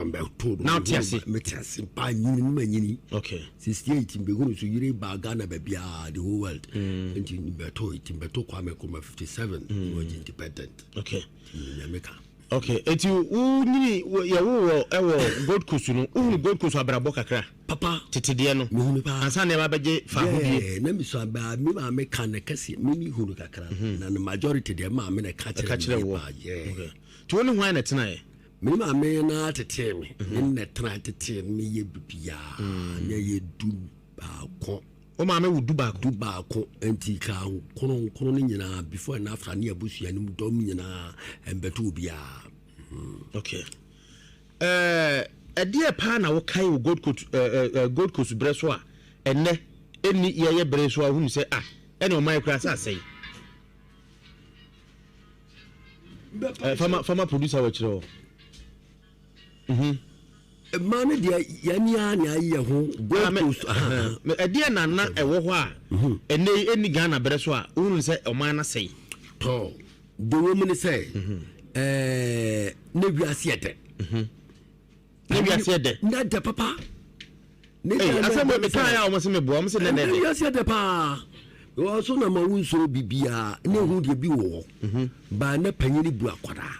Now Tiasi Metiasi Panyini. Okay. 68 Begunu to Yuri Bagana Babia, the whole world. And in Timbeto Kwame Kuma 57 was independent. Okay. In America. Okay. Et you Gold Coast, Gold Coast Abrabokakra. Papa Titidiano, Ansa never beje Fabi. Nemisaba, Mima make a cassi, Mimi Hunukakra, and the majority of them are men a catcher. Yeah. To only wine at night. Mima may not tell me, in that try to tell me ye bia, near ye do back. Oh, mamma would do back and tika, Coronina before and after near Bushi and Domina and Betubia. Okay. A dear pan, I will carry Gold Coast Bressois, and any year Bressois who say, any of my class, I say. Former producer, which all. Mamma dear Yania home, a dear Nana, a war, and any Ghana Bressois, who say, or man, say. Tall. The woman say, Nebia Siete. Maybe I said that. Not the papa. I said, I almost a bomb, said the pa. You also know my wound so bibia, no would you be war. By no penny buaquara.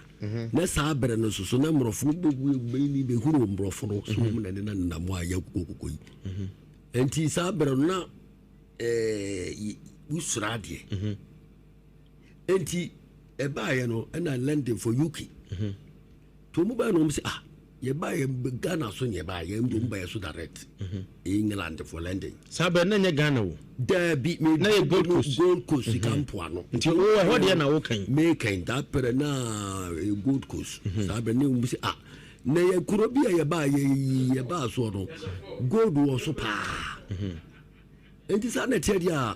Nessa Berno, so number of football will be the Hurum Brofo, so and then Namwa Yakukui. And Tisa Berna Usradi. And T a bayano, and I landed for Yuki. To Mubano say, you buy a Ghana, so you buy him to buy a direct England for landing. Sabananya Ghana. There beat me no Gold Coast, Campuano. Until what you know, making that perena Gold Coast. Sabanum say, nay, could be a buy a bar sort of gold was so pa. And this other tell ya,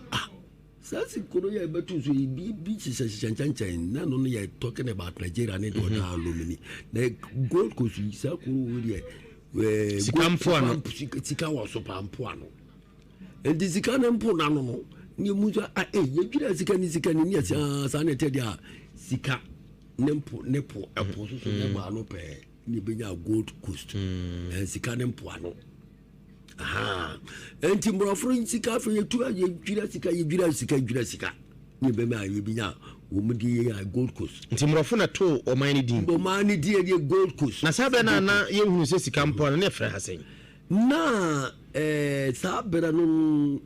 Sassy Korea, but to be beaches and chanchan, not only talking about Nigeria and alumini. The Gold Coast is a Campuano, Sika was so pampuano. And this is can put no. You muja, you get a Sikan, yes, Sanatedia, Sika, Nepo, a position never no pay, Nibina Gold Coast, and Sikan Puano. Aha, and Timber offering Sika for you to Jurassica, Jurassica. Nibema, you be now, woman dear Gold Coast. Timber offering a toe or many dear, Bomani dear Gold Coast. Nasabana, you who says Campuano, never has saying. Na sabera no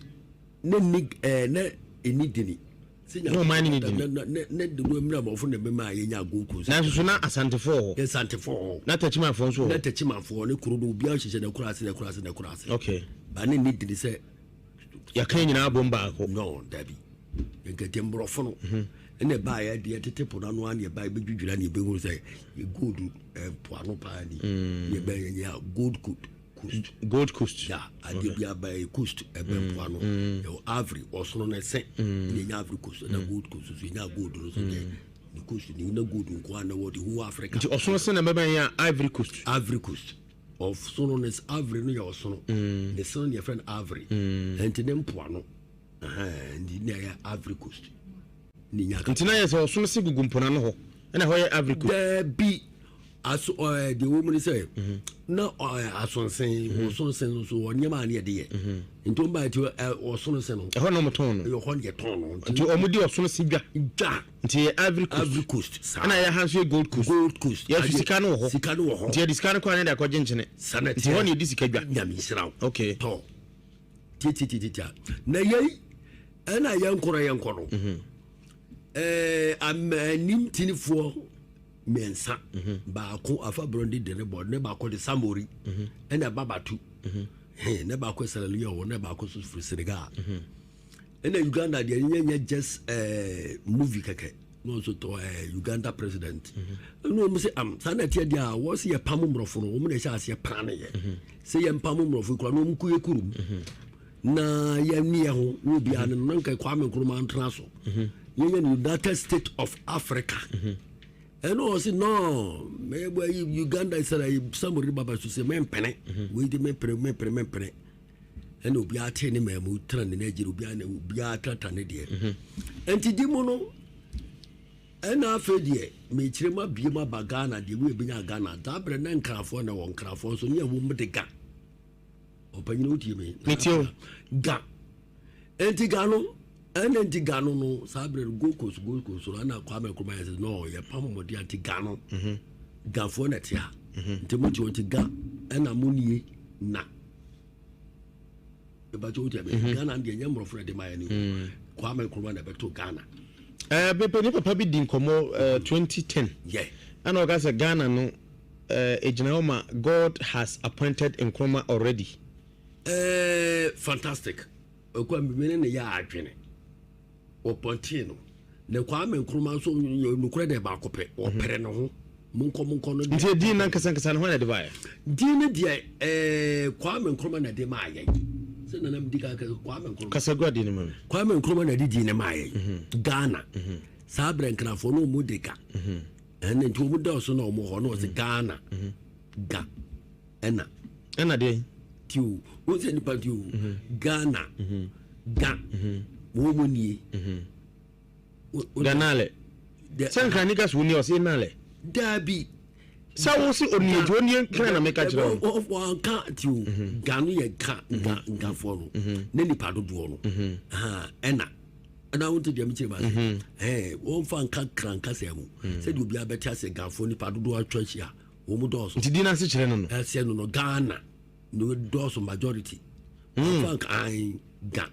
nig ne enidini no mine ni ne de no mra mo fo ne be ma yenya goku na so na asante fo na tachima fo so na tachima fo ne kuro do bia hyehyɛ ne kurase okay ba ne nidini se ya kan nyina bomba ko no dabi nke tembro fo no ene ba ya de tetepo na no an ye ba be dwudwira ne be hu se gold poano pa ni ye ba yenya Gold Coast. Yeah, I did by coast, a Bempuano, Avery, or Sono Saint, in Avery Coast, and a good coast, in a good the coast, in a good one, who Africa. Also, send a member Ivory Coast. Ivory Coast of Sonones Avery, or Sono, the son, your friend Avery, and to them Puano, and in Ivory Coast. Tonight, so soon as you go Purano, and I wear Ivory Coast. There be. As the woman say, no, as one saying, or so send so on your money a day. And don't buy to or so send a no tone, your horn get torn to Omudi or so cigar, until every coast. And I have your Gold Coast. Yes, Sicano, dear Discano, and a cogention. Sanity, only this Yamisra. Okay, tall. Titita. Nay, and I am Korean Coro. I'm nim tin for. Mensa baako afa brondi de ne board ne baako de samori ena babatu ne baako salaliyo wo ne baako so free Senegal ena Uganda de nyanya just movie keke no so to Uganda president no mo say am sanati dia wo se ye pamu mrofo no mo na sha ase plan ye se ye pamu mrofo kura no mku ye kurum na ye nie ho wo bia no nka kwa me kuruma ntra so ye United States of Africa. And also, no, maybe Uganda is somebody Baba to say, men penny, we did pere, and will be a tiny man who turn the edge will be a cat and a dear. And Tidimono, ɛna afei deɛ mekyerɛ ma bie ma ba Ghana deɛ wo ebinya Ghana da bre na nkrafo na won nkrafo so ne wo mde ga opanyina wotie me metio ga enti ga no ɛna enti ga no no sa bre go koso na kwa me kuma yɛ no ye pam modi anti ga no gafo na tia nti mo ti ga ɛna mo nie na e ba jo wotie me Ghana deɛ nyamrofo de ma yɛ ni kwa me kuma na beto Ghana Bepeni papa bi di nkomo 2010. Yeah. And oga say Ghana no Ejinaoma God has appointed Nkrumah already. Fantastic. Okwa mbene ne ya adwene. Opontino. Ne kwa me Nkrumah so nukure de ba kope. Opere ne ho. Munko no. Nti di na nkasa no na de ba ya. Di ne de kwa me Nkrumah na de ma aye. Na nam dika kwa me Nkrumah kasagwa di ne ma kwa me Nkrumah na di ne ma ye Ghana sabre nkrafo no mu dika ene nti mu da so na mu ho no se Ghana ga ena de tiu wo se ni pa tiu Ghana ga wo mu nie Ganale sanka ni gas woni o se nale dabi sa wo si oniejo nie kan na meka kire o ka tiu ganu ye ka nga fo no ne ni pa dodo no ena wo te dem kire ba wo fa nka kranka se mu se di obi abeti ase gafo ni pa dodo atwa hia wo mu doso nti di na se kire no no ase no Ghana no doso majority fa nka ai ga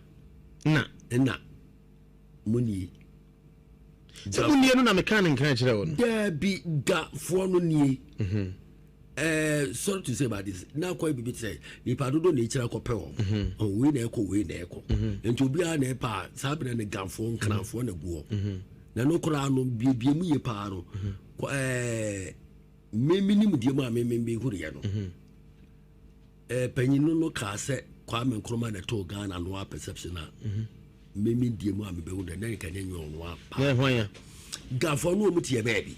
na muni so muni no na meka nkan kire wo no there be ga fo no nie sorry to say about this na kwa bibi say ni padodo na ikira kope wo we na eko enti obi a na pa sabre na gamfo nkranfo na guo na no kora no bibie mu ye pa no meminim die mu a membe huriye no panyinu no ka se kwa me Nkrumah na to Ghana no a perception na memi die mu a mebe hu na nka nyanyo no a pa na hwan ya gafo no mu tie baby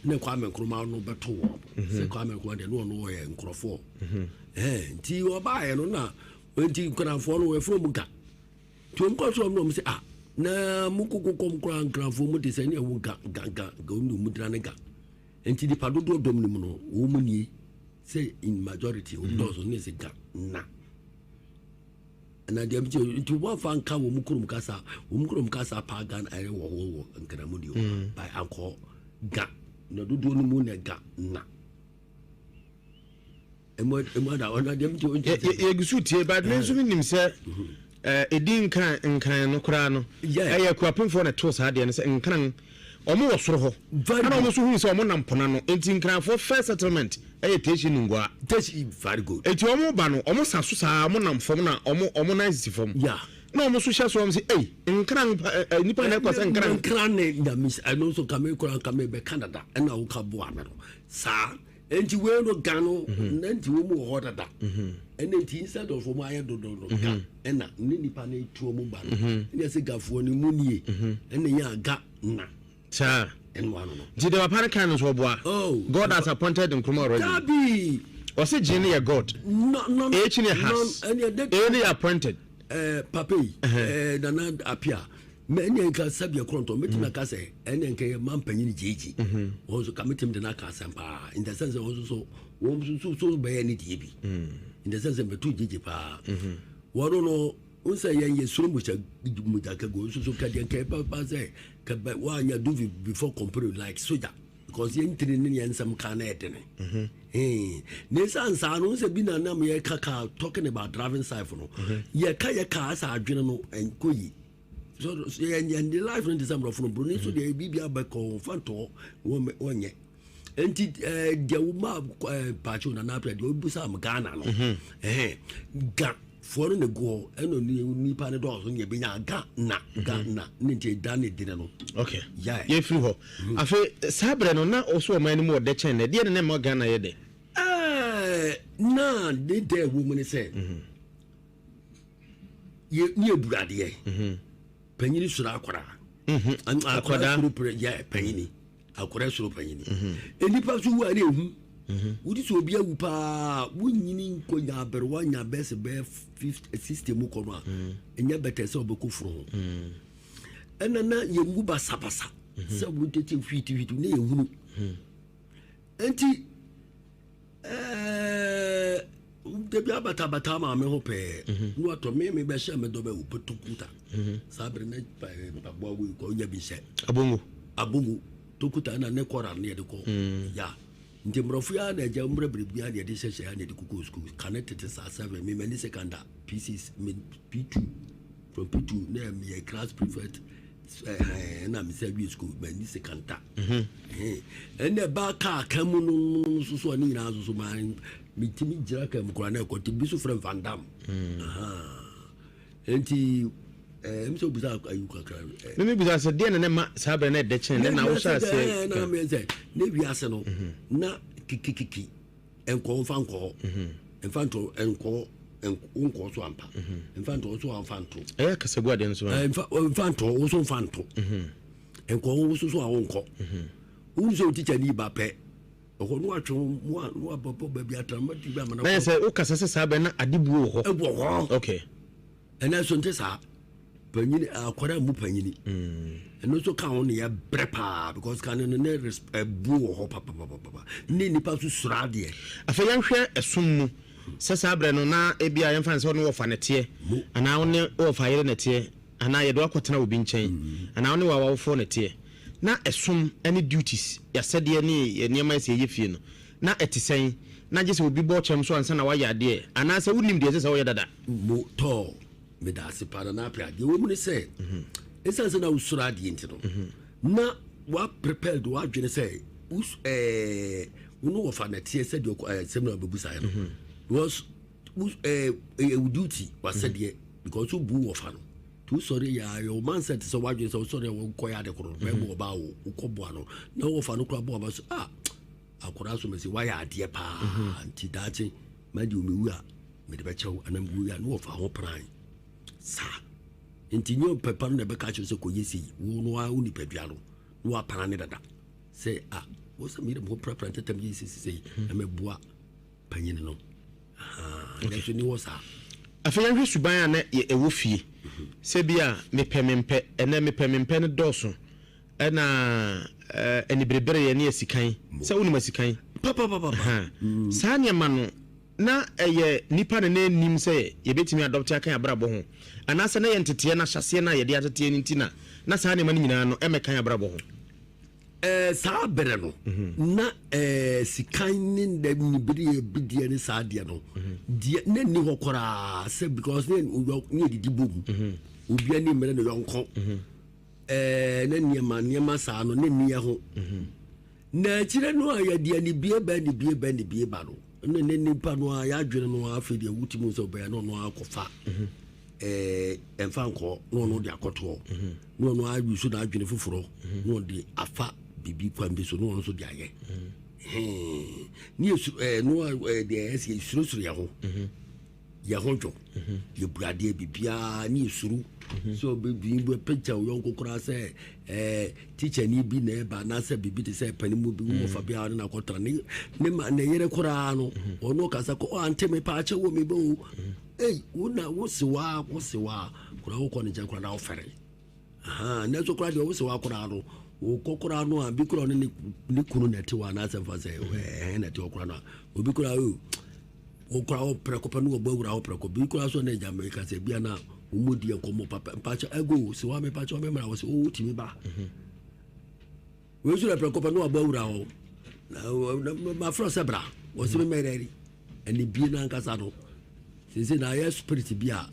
ne kwa me Nkrumah no beto wo se kwa me Nkrumah de no ye nkrofo nti oba ye no na nti nkrafo no we from ga to nkoso no mu se na mukukukom kra nkrafo mu de se ne wu ga unu mu dra ne ga nti di padodo dom ni mu no wo mu ni say in majority of those ne se ga na na dem to one fan ka wo mukurum kasa pa gan are wo nkanamu dio by anko ga na dodo no mu na ga na emo da ona dem to ye gusu tie ba ne so nim se edin kan no kra no ya kwapemfo na to sa de ne se nkan omo wo soro ho ana omo so hu se omo nampona no enti nkranfo first settlement teshi ngwa teshi very good enti omo ba no omo saso sa omo namfom na omo na sifom yeah na omo so hye so omo se nkran nipa na kwasa nkran ne da mis I know so kame be Canada na wo ka bo amero sa enti we no gano na enti wo mu ho dada enti instead of mo aye do ga na ni nipa na etu omo ba no ne se gafo ni mu nie ene ya ga na cha enwano no did the papa can so boa God has appointed Nkrumah already Dabi o se jini ya God no actually has any appointed papa nana Appiah me enya ka sabia kronto metina ka se enya nke mampanyi ni jeji o so kametim de na ka sampa in the sense o so wo so be any die bi in the sense be tu jeji pa wono no unsa ye suru mu ka go so ka de nke papa say ka ba wa nya do before compare like soldier because yen training yen some can edene ne sansa no se bi na nam ye kaka talking about driving side for no ye ka asa adwene no enkoyi so yen the life in December from Brunei so the bibia ba ko fanto wonye enti de uma pacho na Appiah de obusa am Ghana no ga for no go eno ni pa ne do so nye benya ga na ne nti da ne dire no okay yeah ye free ho afi sabre no na oso man ni mo de chen ne de ne mo Ghana ye de na de woman say ye ni eburade ye panyini sura akwara akwara sura ya panyini akwara sura panyini enipa so wa rehu wudi so obi awu pa wunyini nkonya berwa nya best be 50 system ko no enya better se obekofuro ena na ye ngu basabasa sɛ wotete hwiti ne yɛhunu enti dabi abata maame ho pɛɛ ne watɔ me bɛhyɛ me dɔ bɛ wopɛtokuta saa bere ne baboa wei kɔ wonya bi hyɛ abongo tokuta na ne kɔra ne yɛde kɔ ya nti mmorɔfo ya na agya mmrɛ berebia ne yɛde hyɛhyɛ ya ne yɛde kɔkɔ school kane tete saa 7 me mani secondar P6 P2 from P2 na me class prefect na me say we school mani secondar ɛnɛ ba ka kamu no so ne nyina so man mitimi gira ka mkora na ko tibi so frem Van Dam enti mso buza ayuka kra me buza se de na ma sabe na de chen na wo sha se na me say ne wiase no na kikikiki enko fanko enfanto enko so ampa enfanto so amfanto kasegua de nso enfanto so fanto enko so awonko unzo teacher ni ba pe o no atwo no ababo ba bi atrama di ba mana na say o kasa se sabe na adibuo ho okay ena so ntesa panyini akwara mu panyini eno so ka on ya brepa because kan no ne buo ho papa ni nipa so surade afa yanhwe esum mu se sabre no na ebia yemfa se no wo fa nete ana wo ne wo fa yere nete ana ye do akotena obi nchen ana wo ne wa wo fo nete na esum any duties ya sede ne niema se ye fie no na etisen na je se obi bo chem so ansa na wa ya de ana se wonim de se wo ye dada mo to me da se para na Appiah de wo mu ne se esanse na usura de ntino na wa prepared wa dwene se wo fa na tie se de sem na bebu sai no was duty was said here because you bu wo fa no tu sorry ya your man said so wa dwene so sorry wo koya de koro me bo ba wo ko bo ano na wo fa no kura bo ba so akora so me se wa ya ade pa anti dachi ma di omewu a me de be chew anam wu ya no wo fa ho pran sa enti nyo pepa no be ka che se ko yesi wo no a uni pedua no no apana ne dada se wo se mi de mo prapra tetam yesi se na me bua panyine no na so ni wo sa afenya hwe suban na ewo fie se bia mepemempe ena mepemempe ne doso ena eni berebere ye ne asikan se woni masikan papa sa nyama no na eye nipa ne nanim se ye betimi adopt akan abrabo ho anase na ye ntete na hyase na ye de atete ni ntina na sa ne ma nyina no emekan abrabo ho saa bere no na sikan ni de ni biri bidie ni saa de no die na ni hokora se because ni didi bom obi ani mere no yonko na niema saa no na niya ho na kire no ya de ani bie ba no ne nipa no ya adwene no afi de wutimu so ba no akofa emfanko no de akoto no ayu so na adwene foforo no de afa bibi kwambe so no so de aye ni no de esi suru ya ho jo ye brade bibia ni suru so bibi bo picture yo kokora se teacher ni bi na ba na se bibi de se panimu bi mo fa bia na kotra ni ma na yere kora no ono kasa ko anteme pa ache wo me bo wona wo se wa kora wo ko ne jan kora na ofere na so kora de wo se wa kora no wo kokora no a bi kora ne kunu na te wa na se fa se na te okora no obi kora o kora o prekopa no gbawura o preko bi kora so na jame ka se bia na umudi enkomo papa mpacha ego se wa me pacha me mara wo se o timi ba we so na prekopa no gbawura o ma fro se bra wo se me mereri eni bi na nkasa no se na ya spirit bia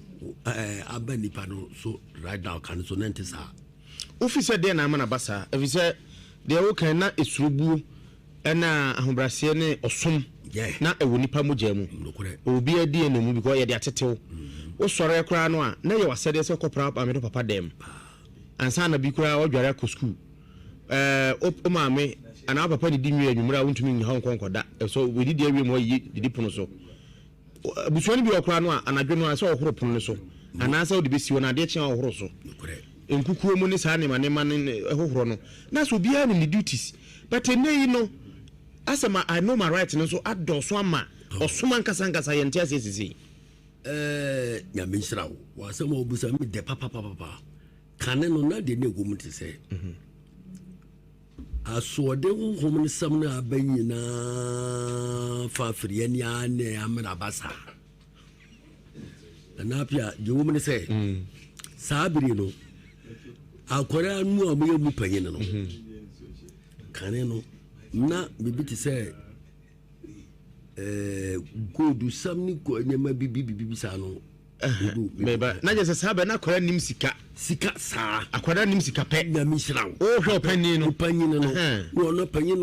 abani pa no so right now kan so nentisa officer de na mana basa efise de wo kan na esurubu na ahobrase ne osom na ewo nipa mogya mu obi adi enemu because ye de atetew wo sore ekra no a na ye wasede se kopra amedo papa dem ansa na bi kura wo dware ko school o maame ana papa ni di nwi anwumra wontumi nyi hon konkoda so we di awie mo yi di pono so busuani bi okra no a anadwo no a se ohoro pono so ana sa wo de besi wona de kyen ohoro so enkukuo mu ni sa ne manema ne ehoro no na so bia ni duties but enei no asema I know my right no so adoso ama osoma nkasa ye ntia sesisi nya menshira wo asema obusa me de papa kane no na de ne gomute se aso de honhom sam na abayi na fa firi ani ane amena basa na Appiah je wo me say sabiri no akora nu amoye mu panyin no kane no na bibi ti say godu sam ni ko nyama bibi sa no meba na je sabe na akora nim sika sa akora nim sika pe na mi shira o hwe panyin no no panyin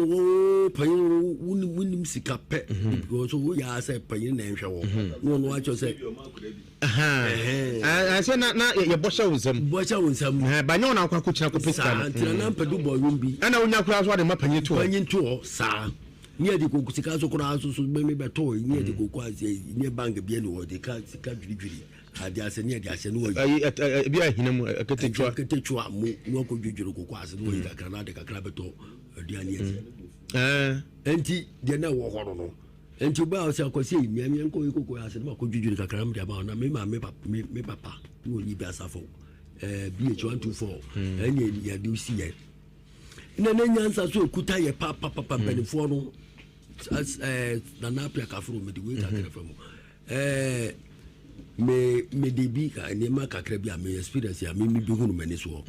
wunim sika pe because wo ya say panyin na nhwe wo no acho say say na ye bosha wonsam ba nyo na akwa ko kira ko pesa na mpadu bo yumbi ana onya kura so de ma panyin to sa ni adi ko sika so kura so me beto ni adi ko kwa ni bank bia ni wo de ka sika dwidwiri adi ase ni adi ase no wo bi ahina mu aketechwa mu no ko dwidwiri ko kwa ase no wo kakra na de kakra beto adi ani enti de na wo horo no enti ba o se akosi mi enko ko ase no ko dwidwiri kakra m de ba na me papa no ni bi asafo BH124 eni ya di usi ye na nyansa so okuta ye papa benefo no na Appiah kafuro me de we kakra famu me de bi ka ni ma kakra bi a me experience ya me bi hunu mani so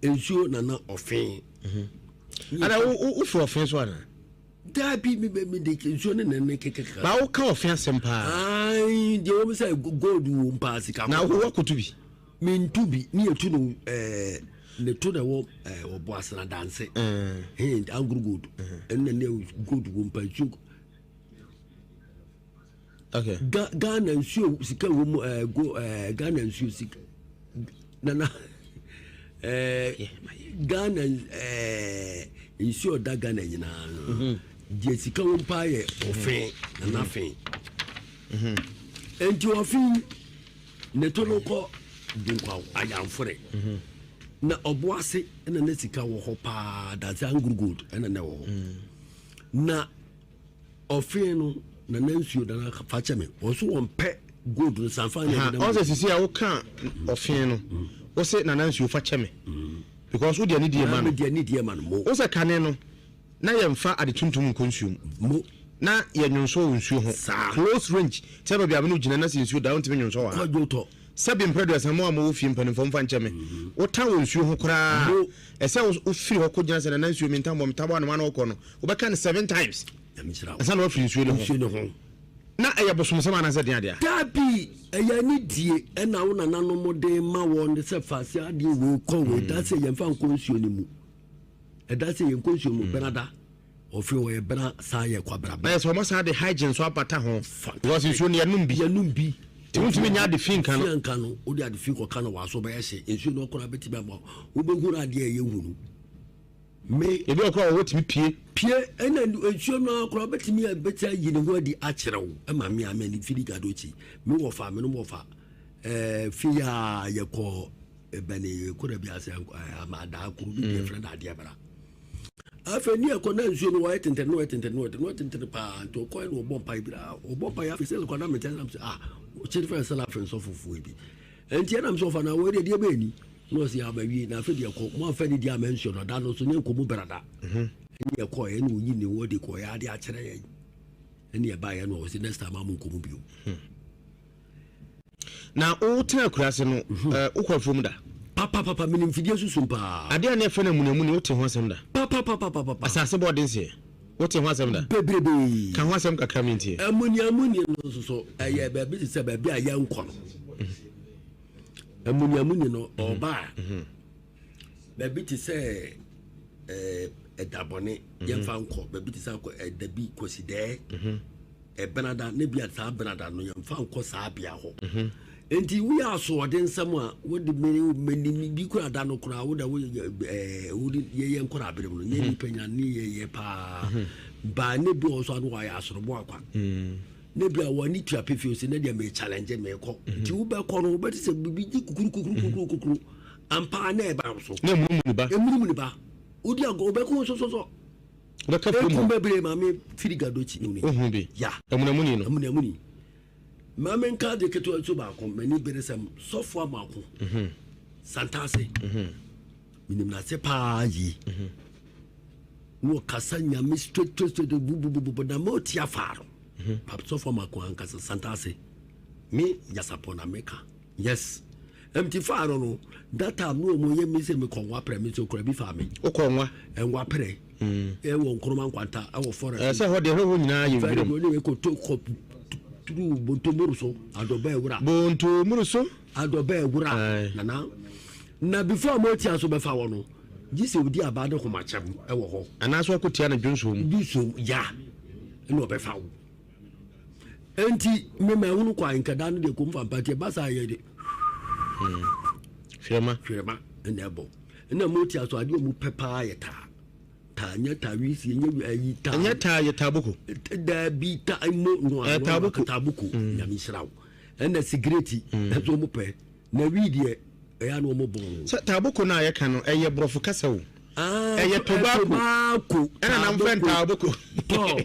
ensuo na ofen ana u for ofen so ana da bi me de ensuo ne kekeka ba u ka ofen sempa ai de wo me say gold wo mpa sika na wo wakutubi me ntubi ni etu no ne to da wo boss na dance angry good and ne good wo mpa chu okay Ghana nsuo sika wo mu Ghana nsuo sika na Ghana nsuo da Ghana nyina die sika wo mpa ye ofen na fen enti ofin ne to no ko dinkwa ayamfore na oboase na sika wo ho pa da za angry good na wo na ofin no na nansuo da na fa cheme wo so won pe gold no sanfa nya na on se sisi a wo kan ofin no wo se na nansuo fa cheme because wo de ani die man mo wo se kane no na ye mfa ade tuntum konsuo mo na ye nyonso nsuo ho close range se ba bia no gina na se nsuo da won timi nyonso wa joto sabi mpredo asamo a mo fi mpanimfo mfa ncheme wo ta wo nsuo ho kora ese wo firi ho ko gina se na nansuo mi ntambo mtabo na no ko no wo be kan 7 times asa na wo firi nsuo le ho na aya bosom sama na se dia dia dabi aya ni die na wo nana no mo de ma wo ne se fase ade wo ko wo da se ye mfa nko nsuo ni mu da se ye nko nsuo mu benada ofi wo ye bena sa ye kwabra ba so mo sa de hygiene so apata ho because nsuo ne yanum bi Timi nya de fin kan no o de ade fin ko kan wa so ba yese ensu no kora beti ba mo wo be huru ade ye hunu me e be okra wo timi pie ena ensu no kora beti mi beti ayi ne ho adi a kirewo e ma me amani fili gadochi me wo fa me no wo fa fiya ye ko bani kora bi ase amada kuru bi de friend ade abara afeni ko na ensu no wa tenten no pa to ko no bompa ibira o bompa ya fisel ko na me tell am children sell afren so fufu bi enti na mso fa na we de be ni no si abawi na afedi ko mo afedi dia mention no da no so nyen ko mu berada eni ko ye no yi ni wo de ko ya de a kire ye eni e ba ye no si next time am ko mu bio na o tena kurase no ukwafom da papa minim fidie susu pa ade na efe na munamu ni wote ho asem da papa asase body nse wote ho asem da bebrebe kan ho asem kakra mintie amuni no so eye ba bi se ba bi aye nko no amuni no oba ba bi ti se edabone ye fa nko ba bi ti se ko edabi koside benada ne bi ata benada no ye fa nko sa bia ho enti we aso den samwa wo de meni bi kura da no kura wo da wo ye nkora abere no ne bi panya ni ye pa ba ne bi oso anu wa ya asoro bo akwa ne bi awani tua pefio se ne de me challenge me ko ti wo be ko no wo be se bi kukuru ampa na e ba so ne mu ni ba odi ago wo be ko so be ka fu mu be bre ma me firigado chi ni ohun bi ya amunamuni no amunamuni mamen ka de keto so ba ko mani bere sam sofo amako santase minim na se pa yi no kasa nyame straight bu na mo tia faro pap so for makwan kasa santase me yasapona meka yes empty faro no that time no mo ye me se me konwa pre me so kura bi fa me o konwa enwa pre e wo nkroma nkwanta e wo forest se ho de ho nyina ye bi no ko to ko tru bonto muruso adoba ewura bonto muruso adoba ewura na before mo tia so be fa wo no gise odi abade ko machem e wo ho ana so akotia na dwonsom ya eno be fa wo enti me ma hunu kwa nkada no de ko mfa mpate basa ye de firma ene bo ena mo tia so ade mu pepa ye ta nyata wisi nye ayi ta nyata ye tabuko da bi ta mo no tabuko nyami srawo ena sigreti ezo mo pe na widie ya no mo bon tabuko na ye kan no eye brofo kasa wo eye tobacco ena na mfen tabuko to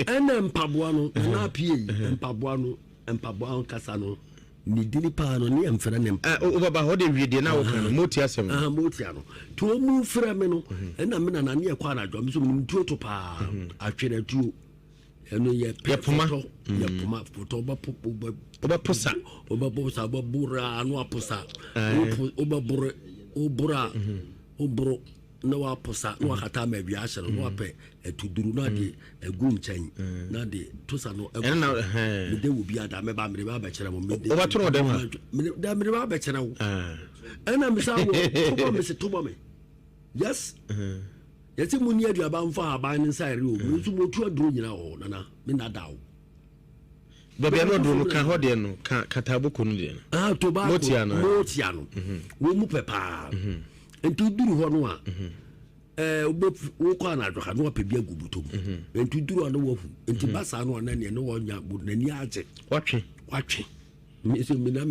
ena mpaboa no na pie mpaboa no kasa no ni dini pa no ne mfra ne o baba ho de wiedie na wo kan no moti asem motia no to mu fra me no ena me na ne kwa na dwo me so mu tuo to pa atwere tuo eno ye puma foto ba posa ba bura no aposa buro na wa posa no akata ma bia hyere no apɛ etuduru na de egum chen na de tosa no me de wo bia da me ba kyerɛ mo me de o ba toro dem ha me ba kyerɛ wo ɛna me sa wo me se to me yes yɛti mu ni aduaba mfa aban ne nsa ere o mu nso mo tu aduro nyina ho nana me na dawo baba no do no ka ho de no ka tabuko no de no tobacco motia no wo mu pepa enti duru ho no a wo kwa na adwoka no apebia gubutom enti duru no wo hu enti basa no na ne no wo nya bu nani age watwe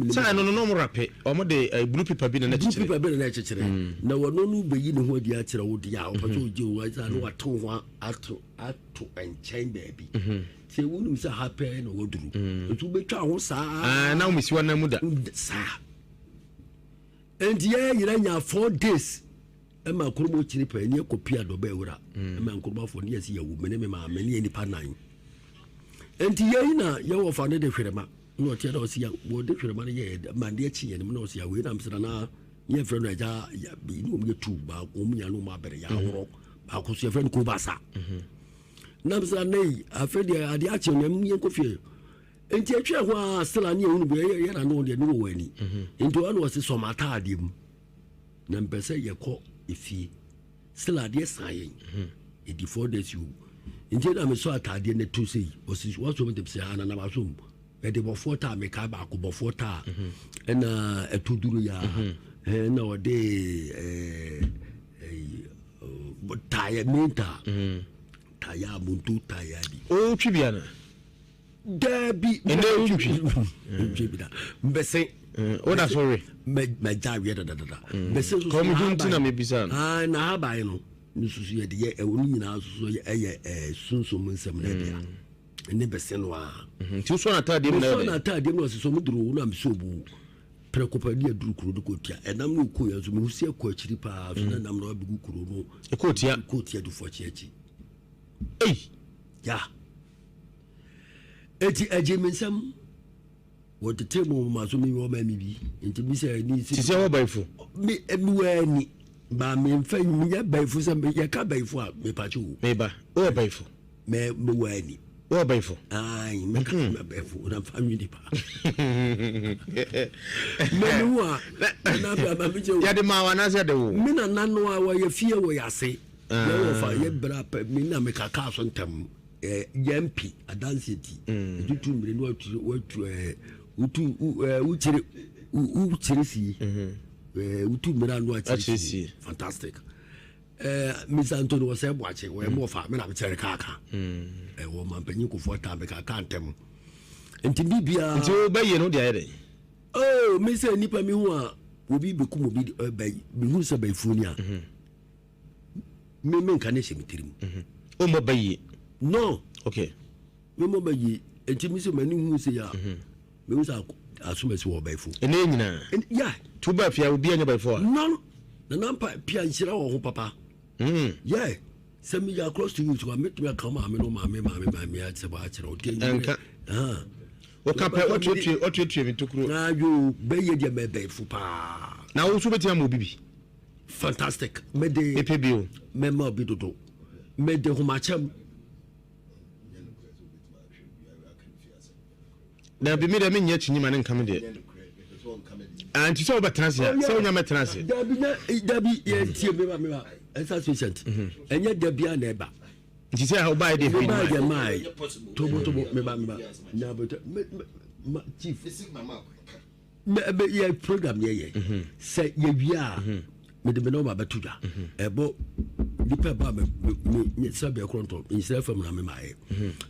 sa no mo rape o mo de blue paper bi na chichere na wo no beyi ne ho adi a kire wo dia o pa so je wo sa no wato ho ato enchen baby se wo nu sa happy no wo duru etu betwa ho sa na wo misi wa na muda sa enti ye yira nya 4 days ema kurbo chiri pa ni kopia do ba ewura ema kurbo fo ni yesi yawu mene me ma mene ni pa nan enti ye na ye wo fa ne de hwerema no tia do sia wo de hwerema ne ye ma de chi ye ne no sia we na msira na ye fre no aja ya bi no me tu ba ko mu nya no ma bere ya horo ba ko so ye fre ko ba sa na msira nei afa de ade a che no mu ye ko fie enti atwa ho a stela ne unu be ye na no de no wo ani enti wa no se so mata ade mu na mpese ye ko ifi stela de sayen e di 4 days you enti na me so atade ne to sei o si wo so me de se ana na ba so e de bo 4 ta me ka ba ko bo 4 ta na etuduru ya na o de taya minta taya muntu taya di o twibiana Debbie, mbese o da sorry me jawe da mbese so come junti na me bisa na haba no nsusu ye de ye woni nyina so ye sunsun nsem na dia ne bese no a ti so na tade na so na tade no so mo duru na mso bu prekopadia duru kuro de kotia enam no ko ya so mo husia ko akiri pa so na nam na obigu kuro no kotia du fo chiachi ya eti ajemensam wo de temo ma so mi wo ma mi bi enti mi se ni ti se wo baifo mi wani ba mi mfa mi ya baifo se mi ya ka baifo a me pa chu me ba o baifo me wani o baifo ai me ka me baifo na family pa me nuwa na ba mi je ya de ma wana se de wo mi na nanu a wo ye fie wo ya se na wo fa ye bra pa mi na me ka ka so ntam yampi adanseti tutu mire no watu uchire si utu mira no achire fantastic Miss Antonio was watching we mo fa me na be kaka wo man panyin ko fo ta be kaka antem enti bibia enti o baye no dia ere oh me say nipa mi hu a obi be kum obi bayi me hu se bayi funi a me nka ne shemitirim o mo baye no okay me mo bayi enti mi se mani hu se ya me hu sa asumesi wo bayi fu ene nyina ya tu ba fia obi anya bayi fu no na nampa Appiah Nhyira wo ho papa yeah send me across to you so I make me come am no mama at say ba akere o enka o ka pe o tue me tokuro na you be ye de be fu pa na wo so betia mo bibi fantastic me de epebio me ma bi dodo me de humachem na bi me de me nya chinyima ne nkam de anti so ba transia so nya me transia dabi ye tie me ba esa sufficient enye dabia na eba nti say how buy dey free buy the mai tobo me ba nya but chief me ye program ye say ye wia me de no ba betuda ebo dipa ba me sabe akronto insira fam na me mai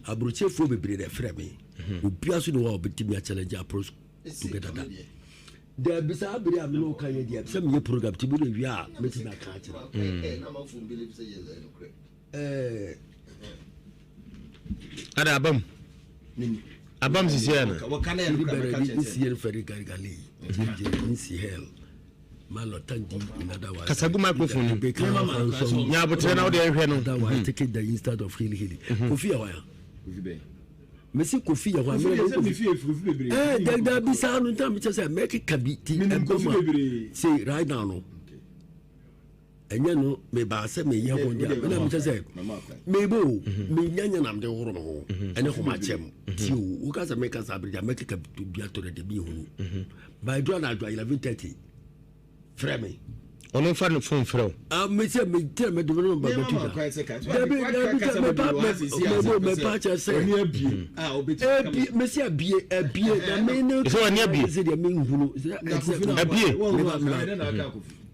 abrochefo bebre de frɛ me obia so no wa obetimi a challenge approach together that there be sa bere am no kan ye dia se me program ti bi no wia me ti na ka akira na ma fu believe say yes no kre ada abam sisia na wo kan e no kre ka sisia feri gargali je si hell malo tangi in other words kasagu microphone be kan nya botre na wo de hwe no that was taking the instead of healing kofi ya wa Messi Kofi ya wa me da bisa no tam say make kabiti say right now no enye no me ba say me ye ho dia na me say me bo me nyanya nam de horo no ene ho ma chem ti o ka say me ka say make kabiti bia to de bi hu by do na do 11:30 frɛ me ono fa no phone frɛ me say me tell me do no ba betu me pa cha say me say abie na me no so ani abie say de me nhunu abie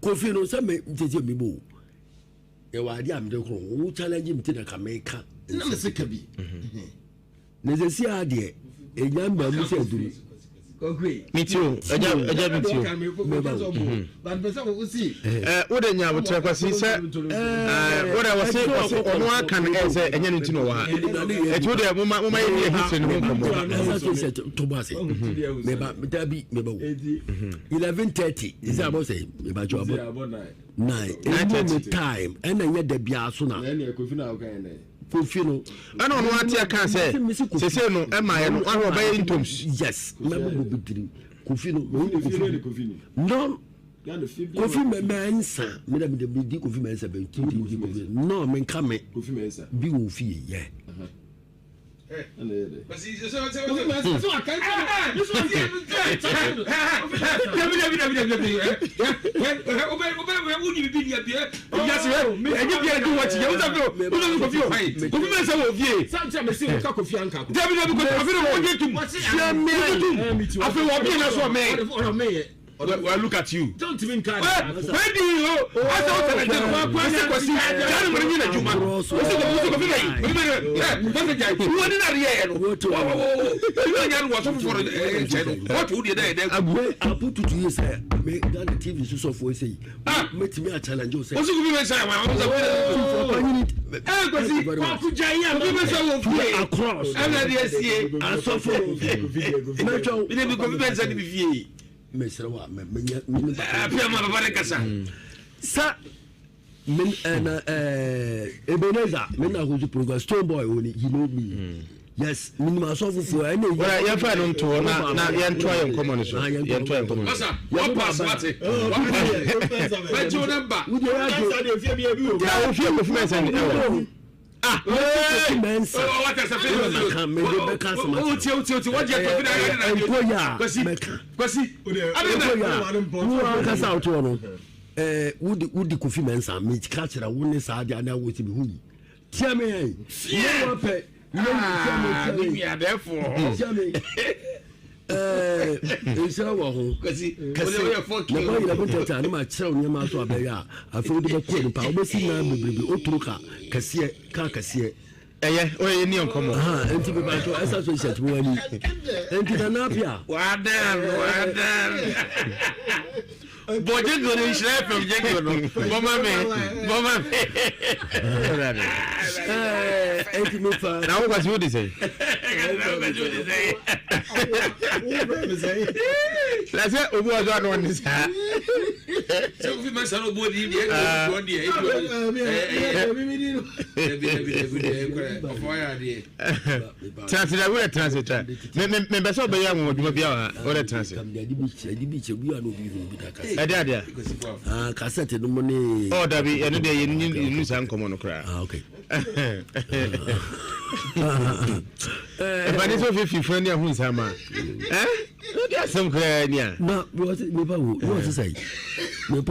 Kofi no say me jeje me bo e wa dia me de kro wo challenge me ti na ka me ka na me se ka bi ne se si ade e nya mba mu se duru mitio aja mitio but pesa wo si wo de nya botre kwasi se wo de wose ono aka na se enya no tino wa e tu de mo ma ye history no komo to ba se me ba dabi me ba 11:30 is about say me ba jo about 9 time and enya da bia so na Kofi no ana ono ate aka se se no e ma ye no ahwo ba ye intoms yes me bo bidiri Kofi no no Kofi me nsa me da me di Kofi me nsa be ti di no me nka me Kofi me nsa bi wo fi ye Basi so akan well, look at you. Don't even care. Where do you go? I thought that Mesrawa Appiah ma baba de kasa sa men Ebenezer men na go program Stone Boy oni he know me yes minima so fufu ene wala ya fa no nto na ya nto ya nkomo ne so ya nto ya nkomo asa what pass mate what your number we dey answer dey fear me abi o ya o fear ko fi mensa ni mensa what is a favor me dey be cancel ma o ti what you talking about ya kwasi wo kasa auto no wudi Kofi mensa me catch ra wo ne sa dia na wo ti be hu tia me no wa pe we are therefore tia me insira wo ho kwasi na ba ira bonta na ma kira onye ma so abaya afa wudi be ko ni pa obesi na bebrebe oturu kasiye eye oye ni onkomo enti be ba to esa so chat mo ani enti na Appiah wadan boje go ni Nhyira from jego no mama me enti me fa na wo kwasi wo dey say Let's say Obu was one this. So we must have a body in Translate, translate. Members of the young would be our translate. Cassette, no money. Oh, that be any day in news and common cry. Okay. If I need to 50 friend, who is Hammer? There's some cry. No, what to say? No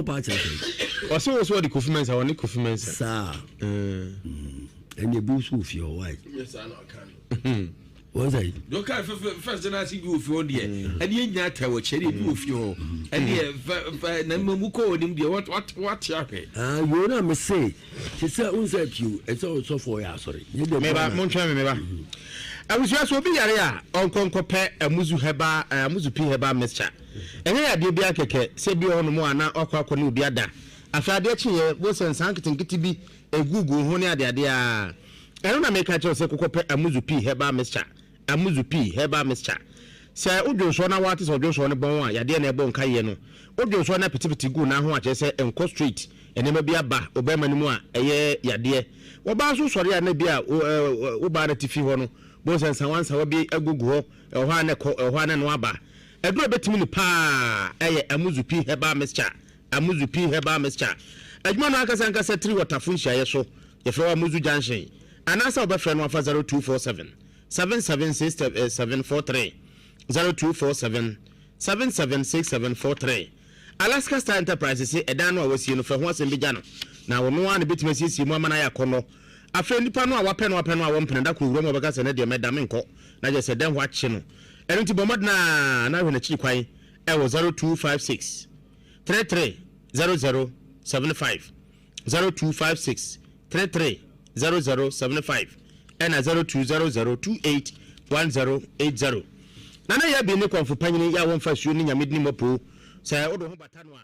part of or so was what the Kufimans are only Kufimans, sir. And you boost with your wife. Yes, I can. Was I? You can't first and I see you for the and you not tell what cherry proof you and Namuko and India. What, you know, me say, she said, who's at you? It's also for ya, sorry. Maybe Montreal. I was just will be area on Concope, a Muzu Heba, a Muzupi Heba mixture. And here, dear Biakeke, say be on Moana or Quackonu Biada. After that, Wilson Sankitin Kitty a Google Honia de Adia. I don't make a choice a Muzupi Heba mixture. A Muzupi Heba mixture. Say, Ujo Swana Waters or Joshua Bon, Yadiana Bon Cayeno. Ujo Swana Petit Goo now, what I say, and Co Street, and never be a bar, Obama, a year, Yadia. Obasu, sorry, I may be a Ubana Tifi. Both and someone shall be a Google, a Hana and Waba. A good bit to pa, a Muzupi Heba mixture, a Muzupi Heba mixture. A Monaka said 3 water funshire so, the floor Muzu Junction. And as our friend of 0247 7767743 0247 776743. Alaska Star Enterprises say a dano was seen for once in Bijano. Now, we want a bit to see Mamma Kono. A friend Pano, our pen, one pen, that could roam over gas and a Madamenco. Now just said, then watching. And to Bomadna, now in a cheap way, I was 0256 33 0075 0256 33 0075 and a 020028 1080. Nana ya be ne konfo panyini ya won fa suo ni nyamedni mopo say odo ho batanwa.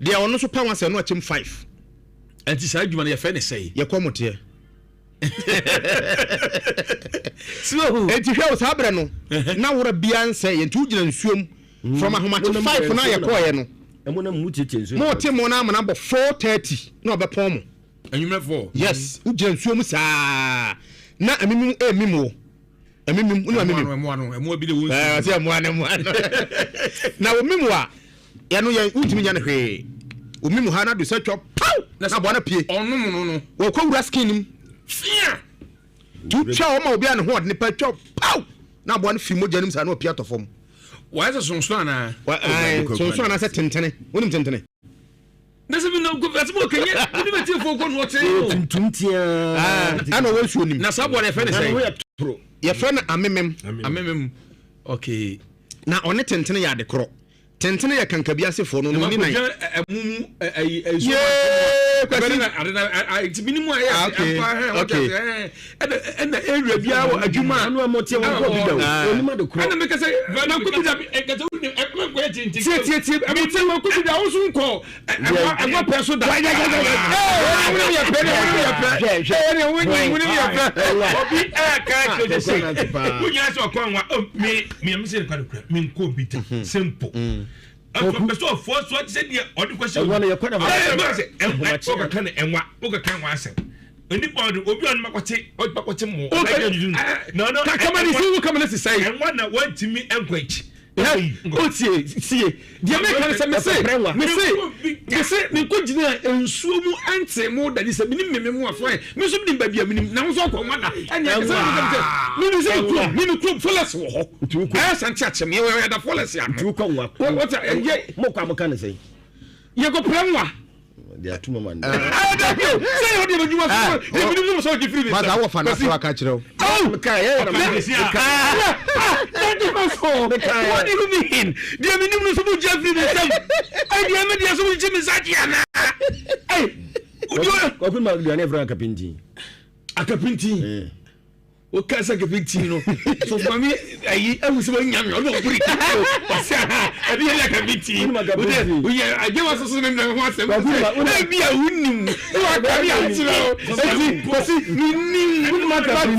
de ono so pa wase no achim 5 anti saa adwuma no yɛfɛ ne sɛe yɛkɔ moteɛ so enti hwɛ wo saa brɛ no na wora bia nsɛ yɛntu gyina nsuom from ahomakye 5 na yɛkɔ yɛ no emo na mu tete nsuom mo te mo na amana bɔ 4:30 na ɔbɛpɔn mo anwumɛ 4 yes wogyina nsuom saa na amimim emimo amimim unu amimim emo bi de wo sɛ mo ane mo na wo mimu a yɛ no yɛ utimi nya ne hwee wo mimu ha na do sɛ twɔ pow na bɔ na pie ɔno no wo kɔ wura skin nim fia tu twa o ma obi an ho ɔde ne pa twɔ pow na bɔ na fi mogya nim sa na opia tɔfom wa ɛsɛ sonso ana sonso ana sɛ tentene wonim tentene na sɛ bi na go fɛsɛ mo kenye ni beti fo ko no ɔte tuntum tia ana wo nsuo nim na sa bɔ ne fɛ ne sɛ yɛfrɛ no amemem okay na ɔne tentene yɛ ade korɔ tentene yɛ kankabi asefo no ni nan amumu ai tibinimu ayɛ ɛna area bia wɔ adwuma anu amote wɔn kɔ bi da onima de korɔ ɛna meka sɛ na ko bi da ɛkata wo ne ɛkɔ kɔ yɛ tintin tie ɛmote wɔn ko bi da wo so nkɔ ɛgɔ pɛ so da obi ɛka kɛse wonya sɛ ɔkɔ nwa me am sɛ kwa kura me nkɔ bi ta simple so for so said the other question one you could have ɛnwa asɛm any body obi on makote makote mo no kamani si wo kamani si say ɛnwa na wantimi ɛnkwachi sie dia me kan se me se me ko gina ensuo mu ante mo da se minim me mu afo me so binim ba bia minim na so akɔ nwada anya se me club followers wo ho ay santi achem ye we da followers ya tu ko nwa what ye mo kwa mo kan se ye ko pranwa they are too man say you dey bejuma so e binim so di free but I wo fa na so aka kireo kai ye na what do you mean dia minim no so bu Jeffrey the same ai dia me dia so bu jimi saki ana ai ko fi ma dia ne fra akapinti o kasa akapinti no so for me ai awu so nyame o no buri wase ha e bi ya akapinti o ye aje wa so ne ho asem e bi a unnim wa ka bi a tira o kasi ni ma ka bi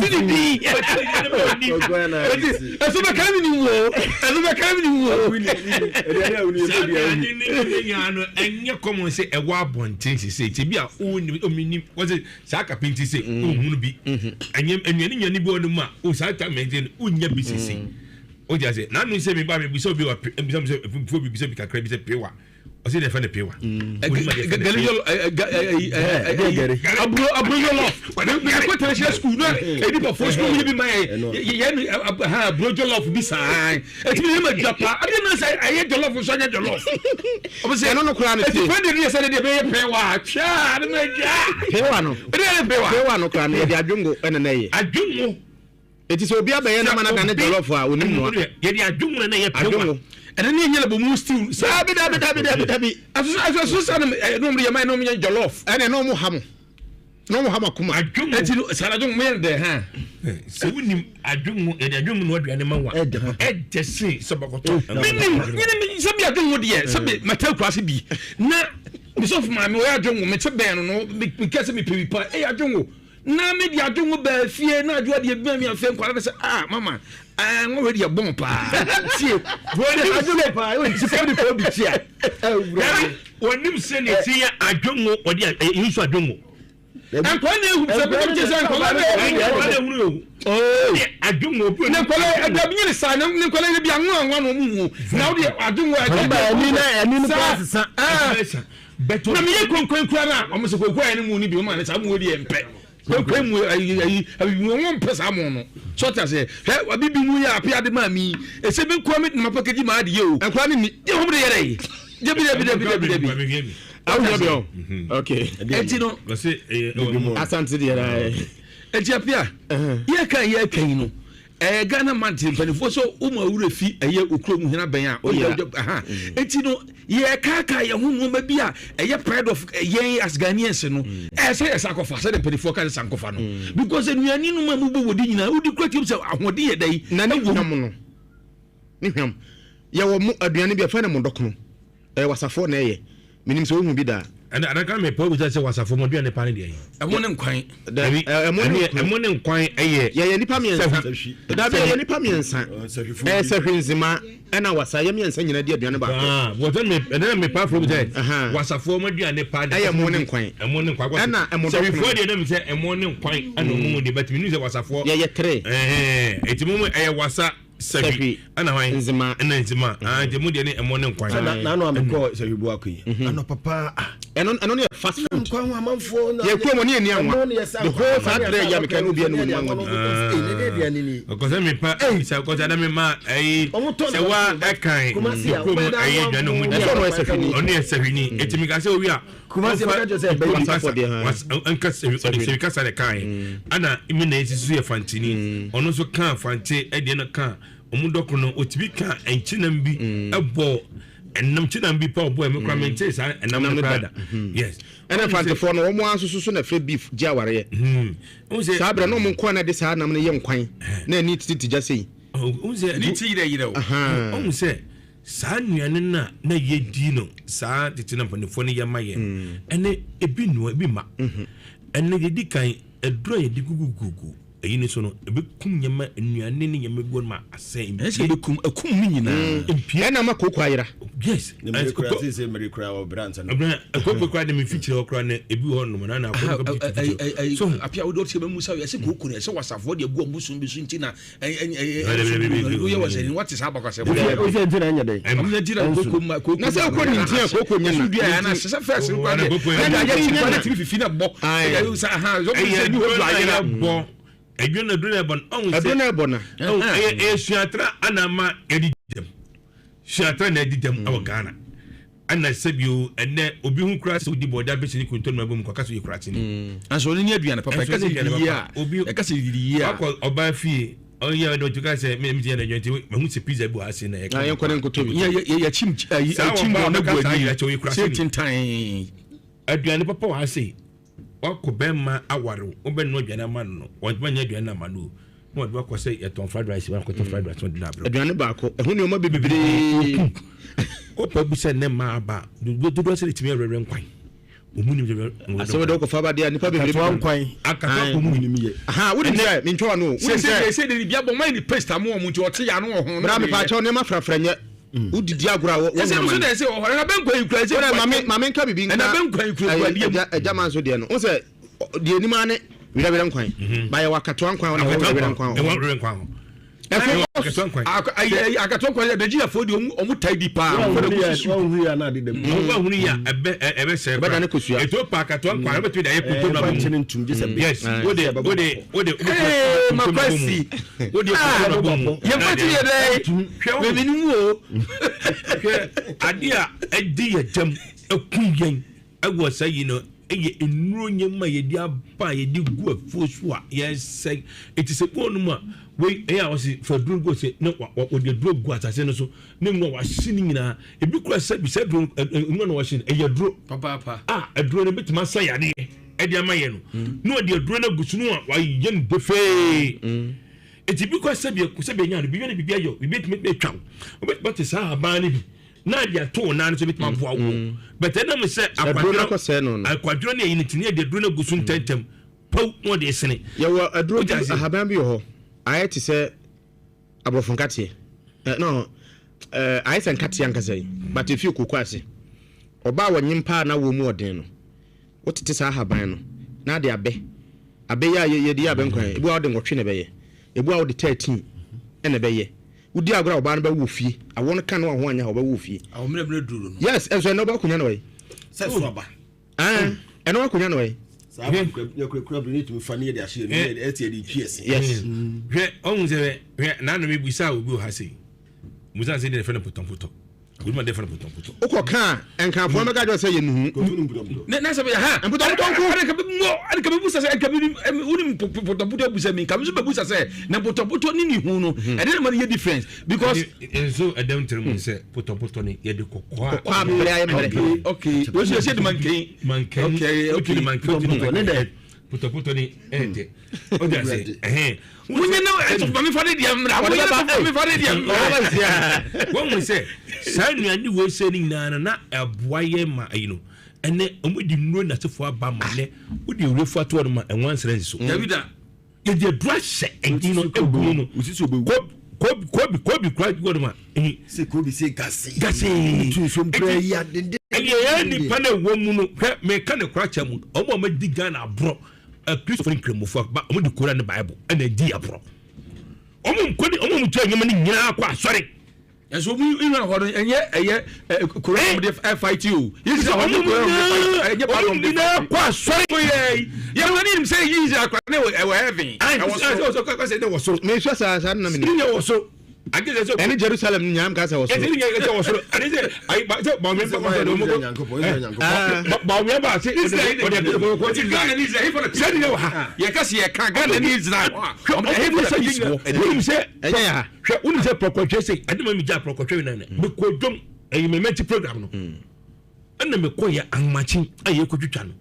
eso ba ka mi ni wo no enye common say e wa bonten say bi a o minim was say akapinti say o hunu bi enye bi onu ma o sa ta maintain unya bisisi o ja say na no say me ba me bi so bi wa bi so fo bi bi kakra bi say pewa o say dey fa ne pewa abro jollof we go to the school no e di for school we be my abro jollof bi sai e ti me ma japa abi na say aye jollof so anya jollof o say no kura no ti friend dey say dey be pewa twa na ja pewa no kura no dey adwongo ene na ye adwongo eti so obi abaye na mana na jollof a onim no ye dey adwongo na ye pewa and then you have a stew. Sabi. Aso sa no me yama no me jollof. And no mo ham. No mo ham akuma. Eti saladun me de ha. Se wunim adwum e de adwum no aduane manwa. E de se so bakoto. Minim se bi adwum de se bi mata kwase bi. Na me so for me we adwum me te ben no me kase me pewi pa. E adwum na me di adwum ba fie na adwo de bi mi afem kwara se mama I'm already a bomb pa. See, when you pa, you see for the chia. When you send it here, I don't know what you should do. And when you say, oh, I don't know. Nicola, the sign of Nicola be one. Now I don't know. But when you come, almost go any money be man, it's a moody and pet. One person so ta say he bibi mu ya Appiah de mami e se bi kwa me ma package ma de yo en kwa ni je ho de yere je bi okay enti no asante de yere enti Appiah ye kan no Ghana man timpanifo so uma wura fi eye okrom hina ben a enti no ye kaka ye hu ma bi a eye pride of ye as Ghanaians no say sakofa say the panifo ka sankofa no because enuani no ma mu bo wodi nyina wodi kratim say ahode ye dai na ne hwam no ne hwam ye wo mu aduane bi afa ne mo dokono wasafo na ye minim so hu bi da and I can't make power with was a form of doing pan day. I want them quite a morning quite a year. Yeah, nipa me ensa. Da be nipa me ensa. Se hwenzima na wasa ye me ensa nyina dia aduane ba. What then me pa from there. Was a form of aduane pan. A morning quite. A morning quite. Na a morning before them say a morning quite and no de but me was a for. Yeah, 3. It moment I was a Sefi ana hwan nzima je mu de ne emo ne nkwan na no amekọ Sefi buaku ano papa eno ne fast food nkwan amanfo na ye ko mo ne ani anwa the whole Saturday ya meka no bia no mu ne bia ni ko se me pa se ko da me ma ai se wa ekan ko ai dwa no mu de oni Sefi ni etimi ka se owi a kuma se ka jo se be was anka Sefi ka sa de kan ana imi na esisu ye fantini ono so kan fante e de no kan omudokro no otibi ka enchinam bi ebo enam chinam bi pa obo emekra mente sa enam no brada yes ena fante for no omo ansusu so na fre beef ji aware sabra no mo nkwa na de sa nam no ye nkwan na ni titi ja sei unse ni ti yire o unse sa nuane na ye di no sa titi na panefo ne ye maye ene ebi no ebi ma ene ye di kan edro ye di gugugugu eyi ne so no ebe kum nyama enuane ne nyama go ma asem ese be kum akum ni nyina empia na makoko ayira yes ne me kura se me kura o branta no akoko kura de me feature o kura ne ebi ho no na akoko so apia wo do se be musa ese koko ne ese wasafo de gu omusun bi so ntina wo ye wase ni what is abaka se wo se ntina nya dai am na tira koko ma koko na se ko ni ntina koko nya na dua na se first ko na ya chi ko na ti fifi na bo ya yo sa ha zo se ni ho do ayira bo Edwina Bruna bon on Edwina bona suatra anama edidem suatra na edidem awgana ana sebio ene obi hu kura se odi boda be se ni kunto na bom kwaka so ye kura tini anso ni aduana papa ka se di ya obi ka se di ya akọ oba fie oya do tuka se me mi na jonti me hu se pizza bu ase na ye ka ko ne nkoto bi ya chim na bu ani se tintan aduana papa wa ase wako bema awaro oben no aduana ma no wonbanya aduana ma no mo do ko say eton fried rice wan ko to fried rice on dinabro aduana ba ko ehun ni o ma bebere o pa bu se ne ma ba do se litimi rere nkwan omuni mi aso do ko fa ba dia nipa bebere nkwan akaka ko mu ni mi ye aha wo de say mi ntwa no wo say de bia bo man ni paste am o mu nti o te ya no ho bra me pa cha ne ma frafranye udidi agura wo wo so dey say o na ben kwan ikura say mama nka bibi nka na ben kwan ikura dia ejama so de no wo say de ni ma ne wira nkwan ba ya wakato nkwan na wo wira nkwan e wo wira nkwan akato nkwan de ji afodi omu tidy pa wo hu ya na de dem wo hu ya ebe se ba eto pa akato nkwan ebe to de ye puto na mo yes wo de makwasi wo de ye fati ye dey we minu o adia edi ye jam akuyen awo say no eye enuro nyema ye di aba ye di gu afosu a yes it is a ponuma we eya wasi for drum go say no wo de drum go atase no so ne ngo wa shini nyina ebi kura se bi se drum ngo no wa shini eye drum papa edrum ne bitima sa yade e di amaye no no de drum na gusunu a wa ye no befe eti bi kura se bi nya no bi ne bi ayo bi bitime be twa but sa aba ne bi na dia to na so bitima boa wo but na me say akwadro ne yin tini de drum na gusun tentem pau mo de sene ye wo adro ahaban bi ho ayeti se abofunkate no ayeti nkate yankasai but if you kukwase oba wanyimpa na wo mu odin no wotete sa ahaban no na de abe ya ye di abe nkwan ebu awde ngotwe ne beye ebu awde 13 ene beye udi agora oba no ba wo fie awon kan no ho anya oba wo fie awomre duro no yes enso no ba kunya no we se so aba eno ba kunya no we yakura brinit mi fani de ahye ni eti de PS yes hwe ohun se hwe na no me busa obi o ha sei musa se de fe no potonpoto we ma de fe no potonpoto ukoka enkanfo me ga jo se ye nuhu na se be ha potonpoto ko ka busa se ka bi uni potonpoto busa mi ka mi so be busa se na potonpoto ni hu no e de ma ye difference because so adam term se potonpoto ni ye de kokwa okay we se de manken okay manken ne de potonpoto ni ente o ja se munye no e to mi fa de dia mra wo mi fa de dia wo mo se saa nnuane wei sɛ no nyinaa na ɛboa yɛ ma no ɛnɛ ɔmudi nnuro nasefo aba ma nɛ wode wurefo atoɔ no ma ɛwansrɛ so davida yɛde dura hyɛ ɛnti no ɛgu no kobi kura gu no ma sɛ kobi sɛ gase ɛyɛ nipa na ɛwɔ mu no hwɛ meka ne kora kyɛ mu ɔmo a madi Ghana aborɔ kristofo ne nkramofo ba ɔmo de kora ne bible ɛna di aborɔ ɔmo mutu anyama no nyinaa kɔ asɔre ɛso mu ina hɔ no ɛyɛ kora de fight you yesi sɛ ɔmo ɛnyɛ palom de kɔ asɔre yɛ wɔ ne nim sɛ yi is akra ne ɛwɔ heaven ɛwɔ so kɔ sɛ ne wɔ soro me hwɛ saa na me ne wɔ soro ageze so ɛne Jerusalem nyam ka sɛ wɔ soro ɛne nyɛ wɔ soro ɛne sɛ ayi ba sɛ ba me pa ko do mo ko ba me ba sɛ ko ti Ghana ni Israel ifo sɛ ni wɔ ha yɛ ka sɛ yɛ ka Ghana ni Israel ɛne sɛ yi ɛne sɛ ɛnyɛ ya hwɛ woni sɛ prokɔtwe sɛ ade ma mi gya prokɔtwe na me ko dom ɛyi me meti program no ɛna me ko yɛ ahmachi ayɛ ko twitwa no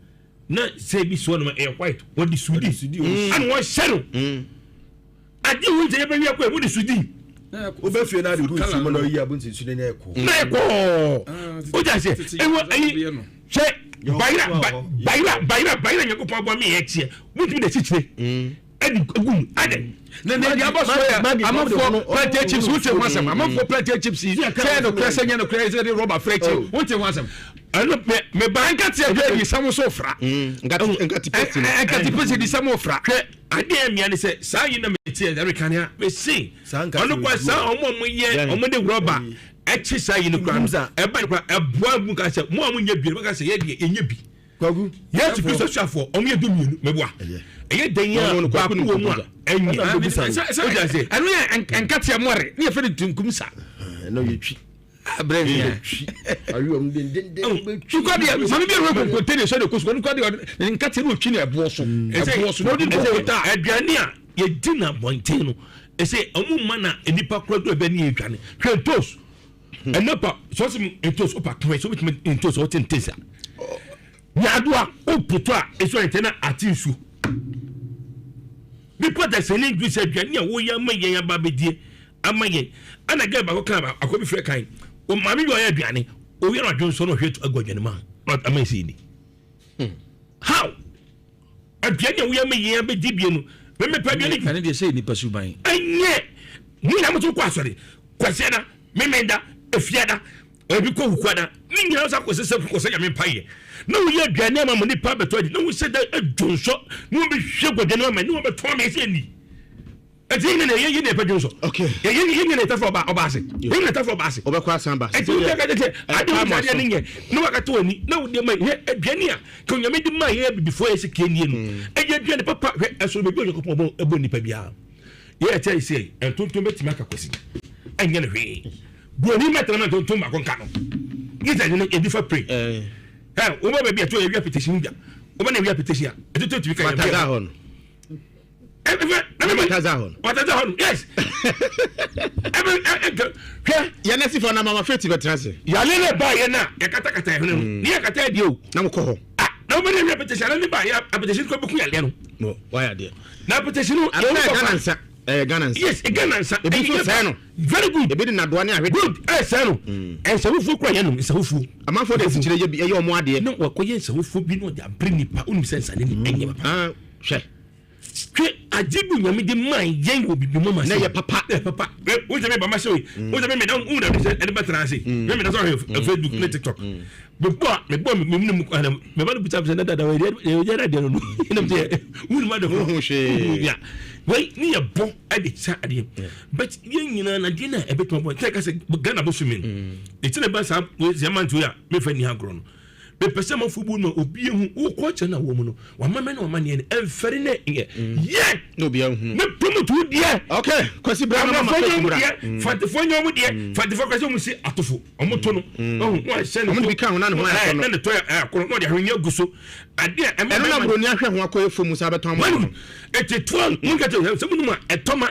na sɛ bi so no ɛyɛ white wɔde sudi an wɔ hyɛ no ade wo sɛ yɛ bɛ wi akɔ wɔde sudi obefie na de bu su mo na yi abunti su ne na eko o ja se ewo ayi se bayira nyakopɔ bɔ me yɛ tie mutumi de sikyire edi gum ade na ne dia boso ya amafo plantain chips wote ho asɛm amafo plantain chips sɛ no krɛsɛ nya no krɛsɛ de rubber frɛchi wote ho asɛm ɛno me banka te ade di samo so fra ngati pesi di samo fra ade amia ne sɛ saa yi na me tie American ya me see ɔno kwa saa ɔmo yɛ ɔmo de rubber ɛkyi saa yi no kra ɛba kra ɛboa mu ka sɛ mo nya bi ka sɛ yɛ de ɛnya bi kwagu yɛ ti kristo suafo ɔmo yɛ du mienu meboa ɛyɛ dan ya ba ko mu a ɛnya ɛno yɛ nkate amore ne yɛ fɛ de tunkum sa no yɛ twi abrɛnia ayi om den tukɔ de mami bi ro ko tene so de ko so ko de nkate no twi ne ɛboɔ so no de ko ta aduane a yɛ di na bɔnten no ɛsɛ ɔmo ma na nipa kora do ɛbɛ ne yɛ dwane hwɛ tos ɛnapa so sim entos opa kwe so bitime entos o tentesa nyado a oputo a eso entena atinsu nipa da sene ndu se aduane a wo ya mayen ya babedie amaye ana ga ba ko kan ba akobi fre kan o mami yo ya aduane o yɛ no adwonso no hwetu agwadwane ma not amasi ni how aduane a wo ya mayen ya bedi bie no me pa aduane kan de say nipa suban enye mu na mo to kwa asɔre kwase na memenda efiada ebi ko hukwada ni nyina sa ko sese ya me paye na wo ye aduane ama mo ni pa beto adi na wo se da adwonso na wo be hwe gwadane ama ni wo be to me se ni ati ni na ye ne pa dwonso okay ye ne ta for oba ase ye ne ta for oba ase oba kwa san ba ati wo ka de ade wo ade ni nye na wa ka to ani na wo de ma ye aduane a ko nyame di ma ye before ye se kenie no e ye aduane papa hwe eso be bi onye ko ebo ni pa bia ye tell say entonton betima ka kwesi anya ne hwe buoni metra na tonton ba konka no gisa ni e difa pray o mo be bi ato e wi petition bia o ba na wi petition a eto to bi ka ya bia hon Wataza hon yes ya na si for na mama feti betrase ya lele ba ye na ya kata kata ye no ni ya kata die o na mo ko ho na o be wi petition ni ba ya petition ko be ku ya le no no why are there na petition o Ghana yes Ghana nsa ebi so say no very good ebi na doane ahwe good say no ensawufu kura ye no ensawufu amafo de sikyire ye bi ye omo ade no wakoye ensawufu bi no de bring nipa onu sense ne enye papa hwe ajibu nyame de man yen wo bibi mo ma na ye papa wo je me ba ma se wo je me na un na se e ba transe me na so Facebook na TikTok me bo me mu me ba no buta na dada we je na de no ina mte wo ma de ho she ya wei ni ye bo e de sa ade but yen nyina na de na e beto bo take say Ghana bo sumin e tine ba sa we ze man to ya me fa ni ha gro no be pese ma fubu no obi ehu wo ko che na wo mu no wa mama na mama ne enfere ne ye no obi ehu me promote die okay kwasi bra na mama fa kumura fatifo nyomu die fatifo kwasi mu si atofo omoto no wa se no omo bi kan na ne ho ya na ne to ya akoro no de ahwenya guso ade e na bro ni ahwe ho akoye fomu sa beton mo eti to mun ka te se mu no etoma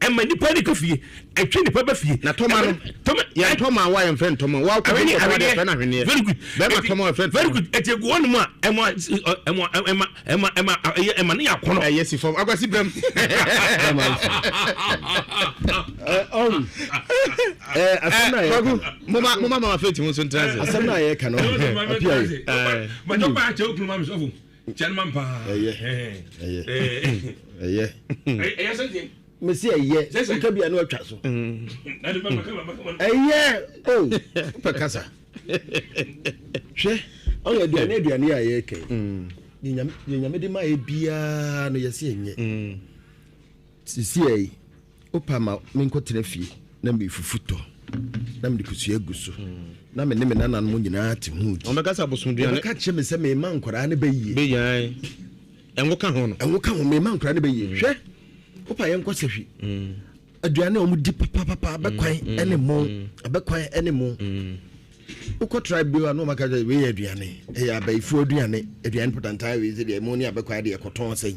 ɛma nipa ne ka fie ɛtwe nipa ba fie na toma no ya toma wa yɛn friend toma wa ko ko na hwene very good be ma toma friend very good ɛte go no mu a ɛma ne yakono ɛyɛ si fam akwasi bram asana mama feti mu so ntraze asana ye ka no Appiah ma no ba che okunu ma so fu Chanman pa. Something. Messi eye. So ka bia no atwa so. Oh, pakasa. Hwe, on aduane a ye kai. Nyame de ma e bia no yesi enye. Sisi ai. Opa ma menkotere fie na me fufuto. Na me dikusu aguso. Na me ne me nanan mo nyina te hu. O meka sa bosomduane. Ka che me se me man kwara ne bayie. Beyan. Enwo ka ho no. Enwo ka ho me man kwara ne bayie. Hwe. Opa ye nkɔ sehwi. Aduane o mu di papa abekwan ene mo. Abekwan ene mo. Uko tribe bi wa no maka je we aduane. E ya baifu aduane. Aduane potantan we ze de mo ni abekwan de ekoton sen.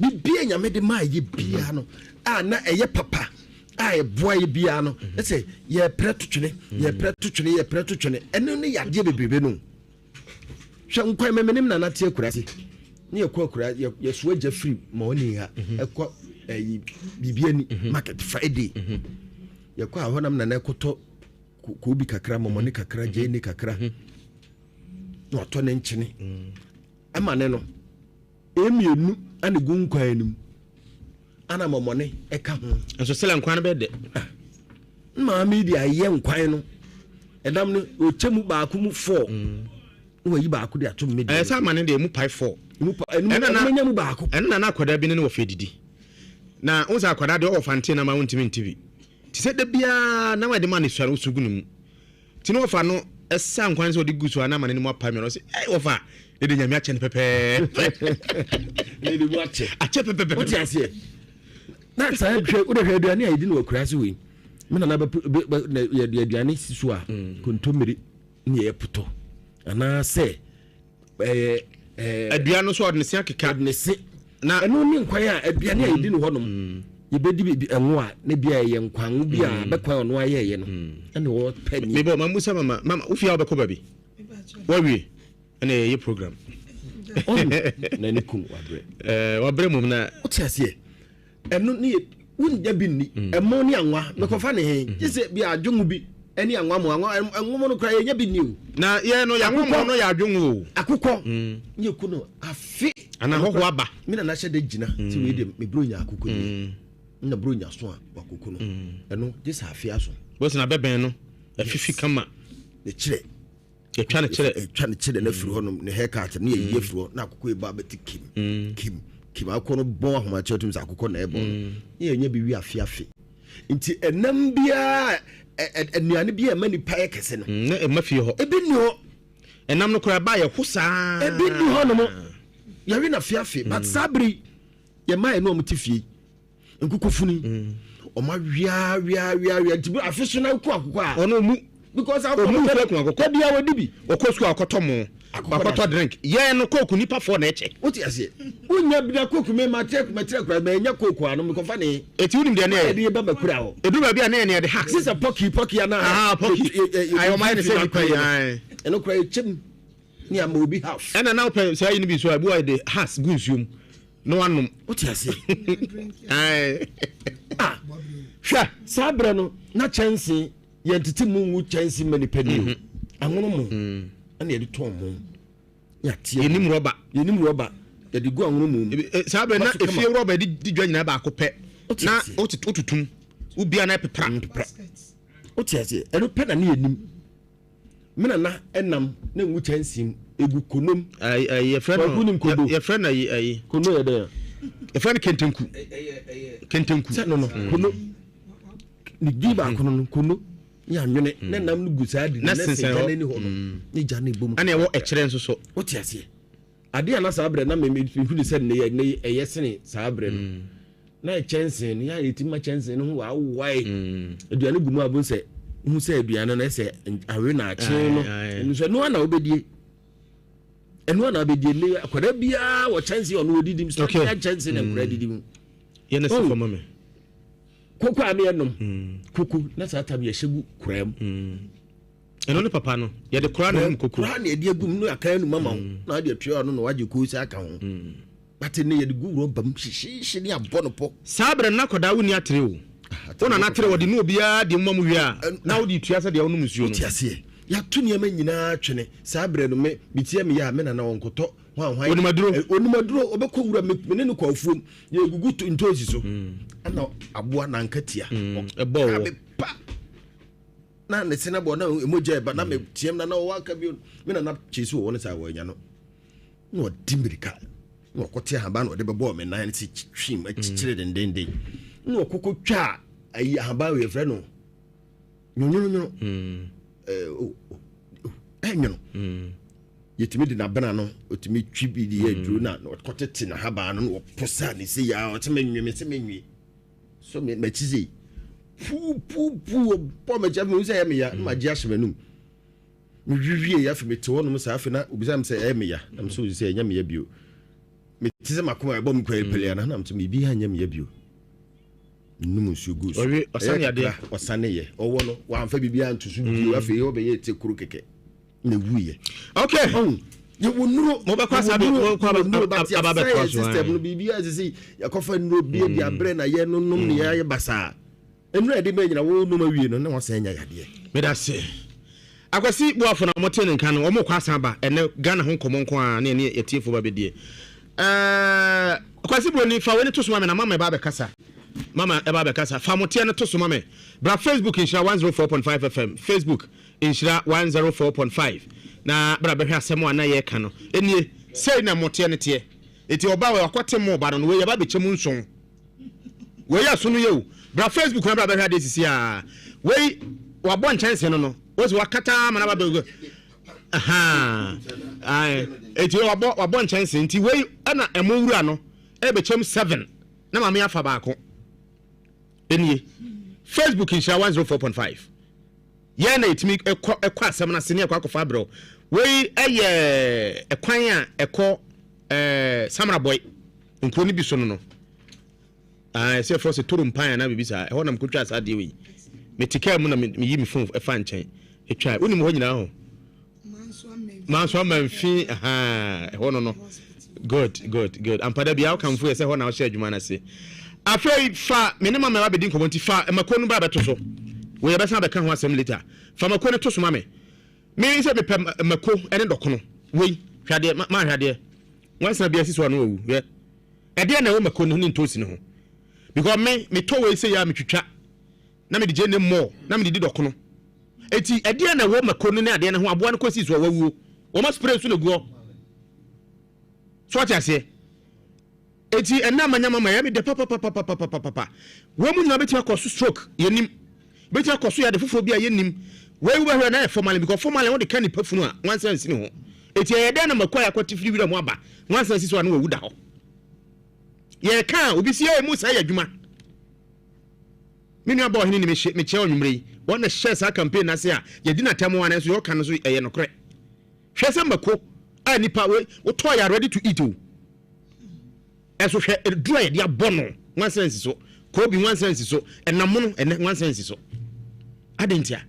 Bibia nyame de ma ye bia no. Ah na eye papa. I boy bia no say ye pretutwene eno ne yade bebebe no hwe nkwan memenim na nate akurase ne yakura ye so agya free ma oni ha ekọ bibia ni market Friday ye kwa honam na ekoto Kubi kakra momoni kakra je ni kakra no to ne nkyene ama ne no emienu ane gu nkwan anim ana momone eka ho enso sele nkwan be de ma media ye nkwan no edam no ochemu baako mu 4 wo yi baako de atom media sa mane de mu pai 4 mu enya mu baako enna na akoda bi ne wo fedidi na unsa akoda de ofante na ma wontimi ntibi ti se de bia na wade ma ne suare usugunu mu ti no ofa no esa nkwan so de gusu ana mane ne mu apai me no se ofa e de nyame ache ne pepe ne de mu ache pepe what you say na sa hwe wo de hwe aduane a yedi no akurase we me na ba aduane sisu a kontomiri ne ye poto ana se aduane so odne se akeka ne se na eno ni nkwan a aduane a yedi no honom ye bedi enwo a ne bia ye nkwan bia bekwan ono aye ye no ene wo pani me bo mamusa mama ufia obekọ babi wa wie ene ye program na ne kum wabre mum na otiase eno ni wunja bi ni emo ni anwa me kofa ne he jise bi adwongu bi eni anwa mo anwa no kra ye nya bi ni o na ye no ya anwa no ya adwongu akukọ nye ku no afi ana hoho aba mi na hye de gina ti we de me bro nya akukọ ni na bro nya so a wakukọ no eno jise afi aso boss na beben no afifi kama de kire etwa ne kire na firi honom ne haircut ne ye firi na akukọ e ba beti kim akono bon ahoma chetum sa akukọ na ebo ye nya bi wi afi nti enam bia enuane bia mani pae kese no na emafi ho ebi ni ho enam no kora ba ye husa ebi ni ho no mo ya wi na afi but sabri ye mai no mo tifie nkukufuni o ma wia tibu afi so na ku akukọ a ono mu because akukọ bia wodi bi okosu akoto mo akoto drink ye no koku nipa fo na eche woti ase unya bi na koku me matre kura me nya koku ano me kofa ne eti unim de na e ba makura ho edu ba bia na de hack sisa poki ana poki ayo mai de say nipa ya eno kura echem ni am obi house ena na open say ni bi so abu de has gunsuom no anom woti ase hwa sabre no na chance ye ntiti mu chance mani pani ahono mu ana yedi ton mu ya tie yenim roba yedi gu ahono mu sabre na efie roba di dwa nyina ba akopɛ na otutum ubia na pepra oti ase eno pe na yenim mina na enam na nwu chance egu konom ye friend na ye kono ye de ye friend kentenku no kono ni giba kono ya nwene na nam no gusadi na sense ni ho ni jane bom ana wo ekere nso so oti ase ade ana sabre na me huli se ne ye sene sabre no na chance ni ya yetima chance no wa wai aduane gumu abun se hu se aduane na se awe na ache no nso no na obedie eno na obedie ne akwara bia wo chance ono odidim so ya chance na akwara didim ye na se for mama koko ame enom koko na sa tam ye hyegu kuram eno ne papa no ye de kura na koko kura na ye de agum no aka enu mama na de atwa no waje ko si aka ho bate ne ye de gu robam hihihie ne abo no po sabre na koda woni atere o wona na atere wode no obia de mmam wi a na wode tua se de wono musuo no tiase ya to ne ma nyina twene sabre no me bitie me ya me na wonkoto hwan onimaduro obekọ wura me ne no kwafuom ye gugu to ntozi so ana aboa na nkatia ebo na ne sena bo na emoja ba na me tiem na waka bi me na chesi wo ne sa wo nya no no dimirika no kote haba no de bebo me na ne si twim achichire dendenden no kokko twa ayi haba we frɛ no nyonyo enyo yetimi de na bana no otimi twibi de aduru na kotete na haba no posa ne se ya otemenwe me se menwe so me machize pu po me jam no se ya me ya ma ji ahyemanum me wiwie ya fe me te wono sa afe na obisa me se ya me ya na me so se ya me ya bio me te se makoma ebo me kwa pele na me so me bi ha nya me ya bio num nsu gu so osane ye owo no wa amfa bibia antusu bio afe ye obeye te kuru keke na wuye okay ye wonuro mo be kwasa be ababe system no bibia sisi yakofa nuro bia dia bre na ye nonnom ne ye basa enura de me nyina wo noma wie no na wasan nya yade me da se akwasi boafo na mote ne nkan no mo kwasa ba ene Ghana ho komonko a ne ne yetiefo ba bedie akwasi bro ni fa we ne to soma me na mama ba be kasa fa mote ne to soma me bra Facebook Nhyira 104.5 FM Facebook Nhyira 104.5 na bra behwe asemo ana ye ka no enie sei na mote ne te eti oba we akote mo ba no we ya ba be chemu nson we ya so no ye o bra Facebook na bra behwe ade sisi a we wa bon chance no wozi wakata mana ba be aha ai eti wa bon chance nti we na emo wura no e be chem 7 na ma me afa ba ko enie Facebook Nhyira 104.5 ye na itimi ekọ asem na sene ekọ akofa bro we eye ekwan a ekọ Samara boy nkro ni bi so no se for se turu mpan na bibisa e ho na mkotwa asa de we metika mu na me yi mi phone e fa nchen etwa woni mo nyina ho manso amfi aha e ho no good ampada bia kan fu se ho na o share adwuma na se afei fa me ne mama ba bedin komonti fa makonu ba beto so we yebesa be kan ho asem later fa makonu to so mame me se be mako ene dokono we hwade ma hwade wansa bia siso no wu ye e de na wo makonu ni ntosi no ho because me to we say ya me twitwa na me de ne mo na me de dokono eti e de na wo makonu ne ade na ho aboa no kosi so wawuo wo ma spray so na guo so what you say eti ena manyama ya me de papa wo mu nyina beti akoso stroke yenim beti akoso ya de fofo bia yenim we wo hwe na e formal because formal wo de kan pafunu a wansan si ne ho eti ye de na makwa ya kwati firi wira mu aba wansan si so na wo da ho ye kan obi si e mu sa ya adwuma minu aba ohini ni me che onwumre wo na share sa campaign na se a ye di na tamo wana so yo kan so eye nokre hwe se mako a nipa we wo to ya ready to eat o eso hwe dry dia bono wansense so Kubi wansense so enamono ene wansense so adentia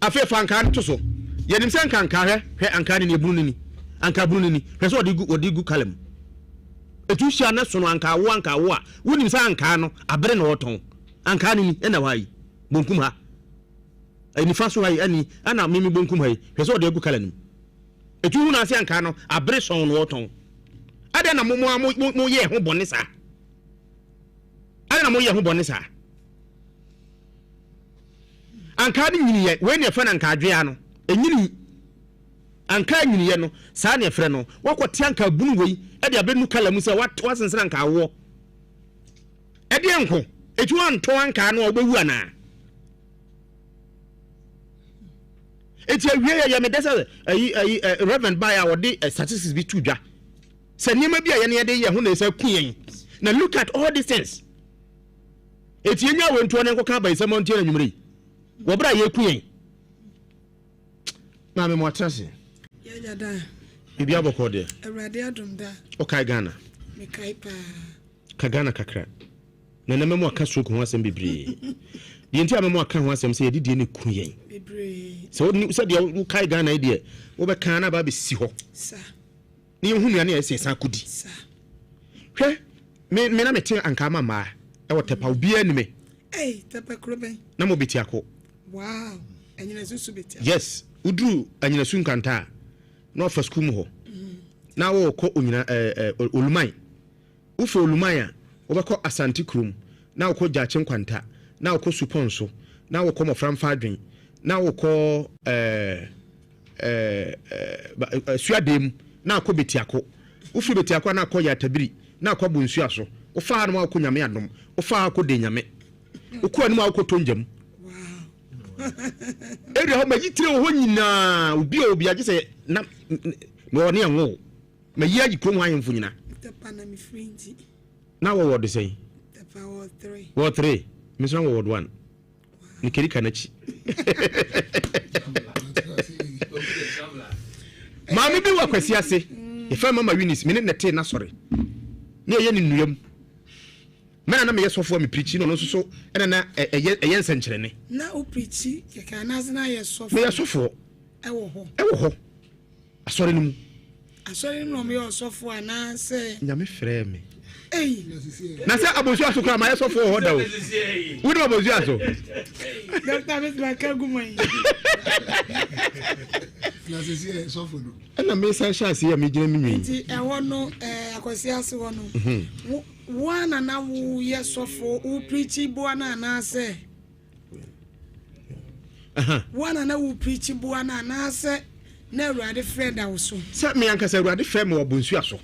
afi fanka to so yenim se nkanka hwe anka ne ebunu ni anka bunu ni hwe so odigu kalem etu hia na so no anka wo a wonim se anka no abere na woton anka ni ena wai bonkum ha ani fa so wai ani ana mimi bonkum ha hwe so odigu kalem etu hu na se anka no abere so no woton ade na mo ye ho bone sa ade na mo ye ho bone sa anka ni nyini ye we ne fa na anka adwea no enyini anka nyini ye no sa ne frɛ no wakote anka bunu wei ade abenu kala mu sɛ wasensen anka awo ade enko etu anto anka no obewu ana eti awie ye me desa ayi Reverend Baya wode statistics bi tudwa se niema bia ye ne de ye ho na esa kuyen na look at all these things eti enya wonto ne nkoka ba isa montie na nwumre wo bra ye kuyen na me mo atrase ya jada bibia boko de awrade adom da o kai Ghana me kai pa ka Ghana kakra na na memo aka stroke ho asem bebre die ntia memo aka ho asem se yedidie ne ku yen bebre so se de wo kai Ghana ide wo be kan na ba be si ho sa ni hu nua ne ese san kudi sa hwe me na mete anka mama e wo tepa obi anime tepa kroben na mo beti ako wow anyina susu beti yes udru anyina sun kanta na ofa school mu ho na wo ko onyina oluman ufe oluman a wo be ko Asante Krum na wo ko Jachen kwanta na wo ko Suponso na wo ko Mofram Fadwen na wo ko Suadem na ko betiako ufi betiako na ko Yatabiri na ko Bonsu aso wo fa no ko nyame adom wo fa ko de nyame wo ko anima ko tonjam wow eri ho magitire ho nyina obi age se na me woni anwo me yi agi krom ayemfo nyina tapana mi friend na wo word say tapa word 3 misra word 1 ni keri kanachi mama bi wa kwasi ase e fa mama Eunice me ne nete na sore ne ye ni nuyam me na me yesofo me preach no so ena na eye nsenkyere ne na o preach ke kana zna yesofo me yesofo e wo ho asore ni mu asore no me yesofo ana se nyame frɛ me na se abosu aso kwa ma yesofo ho da o wo do abosu aso Dr. Mr. Kagumai na se sie sofo no na me sa sha se ya me gina me nwi nti e wo no akwasi ase wo no wana na wo yesofo wo preach boana na se wana na wo preach boana na se na Awurade frɛ da wo so se me yanka se Awurade frɛ me wo bonsu aso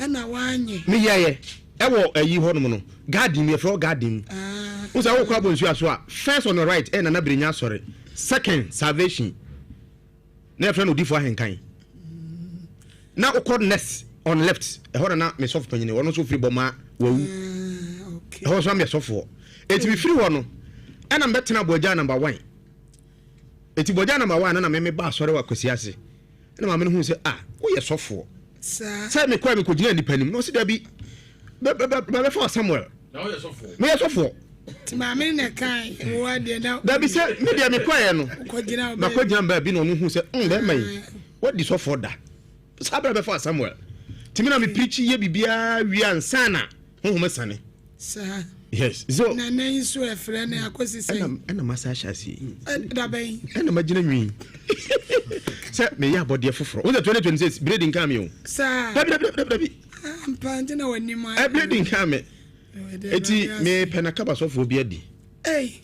na wanye me yeye e wo ayi ho no no garden me frɛ garden wo sa wo kwa bonsu aso a first on the right na na brenya sore second salvation na frɛ no difo ahenkan na wo call next on left e ho na me soft panyine wono so free boma wawu okay ho so am yesofo eti bi free ho no e na mbetena boja number 1 eti boja number 1 na me ba sore wa kwasi ase na ma me hu se wo yesofo sa me kwa me ko gina nipanim no se da bi be for Samuel na wo yesofo me yesofo ti ma me ne kan wo de na da bi se me de me kwa ye no ko gina ba bi no hu se be mai what di sofo da sa be for Samuel timina me preach ye bibia wi ansana honhom sane sa yes so na nso e frɛ na akosi sei na masasha si da ben na magina nwi se me ya bode foforo wo 2026 breeding kam yo sa bi ampante na wani ma breeding kam eti me penaka basofo bi adi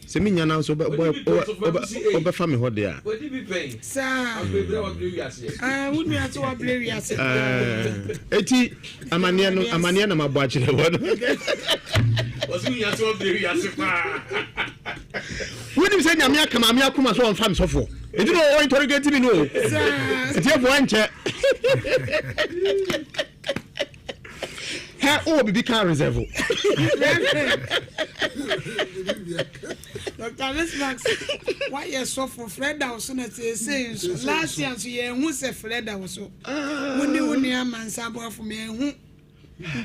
se me nya na so obe fa me ho de a wodi bi pen sa abebra wa brewi ase wonu ato wa brewi ase eti amane na mabo akire wo no wasu nya ato wa brewi ase pa wodi se nyame aka mame akoma so on fa me sofo eti no o interrogate me no sa eti efo anche ha o bibi car reserve Dr. Max why you so for Fred house na say last year so ye hu se Fred house woni amansa bo for me hu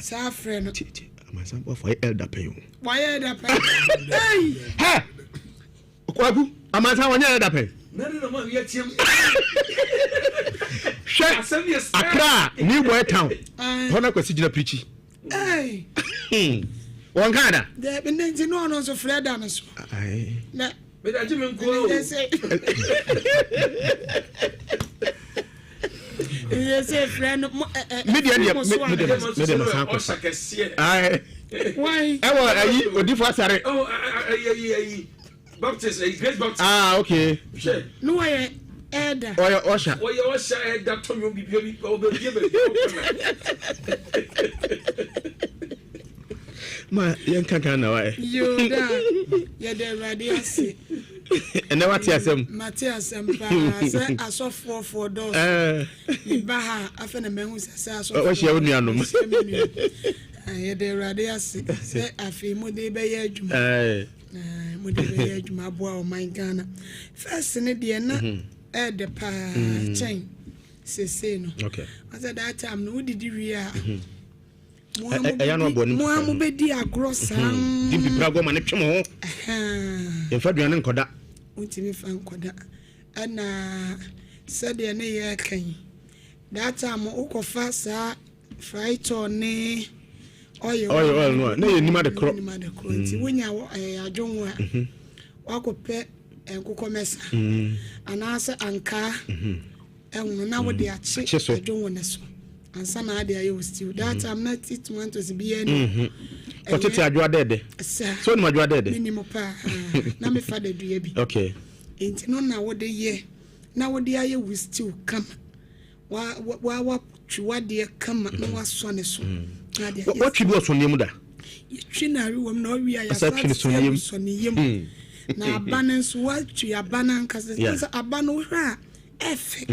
sa friend no amansa bo for elder pay why elder pay hey ha kwagu amansa wanya elder pay no ma we atiem Accra New Boy Town hona kwasi gina preach One Canada. There been no so Fred on us. Na me da ji me nko. Yes, friend. Media why? Ayi odifo asare. Oh, ayi. Baptist, Grace Baptist. Okay. No way. Eda. Oya Osha. Eda Tonyo bibi ma yanka kan na why you da ya de radiasi and what yasem Matiasem pa say asofo for dos ba ha afena mehu say asofo o hia onu anom ya de radiasi say afi mo de be ya adwuma mo de be ya adwuma bo o man Ghana first ne de na de pa chain say no okay at that time no did we ɛyɛ no abɔ ne mo bedi agro san di bibra go ma ne twem ho ye fa duane nkoda untimi fa nkoda ana sade ne ye kan that time ukofa sa fraito ne oil no na ye nima de kro nti wonya adwonwo a wakopɛ enkokɔ mesa anase anka ehunu na wode ache adwonwo ne so ansa na ade ayo stew that time na tomatoes bi enu ko tete adwa dede so ni adwa dede minimo pa na me fa de dua bi okay enti no na wode ye na wode ayo stew kama wa twa de kama na waso ne so na de what twi bi so ne mu da twi na ri wom na o wi ya sa so ne yem na abanan so wa twi abanan kasa abano hwa efe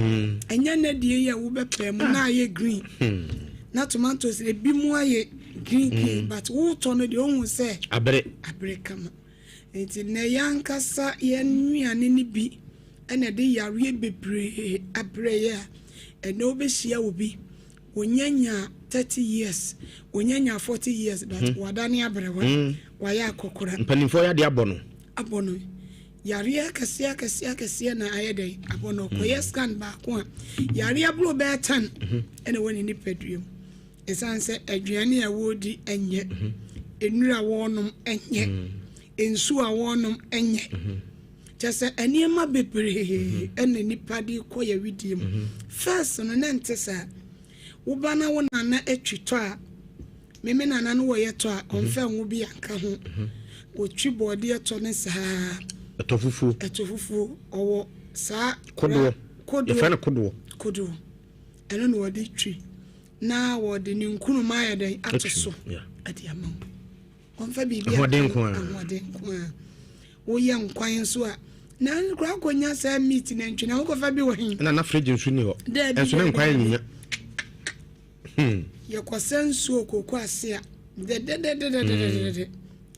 enya na die ya wo bepa mu na aye green na tomatoes e bi mu aye green but wo to no de ohun se abere kama enti na yankasa ye nuane ni bi ena de yare bebre abere ya ena obehia obi onyanya 30 years onyanya 40 years that wadani abere wa ya kokora mpanimfo ya de abono yare kase na ayede abono ko scan ba ko yare abro be 10 ene woni ni peduem esanse aduane a wodi enye enura wonum enye ensu a wonum enye jese eniema bebre ene nipa di ko ya widiem first no na ntesa wo bana wona na etwito a meme nana no wo yeto a onfa nwo bi anka ho wo twi body eto ne saa etofufu owo sa kodo eno no wodi twi na wodi ni nkunu ma ya den atoso ade ama onfa bibia ahoden ko wo ye nkwan so a na nkura konya sa meat na ntwi na wo ko fa bi wo hin na fridge nsu ni ho enso ne nkwan nyinya ye ko sensu okoko ase a de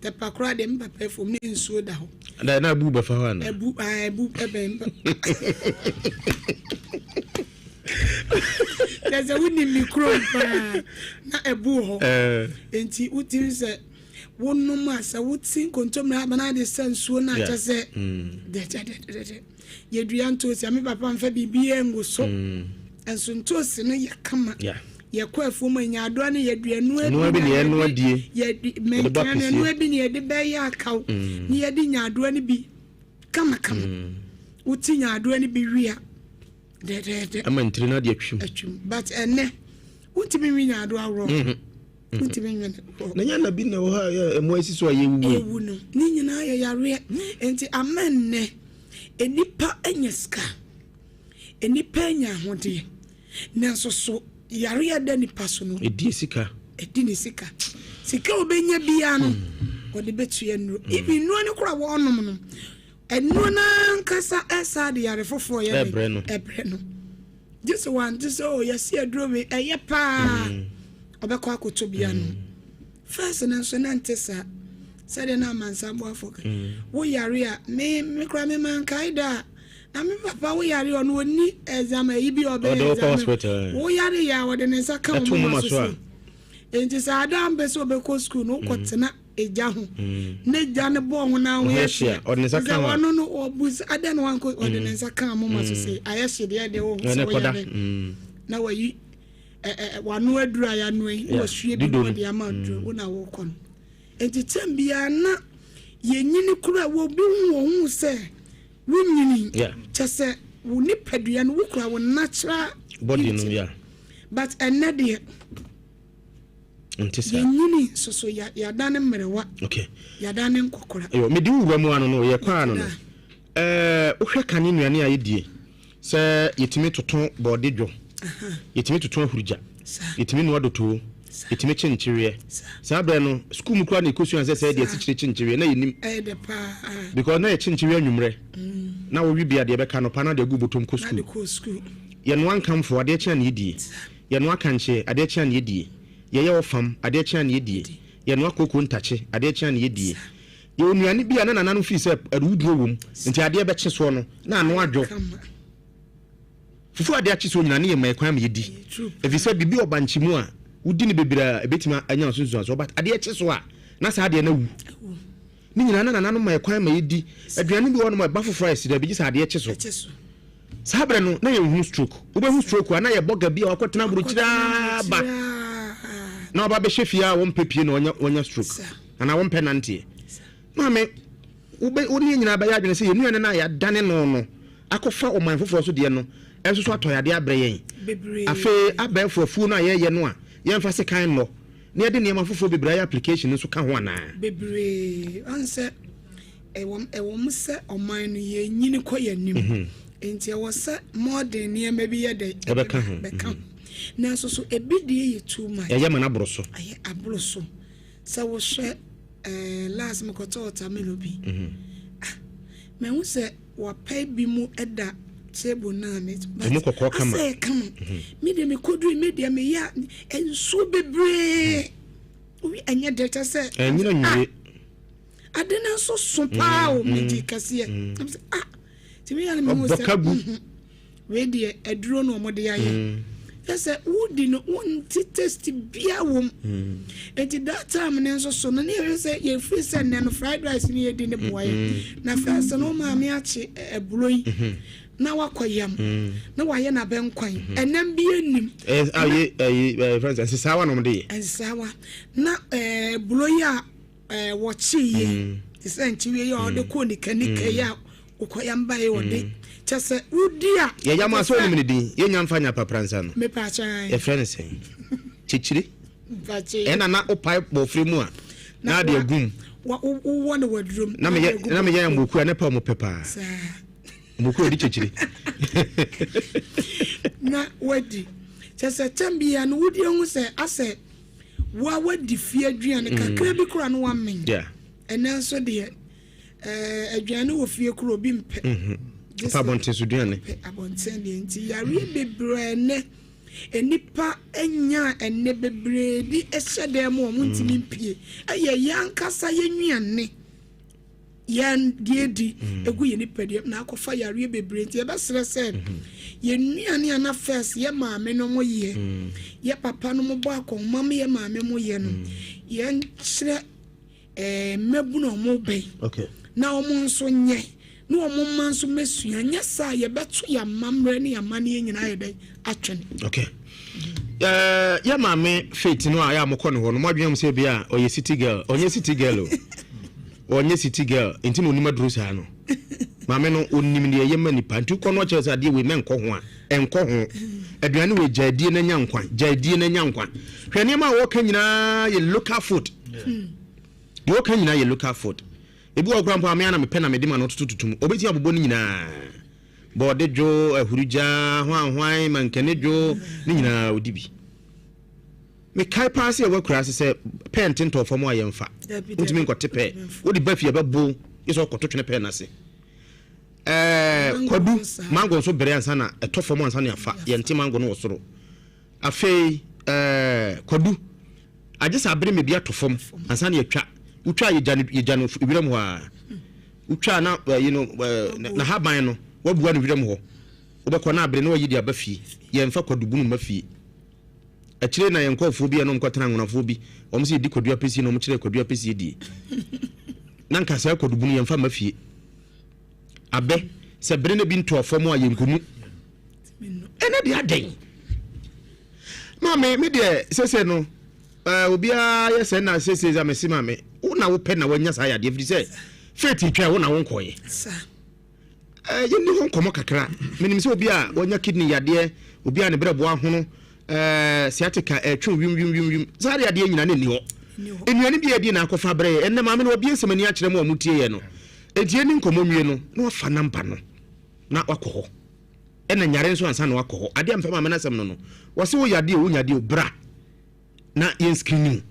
the pakra de mbapa fom ne nsuo da ho na abu ba fa ho na abu ebe there's a winning micro na abu ho enti utim se wonnom asa wutin kontom na bana de sensuo na chese de ye duanto si ame papa mfa bibie nguso enso ntosi no yakama ye kwa fom anya ado ne ye duanu abi ne no adie ye menkane no abi ne de be ya akaw ne ye de nya ado ne bi kama uti nya ado ne bi wia de ama ntiri na de atwum but ene uti bi nya ado awro uti bi nya na nya na bi na wo ha emo asiso aye ewu no ni nyina ye yare enti amenne enipa enyeska enipa nya hode nanso so yare ada nipa so no edi sika sika obenya bia no wode betu enu ibi nu ne kura wo onom no enu na nkasa esa de yare fofo ye ebre no just oh yes adrobe eye pa obekọ akoto bia no first na so na ntesa sade na mansa bo afoka wo yare a me kura me man kaida na me papa wo yare ono ni exam yi bi obe exam wo yare ya wo de nsa ka mo so enti sa adam be so be ko school no kotena eja ho ne ja ne bo ho na wo yehia o de nsa ka wo no obus adan wan ko o de nsa ka mo so say ayehie de wo so yare na wo yi wanu adura ya no yi wo hwie bi wo de amadu wo na wo kon enti tambia na yenyini kura wo bi hu se wunyini chese woni padua no wukura wo natural body no but another ntisa yenyini so ya dane mmerewa okay ya dane nkokora yo me di wura mu ano no ye kwa no wohwe kane nuane a yedie se yetimi toton body dwo yetimi toton ahurija yetimi no adoto yetimi chenchire sa be no school mu kura na ekosu an se de sichire chenchire na yenim de pa because na ye chenchire anwumre na wo wi bia de be ka no pa na de gu botom ko school ye no ankamfo ade chia na yedie ye no akanche ade chia na yedie ye ofam ade chia na yedie ye no akoko ntache ade chia na yedie ye onuane bia na nanu fi se aruduo wom nti ade be che so no na anu adwo fufu ade achi so nyina ne ye mai kwan me yedi efi se bibi obanchimu a wudi ne bebira ebetima anya sunsun so but ade eche so a na sa ade na wu ni nyina na nanu ma ekwan ma yedi aduane bi wono ma ba foforo esi da bi ji sa ade eche so sabre no na ye hu stroke wo be hu stroke na ye boga bi akotena buru kira ba na ba be hwefia wo mpepie na wonya stroke ana wo penalty mame wo be oni nyina ba ya adwene se ye nuane na ya dane no akofa oman foforo so de no enso so atoyade abre yen afi abafuafu no ayeye no a yemfa se kan no na yede niam foforo bebre application so ka ho ana bebre anse ewom se oman no ye nyini koyanim enti e wose modern niam bi ye de beka na so ebidie ye too much ye mana abroso aye abroso se wo hwe last mkoto tamelobi me hu se wa pay bi mu eda table na me kokko kama me de me kodu me de me ya enso bebre wi anya de ta se nyina nwie adena so so pa o me di kase ti me ya me mo se we de eduro no mo de ya ye yesa udi no wonti test bia wom enti that time ne so no ne yesa ye free send no fried rice ne ye di ne boy na first no ma me ache ebuloi na wakoyam na waye na benkwan enam bi enim friends ensawa no mde ensawa na buloi a wo chi ye ti senti we ye o de ko ni kanika ya ukoyam ba ye wo de chese udia ye yama so ni mdi ye nyamfanya papransa no me pa chan ye friends chichiri pache ena na o pipe bo free mu a na de agum wa wona wadrum na me ye mboku na pa mo pepa mboku di chichiri na wadi chese tambia no wudi hu se ase wa wadi fie aduane kakra bi kura no wa men yeah ena so de aduane wo fie kura obi mpe abonten so duane abonten de nti yare bebre ne enipa enya enne bebre di ehede mo ntimi mpie aye yankasa yenuane yan diedi egu ye nipa de na akofa yare bebre nti e besere se yenuane ana first ye maame no mo ye ye papa no mo bo akoma me ye maame mo ye no ye nchire mebu no mo be okay na omo nso nye no omo manso mesua nya sa ye beto ya mamre ne ya mane nyina ye dai atwen okay ya maame faith no aya mokọ no ho no modwen se bia oye city girl onye city girl onye city girl ntimo ni maduru sa no maame no onnim ne ye mani pantu kọ no chese ade we menko ho a enko ho aduane we jadie na nya nkwan hwene ma wo ka nyina ye local food yo ka nyina ye local food ebi wo grandpa ame ana me pena me de ma no tututum obeti abobo ni nyina bode jo ahuruja hwan mankene jo ni nyina odibi me kai pass e wakura se pen tinto fo mo ayemfa ntimi nkote pe wodi bafie bebo yeso kototwene pe na se kwadu mango so bere ansa na etofo mo ansa na afa ye nti mango no wosoro afei kwadu agesa abere me bia tofom ansa na yatwa utwa yejano ibiram ho a utwa na na haban no wabuwa no biram ho obekọ na abere na wayidi abafie ye mfa kwadubu no mafie akire na yenkofo bi no mkotena ngonafo bi omse di kwadua pesi no mkire kwadua pesi di na nkasa kwadubu no ye mfa mafie abe se bere na bi ntofo mo ayenkunu ena de aden mame me de sese no obia yese na sese za mesi mame una wo pe na wanya sa ya de firi se feti twa wo na wo nkoye sa yeni ho nkomo kakra menim se obia wanya kidney yade obia ne brebo ahono sciatica twa wim zare yade nyina ne ni ho enuane bi yade na akofa bre enne mame no obia nsemani a kire mo amutie ye no edie ni nkomo nwie no na wafa namba no na wakoho ena nyare nso ansa na wakoho ade amfa mame na sem no wose wo yade wo nyade obra na yen screening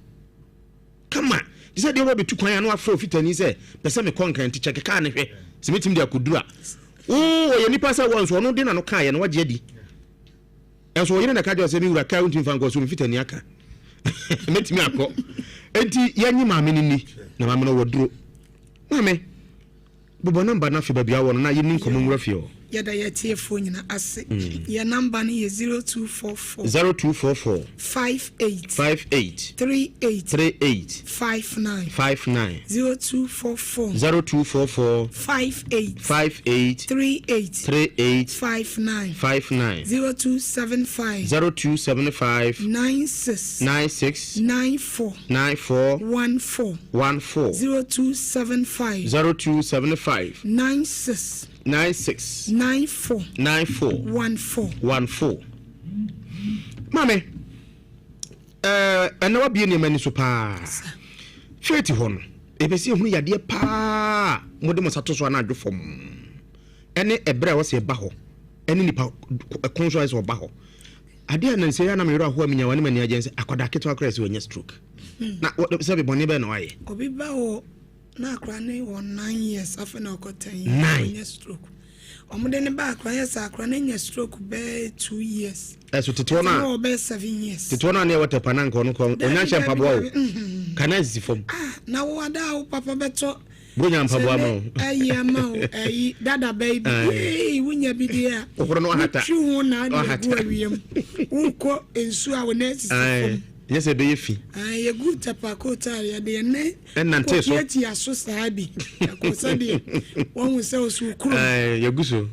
kama dise de wo betu kwan ya no afro fitani se pese me konkan ti check ka ne hwe simetim de akodura o ye nipa sa won so no de na no ka ye no waje adi enso yene na ka jo se mi wura ka untim fan ko so fitani aka metimi akọ enti yanyi maame ni na maame no woduro maame bobo namba na fe babia wo na ye nin komo nwura fie o yada yetie phone na ase your number ni 0244 58 38 59 0244 58 38 59 0275 96 94 14 0275 96 94 14 Mame ana wabie ne mani so pa feti ho no ebesi ehunu yade pa mode mo sato so na adwofom ene ebre wo se ba ho ene nipa konso aso ba ho ade na nse ya na me ro ho amenya wane mani agense akoda keto akra se wonya stroke na se be bone be na waye obi ba ho na akra ne 9 years afa na okota 10 years stroke omude ne ba akra yes akra ne nya stroke be 2 years eso titona no be 7 years titona ne wata panan ko no ko onya chempa bo kana zifom na wada o papa beto bonya mpabo ama ayi dada baby wunya bidia okoro no hata chu na na guawiem unko ensu a wona sisifom yes be yefi ye good tapa ko tare ya de ne nante so yeti aso sabi ko sabi won se osu kuro ye guso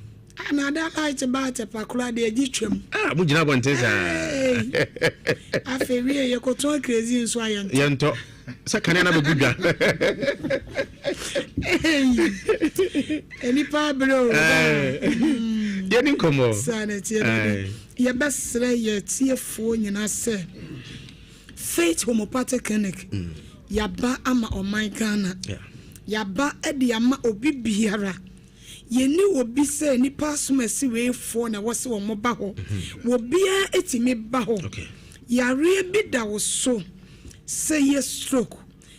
na da light ba tapa kula de agitwem mu gina bonte sa afewie ye ko ton crazy nso ayento yento sakane na be gudwa eni pa bro ye nin komo sanati ye besre ye tiefo nyina se Faith Homeopathic Clinic yaba ama oman Ghana yaba edi ama obi biara yeni obi se nipa somasi we fo na wose wo moba ho wo bia etimi ba ho yare bi da wo so say ye stroke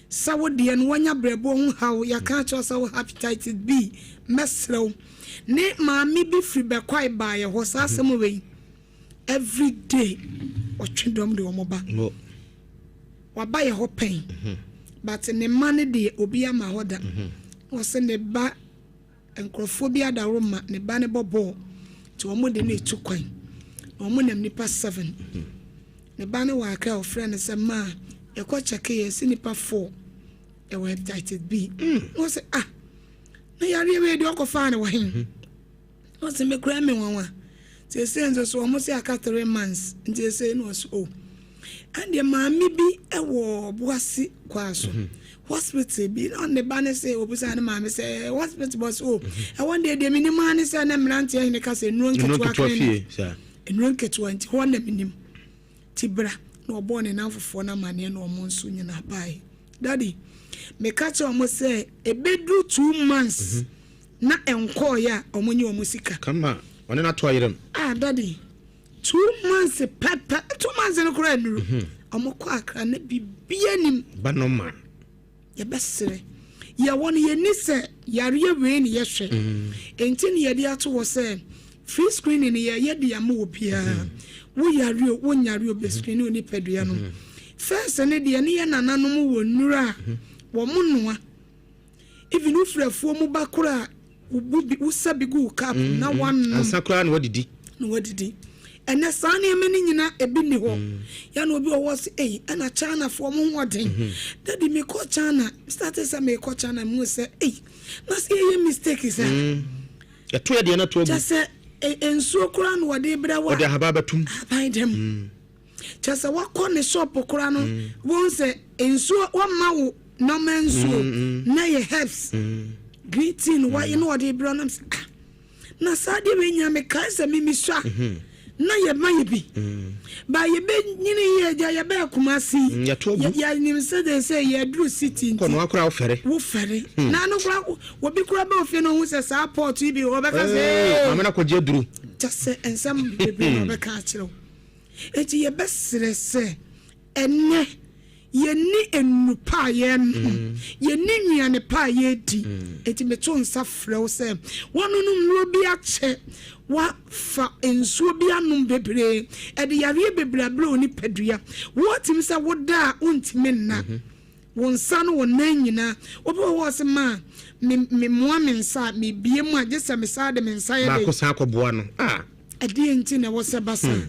sawo de no wanya brebo hu hawo yaka cho sawo hepatitis B mesrew ne maami bi free be kwai ba ye ho sasem we every day o twedom de wo moba waba ye ho pain but ne mane de obi ama hoda wo se ne ba enkrofobia da roma ne ba ne bobo to omo de ne tukwan omo nam nipa 7 ne ba ne wa ka o friend se ma e ko cheke ye si nipa 4 e we hepatitis B wo se na yare we de okofa ne wo hin wo se me kura me wanwa se enzo so omo se aka 3 months nti se no so and the maami bi ewo boasi kwaso hospital bi on the banner say obusa na maami say hospital boss e one day the minimum ni say na mranti ya hineka say nru nketu akene nru nketu anti ho na minim tibra na obo ne nanfofo na mane na omo nso nyina bai daddy me catch omo say ebedu 2 months na enko ya omo nyi omo sika kama one na to ayirem daddy 2 months papa 2 months no kura nuru amoko akra na bibia nim banoma ye besere ye won ye ni se yare we ni ye hwe enti ni ye de ato wo se free screening ye de am opia wo yare wo nyare o be screen oni pedua no first ne de ne ye nananom wo nura wo monoa even ufrafuo mu bakura wo sabigu cap na one asakura na wadidi ene sane emeni nyina ebi ni ho ya no obi owo se ana China fo mo hoden daddy me ko China started say me ko China mu se na se ye mistake se ya to ya de na to just say ensuo kura no wode bra wa wode haba batum by them just say wakọ ne shop kura no won se ensuo wa ma wo no mensuo na ye herbs greeting wa you know wode bra na na sade we nya me kan se mi so na ye maye bi ba ye be nyini ye ja ye be kumasi ya nim se de say ye dru city ko no akura wo fere na no kura wo bi kura be ofie no hu se support bi wo be ka se amena ko je dru just say ensam be no be ka kire eti ye be sere se enne ye ni enupa ye ye ni nnuane pa ye di eti me to nsa frɛ wo se wonunum ro bi ache wa fa ensuo bi anum bebre e de yare bebre abro ni padua wotim se woda untime na won sa no won nan nyina obo wo se ma me moa me nsa me bie mu agye se me sa de me nsa ye ba ko sa ko boa no ade enti na wo se basa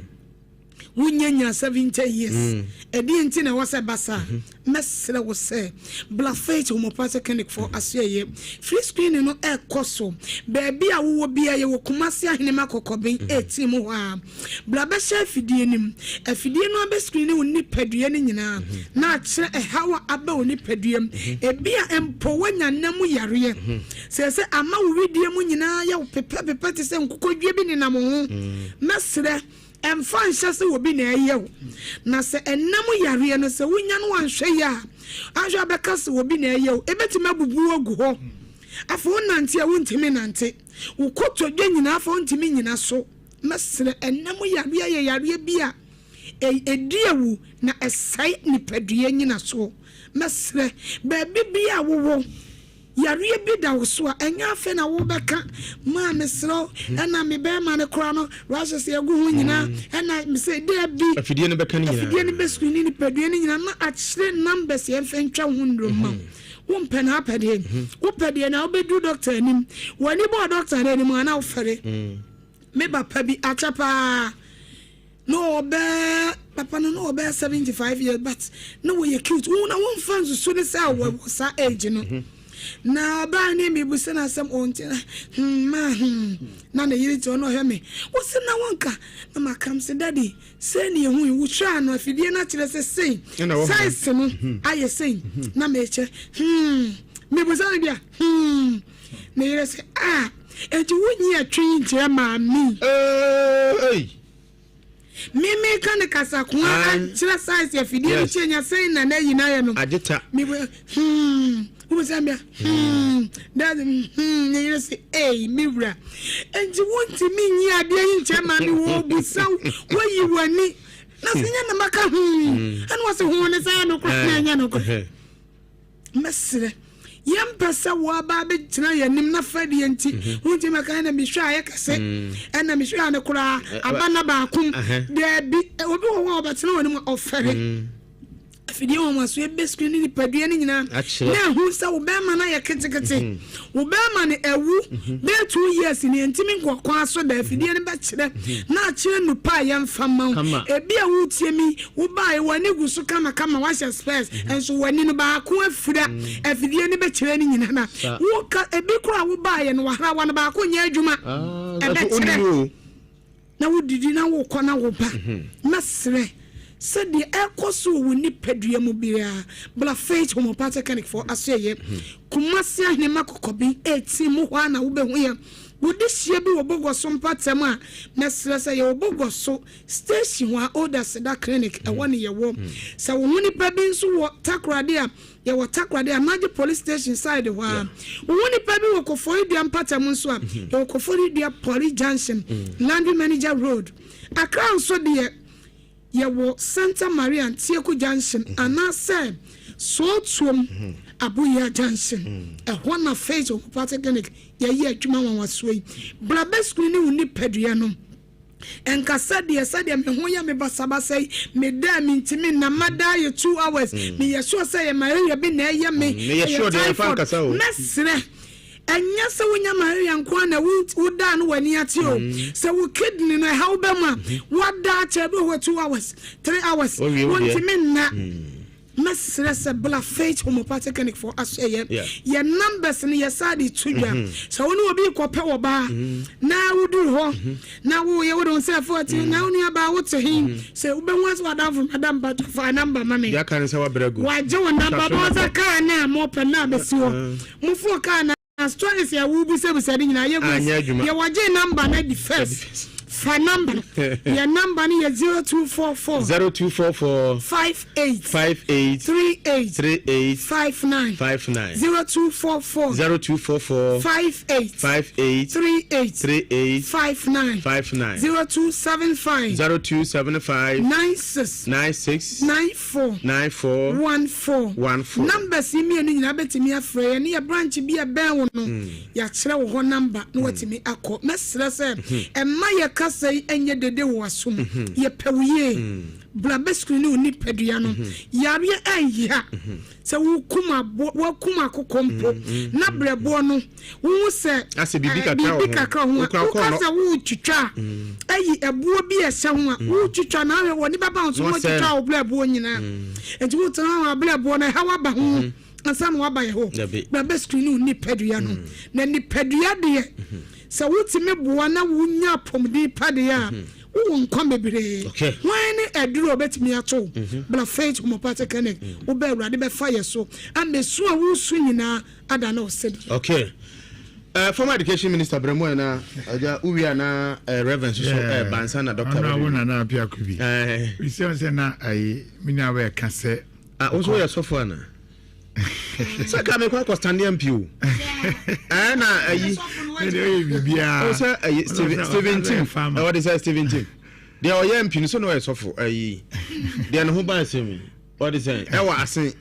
wunyanya 70 years ade enti na wo se basa mesre wo se bla faith homopathic clinic for asye free screening no e koso baby a wo bia ye wo kumase ahene makokoben 18 mu ha bla be sha fidie nim afidie no be screening wo ni padua ni nyina na akire hawa aba wo ni padua e bia empo wanya namu yare se ama wo widie mu nyina ya wo pepe te se nkokodwe bi ni na mo ho mesre emfa se obi na eyew na se enam yare no se wonya no anhwe ya anhwe abeka se obi na eyew ebetima bubu ogu ho afo nante a wontimi nante ukoto dwe nyina afo wontimi nyina so mesre enam yare bia ediewu na esai ni padua nyina so mesre ba bibia wowo yare bi da wo so enya afa na wo beka ma mesro ena me be ma ne kora no rashe se egu ho nyina ena me se de bi afidie ne beka ni nyina afidie ne be screen ni padua ni nyina na akire numbers ye mfa ntwa ho ndroma wo mpe na apede wo pede na obedu doctor anim wani bo doctor anim ana wo fere me ba pa bi achapa no be papa no be 75 years but no we cute wo na wo mfa nso ne say wo sa age no na ba ni mi busa na sam onti na yiri to no he me wo se na wonka na makam se daddy se ni hu wu twa no afidie na kire se sei size no aye sei na me che mi busa na bia na yire se enti wonyi atwi nche ma mi mimi kan kasa ko kire size afidie ni chenya sei na yina ye no agita mi Zambia that you say Mibra and you want to mean ya dear chairman will be so where you were ni nothing in the maca and was a one as I know Messer Yam Passa wa baby tonight and Nimna Freddy and tea won't you make an be shy I say and I'm sure on the cry Abana Bakum there be a woman but no one of ferry afidie wo maso be screen ni padua ni nyina na hu sa wo be ma na ye ketekete wo be ma ne ewu be 2 years ni ntimi nkokwa so da afidie ni be kire na kire nu pa ye mfama e bia wo tiemi wo ba e wani gusu kama wa sha space enso wani no ba ko afura afidie ni be kire ni nyina na wo ka e bi kura wo ba ye no wahra wa no ba ko nya adwuma e be kire na wo didi na wo kɔ na wo ba masre said the ekoso wo ni padua mu bia bla faith homopathic clinic for aseye kumasi ahne makokobi 18 mu hwa na wo be hu ye wo de hie bi wo bogoso mpatem a mesre say ye wo bogoso station wa order seda clinic e woni ye wo sa wo ni pa bi nso wo takrade a ye wo takrade a maji police station side wa wo ni pa bi wo kofori dia mpatem nso a ye wo kofori dia police junction landing manager road akra nso de Yawo Santa Maria Tieku Junction anase so tuom Abuya Junction a one of face of party clinic ye adwuma wan wasoi bla be screen ni ni padua no enkasa de sadia me ho ya me basabasai me da me ntimi na mada ye 2 hours me ye sure say ye Maria bi na ye me ye sure de fan kasa o mesre enya se wonya Maria nko na wuda no wani ate o se wo kidney no how be ma wada che be 2 hours 3 hours want me na mesre se bla faith homopathic clinic for us ye numbers ni ye sadi tudwa so woni obi kope wo ba na wudu ho na wo ye wo say 40 na woni aba wo to him se wo be won so adam from madam but for number mama ya kan se wa brego wa je won number bo za ka na mo pe na be si wo mo fu ka na stories ya wubu se busadi nyina ye waje number na the first for number your number ni 0244 58 38 59 0244 58 38 59 0275 96 94 14 numbers imi ni nyina betimi afre ni ya branch bi e ben wo no ya kire wo number no watimi akọ mesra se emma ye kasai enye dede wo asom ye pewuye blabe screen no ni pedua no yare ayia se wo kuma kokompo na brebo no wo se ase bibi kakra ho wo se wo twitwa ayi ebuo bi ese ho wo twitwa na wo ni baba nso wo twitwa wo brebo nyina enti wo tana wo brebo na ha waba ho asam waba ye ho blabe screen no ni pedua no na ni pedua de se wo timi boa na wo nya pomdi pade a wo nkwa bebre wan ni eduro betimi ato bla faith homopathic clinic wo be awrade be fire so amesu a wo su nyina ada na osedi. Okay. Former education minister Benewaa na aja uwia na reverend so bansa na Dr. na Appiah Kubi. We say na ai minya we ka se also ya sofo na saka me kwa stand MPO na ayi bibia o say Steven Tim what is Steven Tim they are MP so no ya sofo ayi they no ho ban say what is say e wa asen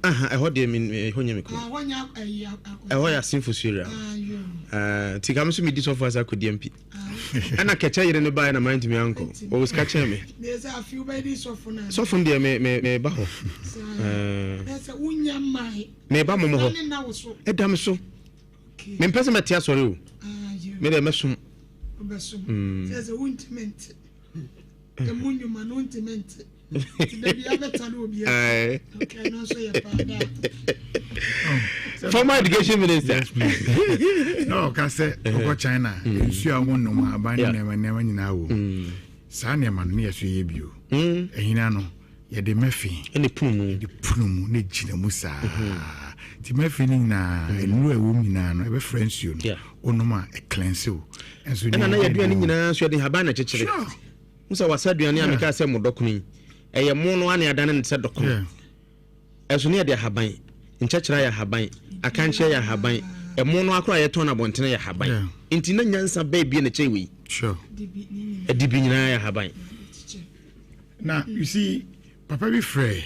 I heard them in Honyamiko. I heard a sinful Syria. Tikamusu me this offer as I could DMP. And I catch you in the buy and mind to me uncle. Always catch me. There's a few babies soften. Soften dear me baho. That's a unyamai. Me bamo. A damn so. Me person at Tiasoru. Made a mushroom. There's a wintiment. The moon you man wintiment. Former education minister. No, can say go China. You are one no more abandoning never nyina wo. Sa ne man ne yesu ye bio. Ehina no ye de mefi. Ene punu mu ne gina musa. Ti mefi ni na enu ewu nyina no e be friends you no. Onoma e cleanse o. Enso ni na ye aduane nyina so de haba na chechire. Musa wasaduane ameka se modokuni. Eye mo no ane adane ne se dokon eso ne de haban nchechira ya haban akanche ya haban e mo no akora ye ton na bontene ya haban nti na nyansa ba bia na chewi sure e dibi nyina ya haban. Now you see papa be free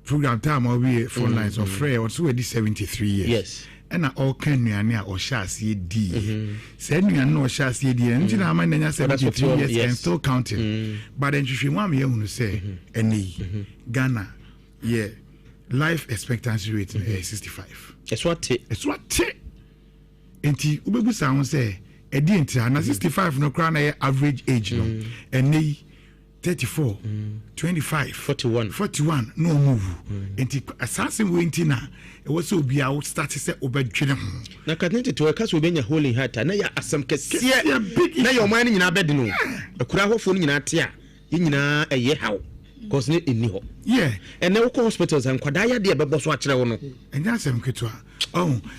program time we phone lines of free also we 73 years. Yes. And all can nuane a oshase di say nuane no oshase di nti na ama nanya 73 years and still counting but then you want me to say any Ghana yeah life expectancy rate is 65. It's what enti ubebu sound say e di enti na 65 no kra na average age no and 34 25 41 no move enti assassin we enti na e was so be out start say obedwene na kadenti to ka so benya holy heart na ya asam kese na your man nyina bed no akura hofo nyina te a nyina eye haw cause ne eni ho and na wo hospitals and kwada ya de bebo so akere wo no enya asem ketua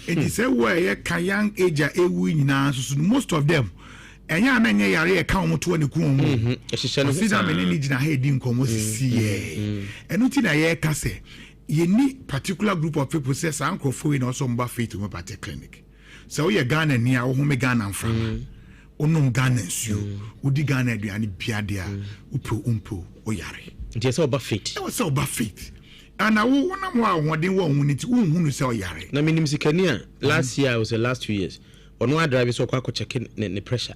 enti say we ka young age a ewu nyina so most of them enya na nye yare e ka omoto ne ku omu sida me ni gina ha edi nkomo sisi enu ti na ye ka se ye ni particular group of people say sankofo we na also mba faith homopathic clinic so we Ghana ni a wo me Ghana mframa onum Ghana nsuo udi Ghana aduane biade a umpo o yare nti say oba faith e say oba faith ana wo na mo a wodin wo hu ni ti wo hu no say o yare na minim sikani a last year was the last 2 years ono a drive so kwa check ne pressure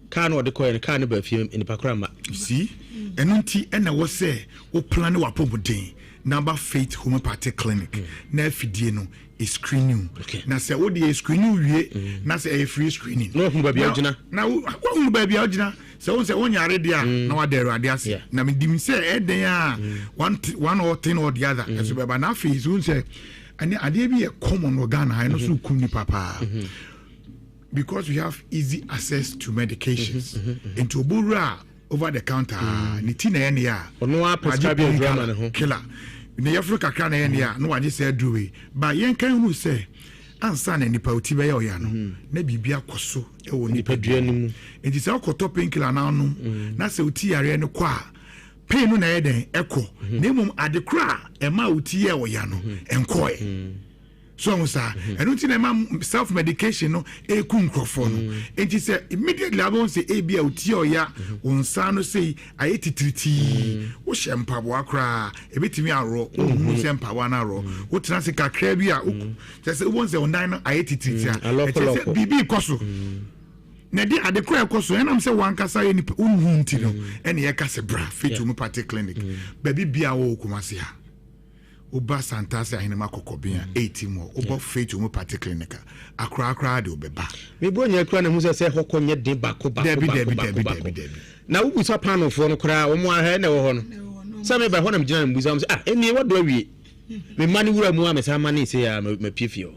car no de ko en car ne ba fie ni pakora ma see enunti ena wo say wo plan wa pomodin number faith homopathic clinic na afidie no is screening na say wo de screening wie na say free screening no hu ba bia ogina na wo hu ba bia ogina say won say wonyare dia na wa de ruade ase na me dim say eden a one or thing or the other so ba na face won say ani ade bi e common organ ha no so kunni papa because we have easy access to medications into Bura over the counter nitina ene ya ono a prescribe your drama ne ho killer ne Africa kan ene ya no waje say duwe ba yen kan hu say ansa na nipa oti be ya oya no na bibia koso e wo nipa duani mu enti say okoto painkiller na no na say oti yare ne kwa pain no na eden eko na mum adekra e ma oti ye oya no enkoe so say don't think self medication no e ku nkrofo no enti say immediately abon say e bia uti oya unsa no say ayeti triti wo shempa bo akra e betimi aro wo shempa wa na aro wo tena se kakra bia say won say ondan no ayeti triti a say bibi koso na de ade kra ekoso enam se wankasa ye ni unhu nti no ene ye kase bra fit mu party clinic baby bia wo kumase ha oba santase ahinema kokobia 18 mo oba fit mu party clinic akra de obeba me bonya kra na hu se hokonye de bako debi na wo busa panel fo no kra wo mo aha na wo ho no sa me ba ho na mgina na mbusa eni wo do awie me mani wura mu amesa mani se ya mapifio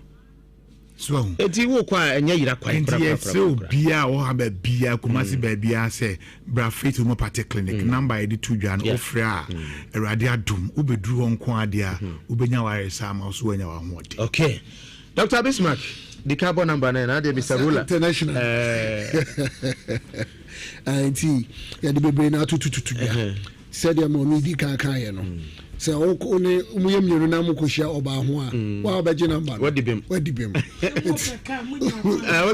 so eti wo kwa enya yira kwa so bia wo ha ba bia kumasi ba bia se bra fit mu party clinic number edi to dwan ofra erade adum ubeduru ho nko ade a ubenya wire sama so wanya wa hode. Okay, Dr. Bismarck, the carbon number na dey Bisarula international anti ya de bebre na tututu ya said ya mo mi di kan ye no se o ne umuyem yenu na mo kohia oba ho a wa obaje number wadi bem was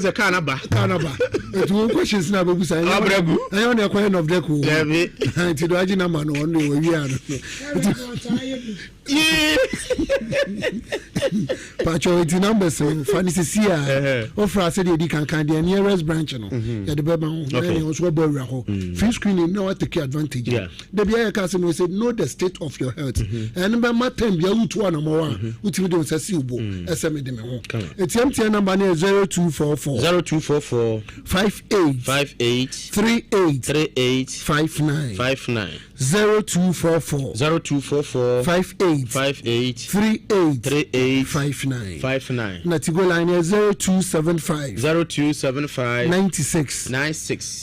a canaba two questions na babu say abragu ayo na question of the ko anti do aje number no on we wi ano Pacho iti number so fancy sia offer said di kan the nearest branch no ya de beba ho na so bo wura ho free screening no take advantage the bia ka say no said know the state of your health and be matem bia utu ana mo wa utimi de sasi ubo sm de me ho etmt number na 0244 58 38 59 0244 58 38 59 na tigo line 0275 96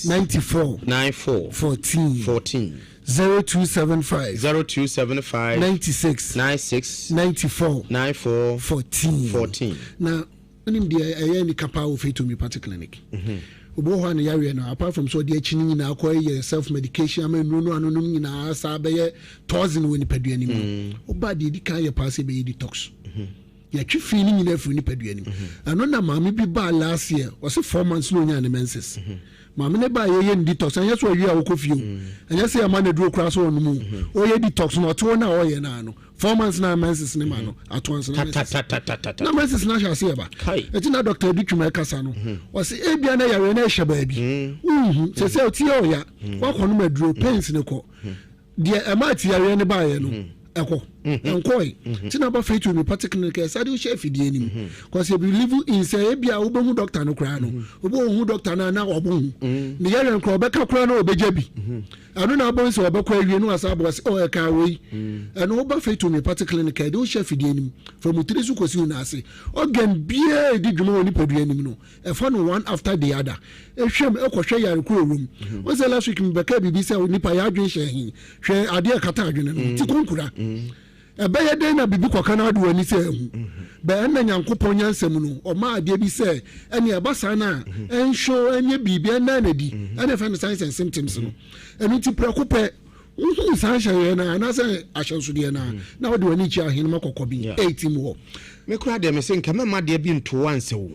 94 14 0275 96 94 14 na onim dia ayani kapa o feto mi party clinic obo ho an yare no apart from so dia chini na akoye self medication amenu no anonum nyina sa be ye thousand woni paduani mu oba de di kan ye pass be detox ya twifi ni nyina firi ni paduani ano na maami bi ba last year was 4 months no nya ne menses maami ne ba ye detox anya so wi a wokofio anya se ama na duro kra so onum o ye detox no to na o ye na no 4 months na menses ne ma no atons na menses na sha se ba eti na doctor edutwuma kasa no o se e bia na yare na ehye ba bi se o ti o ya wa kono maduro pains ne ko de ama ti yare ne ba ye no eko enkoi tina ba fit to me particular case ade chef die nim cause you believe in say bia wo behu doctor no kra no obo hu doctor na obo ne yare nko obeka kra na obeja bi anu na abo so obekwa awie no asabo se o eka we anu oba fit to me particular case ade chef die nim from utresu kosi na ase organ bia di dwuma oni padua nim no e fa no one after the other e hwem e kohwe yare ko room o se last week mbeka bibi se oni pa ya adwen hye hin hwe ade kata adwen no ti konkura ebeye den na bibi kwaka na adu ani se hu be na nyankopon nyansam no o ma ade bi se ene abasa na ensho enye bibi na na di ene fa no signs and symptoms no enu ti prekope unhu sanhye na se ahyenso de na ode wani chi ahen makokọ bi 18 mo me kura de me se nka mama de bi nto wanse wo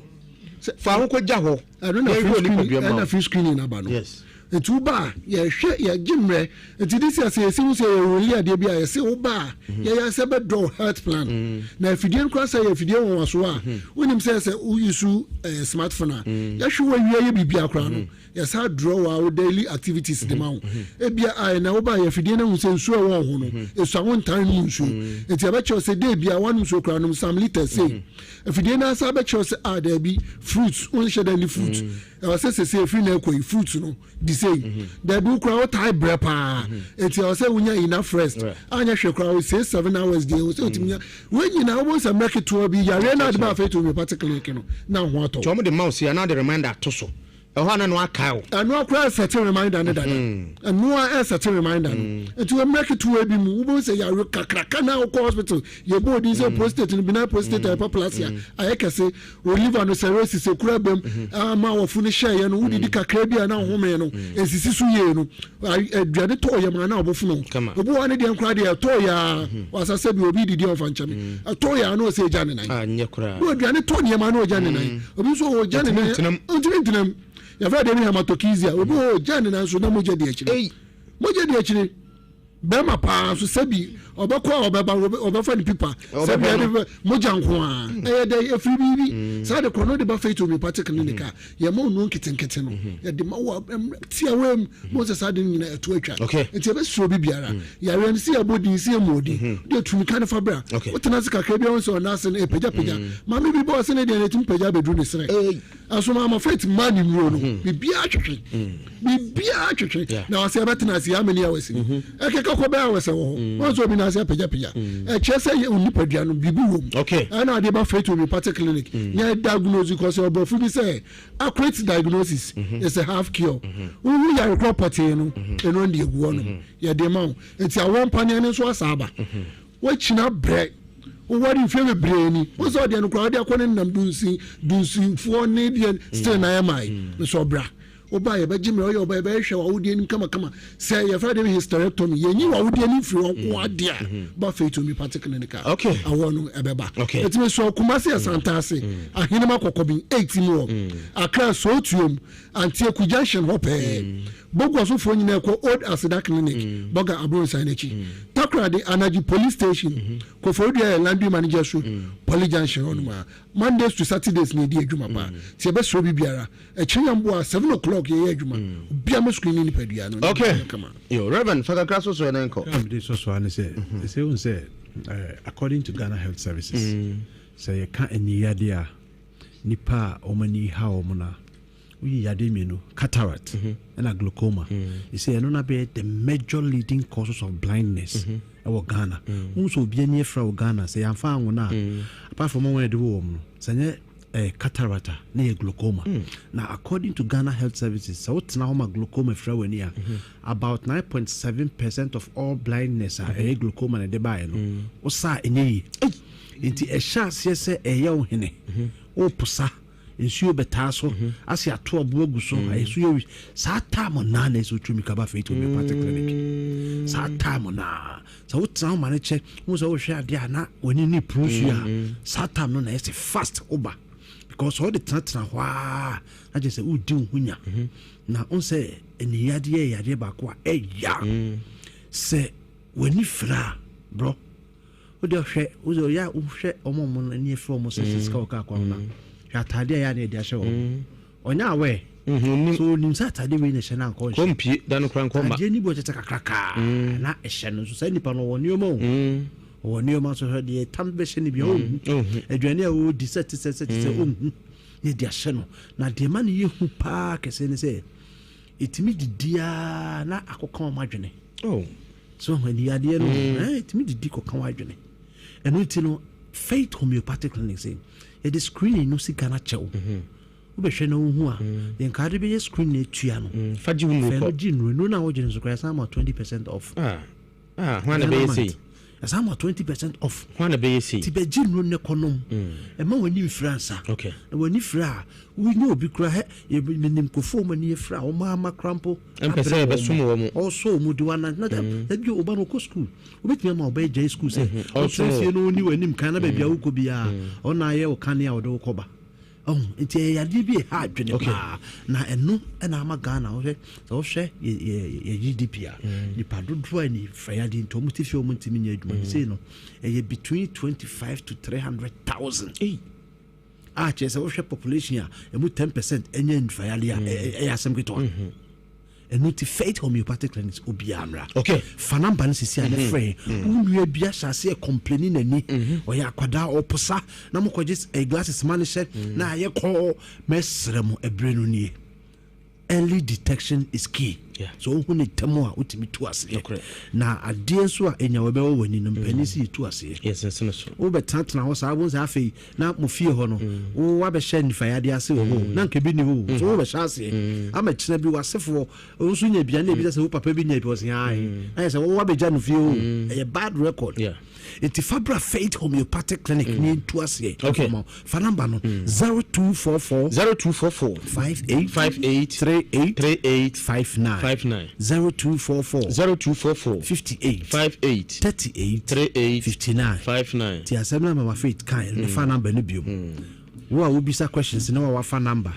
fa ho ko ja ho na free screening na ba no yes etuba ye hwe ye gimre etidisi ase esimu se ye roli ade bia ye se oba ye se be draw health plan na fidie nkra se ye fidie won waso a wonim se uyisu smartphone a ye hwe wie ye bibia akra no ye sa draw our daily activities de mawo e bia ai na oba ye fidie na hu se nsu e won ho no esu awon tan ni nsu eti aba che se de bia wanu so kra no some liters say fidie na sa ba che se a da bi fruits on sheda ni fruit e se free na ekoi fruits no say the do crowd tie brepa it you say unya enough rest anya hwe crowd say 7 hours dey say otimnya when you na almost make it to be ya na de ba fe to me particularly no na ho ato chom de mouse ya na the reminder to so ehwa na no akao anu akra set reminder ne dada anu a set reminder no it will make it to be mu bo say ya kakraka na ko hospital ye bo di say prostate ni bina prostate hyperplasia ayeka say o liver no cirrhosis e kura bem ama wo fu ni share ye no wudi di kakra bia na ho me no esisi su ye no aduade to ye ma na obofu no obo wa ne de nkra de to ya wasa se bi obi didi of anchame to ya no say jane nan anye kura o aduade to ne ma na o jane nan obi so o jane nan ontintinam ya fa de mi hamatokizia obi o jane nan so na moje de akire moje de akire bema pa so sebi obekwa obefa ni pipa sebi moja nko a dey efiri bibi sa de kono de ba faith homeopathic clinic ye mo no nkitenkete no ye de ma wa tia wem mo se sa de nyina eto atwa enti ebe so bibiara ya re nsi abodi nsi emodi de tumi kan fabra wotena se kakra bia won na se peja ma me bi bo se ne de netim peja bedru ne sere aso ma faith man ni no bibia atwetwe na wase abetena se ya meni awasi ekeka ko ba awase wo won so bi na se peja chese ye unipadua no bibi wom ana de ba faith homeopathic clinic nya diagnose ko se obofu bi say accurate diagnosis is a half cure who ya property no eno ndi eguo no ye de ma enti awon pane ne so asaba wo china bre what if you brainy what's all the crowd they calling them dunsi for need still na mai so bra oba ye beji me oyo oba be hwe wa wodi anim kama say your friend hysterectomy ye nyi wa wodi anim firi onko ade a ba faith me particular clinical awonu ebeba etime so kumase asantase ahene makokobin 8 mo akra so tuom Antioch junction hope bogo so fo nyina ko old asida clinic boga abro sanechi takra de anaji police station ko fo dia land manager so police junction onuma Mondays to Saturdays ni di adwuma pa ti be so bibiara e chinyambo a 7 o'clock ye adwuma bia me screen ni padua no yo Reverend Father Kraso so na nko so an say un say according to Ghana Health Services say ka eniyade a nipa omani ha omuna we yade me no cataract and glaucoma you say no na be the major leading causes of blindness in Ghana unso bi ani fra Ghana say amfa anwona apart from one do no say cataract na glaucoma now according to Ghana Health Services so tna homa glaucoma fra wani a about 9.7% of all blindness are glaucoma na de ba no o sa enyi enti e sha se eye o hene o pusa ensuo betaso asi ato abo aguso ensuo sa time na na so twumi kaba faith homeopathic clinic sa time na so utra ma ne che mo so hwe ade ana woni ni prusu a sa time no na is fast over because all the tatra hwa I just say udi hunya na on say eni yade ba ko ya se woni fra bro o de hwe o zo ya o hwe omo no ni fra omo se ska ka kwa na atade ya na de ahye wo onya we so nim sa atade we ne hye na nko hye kompie dan kran ko ma ade ni bo tete kakraka na ehye no so sa nipa no woni omo woni omo so hwe de tambe hye ni bi o adwane a o di set ne de ahye no na de ma ne yehu pa kese ne se etimi didia na akokon madwene so when you ade no etimi didi kokan wadwene eno ti no faith homeopathic clinic say e the screening no si Ghana chew be hwe na hu a den ka de be screen na tua no faji wu no na wo gene so kwa sama 20% off hwana be say sama 20% off hwana be say ti be gene ne konom e ma wani France na wani fra wo nyo obi kura he ye nim kofo mani fra o ma crampo empese be sumo wo mu also mu di wana na da bi oba no ko school obetime ma oba je school say also no ni wani mkan na ba bia wo ko bia ona ye o kan ya o do ko ba enti ya di bi ha adwene pa na eno na ama Ghana wo hwe ye GDP a ni padodo ani fa ya di nto muti fi o muntimi nya adwuma say no ye between 25 to 300,000 chese wo hwe population a emu 10% enye nfayale a asem keto enu ti faith homeopathic clinics obiamra fa number ne sisi a ne frɛ unua bia hyase complaining nani oya akwada oposa na mokɔgye glasses man hye na aye kɔ mesrem ebrenu nie early detection is key so who need temo a utimi tu ase na ade so a enya we be wo wani no mpani si tu ase yes no so wo betantana ho sa won sa afei na mo fie ho no wo wa be hye nifa ya de ase wo na nka bi ni wo so wo be hye ase ama kyena bi wasefo wo so nya bia na bi se wo papa bi nya bi wo se ai na se wo wa be ja no fie wo e bad record It's Fabra Faith Homeopathic Clinic ni tu ase fa number no 0244 58 38 59 0244 58 38 59 ti asem na mama faith kan ne fa number no biom wo a wobisa questions na wa fa number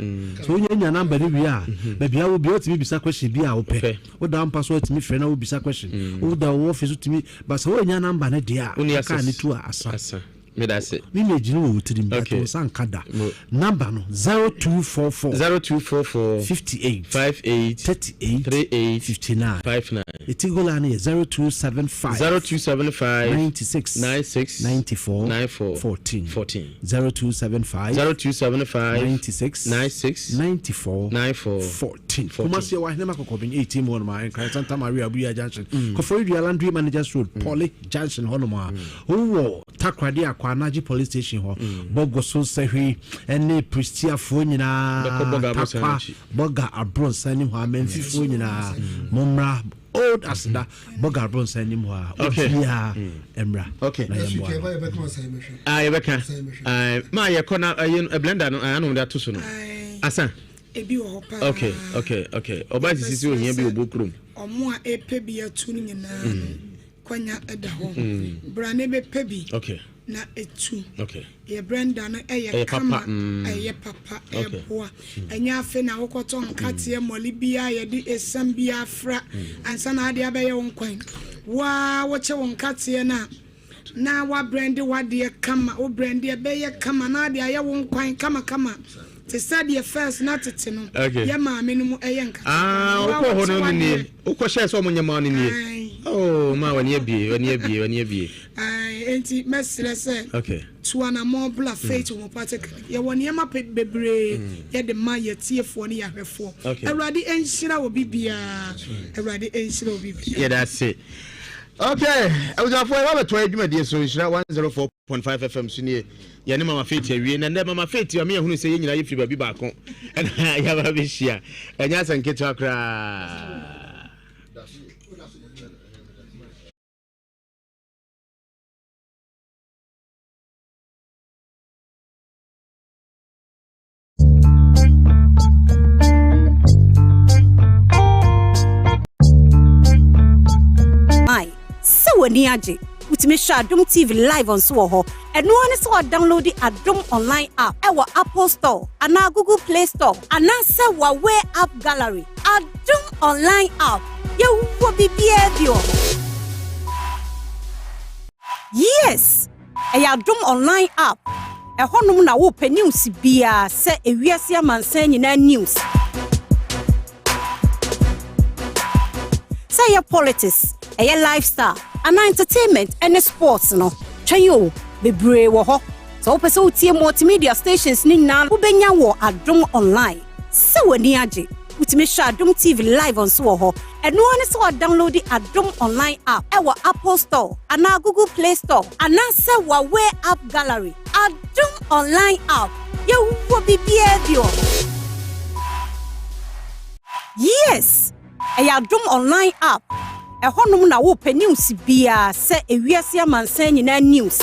so nya number ni wi a ba bia wo bia otimi bisa question bi a wo pɛ wo da mpa so otimi frɛ na wo bisa question wo da wo office otimi ba so wo nya number na dia ka ni tu asa me that's it me meji no wo tiri mba to san kada number no 0244 58 38 59 itigola ni 0275 96 94 14 0275 96 94 14 Kumasi wa hene makoko bin 18 mo ma en kan Santa Maria Appiah Junction ko for you Landry Managers Road Poly Junction honoma wo takrade Kwanaji police station ho bogo so sehwe ene pristia fo nyina boga abron sani ho amenfifo nyina momra old as that boga abron sani ho obia emra okay Rebecca ma ye kona blender no anu da to so no asa ebi wo pa okay oba sisi ohia bi obokrum omo a epe bi atu nyina kwanya eda ho brane be pebi okay na etu okay ye brenda no eye kama eye papa eboa enya afe na wokoto nkate moli bia ye di esam bia fra ansa na ade abaye wonkwan wa woche wonkate na wa brandi wa de kama o brandi abaye kama na ade aye wonkwan kama te said first not to no ya ma me no mu eye nka uko hono ni uko share so mo nyama ni oh ma wani ebie enti mesre se okay tuana mo bla faith mo patek ya woni ema bebre ya de ma ya tiefo ni ya hwefo awrade enhyira obi bia awrade enhyira obi bia yeah that's it okay I was after about 12 adwumadi so nhyira 104.5 FM sunie ya ne mama faith awie na nde mama faith ya me ehunu se yenyina yefiri babi baako na ya ba be hia enya sanketo akra wani aje utime sha Adom TV live on so ho eno ne so download the Adom online app e wa Apple Store ana Google Play Store ana se wa we app gallery Adom online app ye wo bibia bio yes e Adom online app e honum na wo pe news bia se ewiase amansan nyina news say your politics your lifestyle and entertainment and sports no twayo bebre wo ho so pese utie multimedia stations ni na wo benya wo Adom online se wani age utime sha Adom TV live on so ho eno ne so download the Adom online app e wo Apple Store and Google Play Store and se wa we app gallery Adom online app ye wo bibia bio yes e Adom online app e honum na wo pe news bia se ewiase amansan nyina news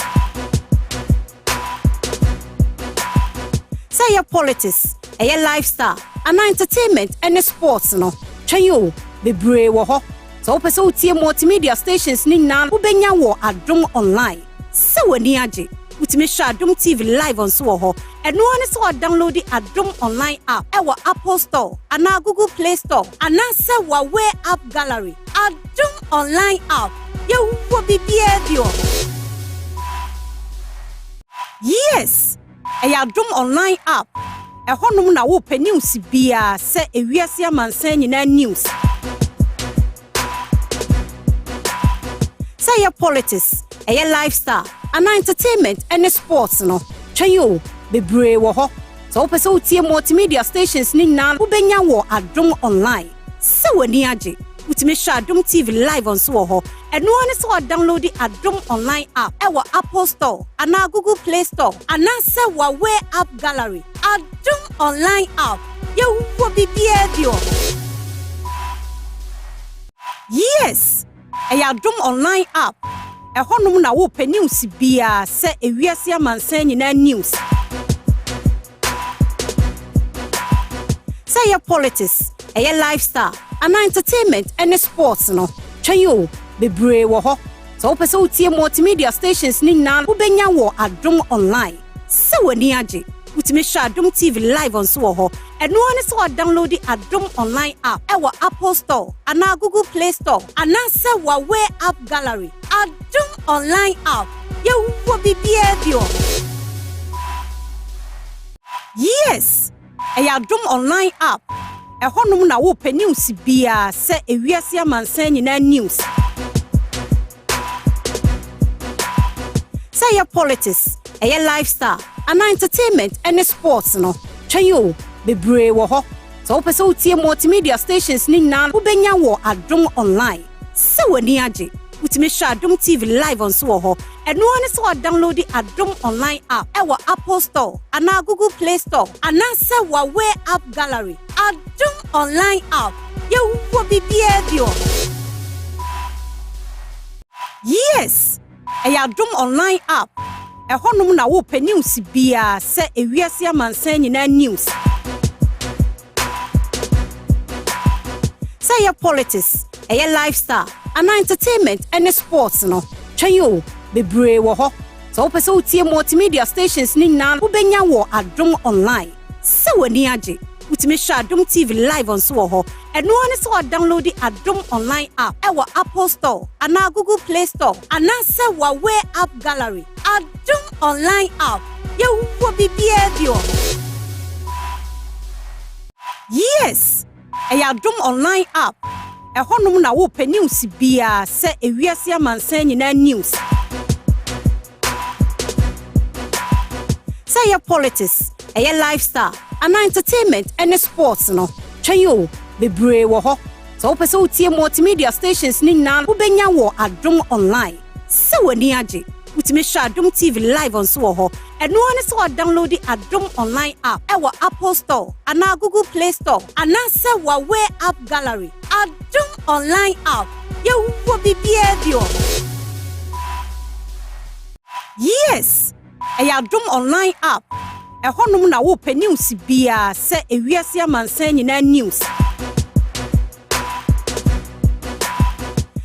say your politics your lifestyle and entertainment and sports no twayo bebre wo ho so pese utie multimedia stations ni na wo benya wo Adom online se wani age utime sha Adom TV live on so ho eno ne so download the Adom online app e wa Apple Store and Google Play Store and se wa we app gallery Adom online app ye wo bibia bio yes e Adom online app e honum na wo pe news bia se ewiase amansan nyina news say your politics your lifestyle and entertainment and sports no twayo bebre wo ho so pese utie multimedia stations ni na wo benya wo Adom online se wani age utime sha Adom TV live on so ho eno ne so download the Adom online app e wa Apple Store and Google Play Store and se wa we app gallery Adom online app ye wo bibia bio yes e Adom online app e honum na wo pe news bia se ewiase amansan nyina news say your politics your lifestyle and entertainment and sports no twayo bebre wo ho so pese utie multimedia stations ni na wo benya wo Adom online se wani age utimi hwɛ Adom TV live on so ho eno ne so download the Adom online app ewa Apple Store ana Google Play Store ana se wa we app gallery Adom online app ye wo bibia bio. Yes, Adom online app ehonum na wo pɛ news bia se ewiase amansan nyina news. Say your politics, your lifestyle, and entertainment and sports no. Chayo, bebre wo ho. So pese utie multimedia stations ni na ubenya wo Adom online. Se wani age, utime hwɛ Adom TV live on so ho. Eno ane so download the Adom online app ewa Apple Store, ana Google Play Store, ana se wa we app gallery. Adom online app. Ye wo bibia bio. Yes. Adom online app ehonum na wo pɛ news bia se ewiase amansan nyina news. Say your politics, your lifestyle, and entertainment and sports no. Chayo, bebre wo ho. So pese utie multimedia stations ni na ubenya wo Adom online. Se wani age, utime hwɛ Adom TV live on so ho. Eno ane so download the Adom online app ewa Apple Store, ana Google Play Store, ana se wa we app gallery. Adom online app. Ye wo bibia bio. Yes. Adom online app. Ehonum na wo pɛ news bia se ewiase amansan nyina news. Say your politics, your lifestyle, and entertainment and sports no. Chayo, bebre wo ho. So pese utie multimedia stations ni na ubenya wo Adom online. Se wani age, utime hwɛ Adom TV live on so ho. Eno ane so download the Adom online app ewa Apple Store, ana Google Play Store, ana se wa we app gallery. Adom online app. Ye wo bibia bio. Yes. Adom online app. Ehonum na wo pɛ news bia se ewiase amansan nyina news.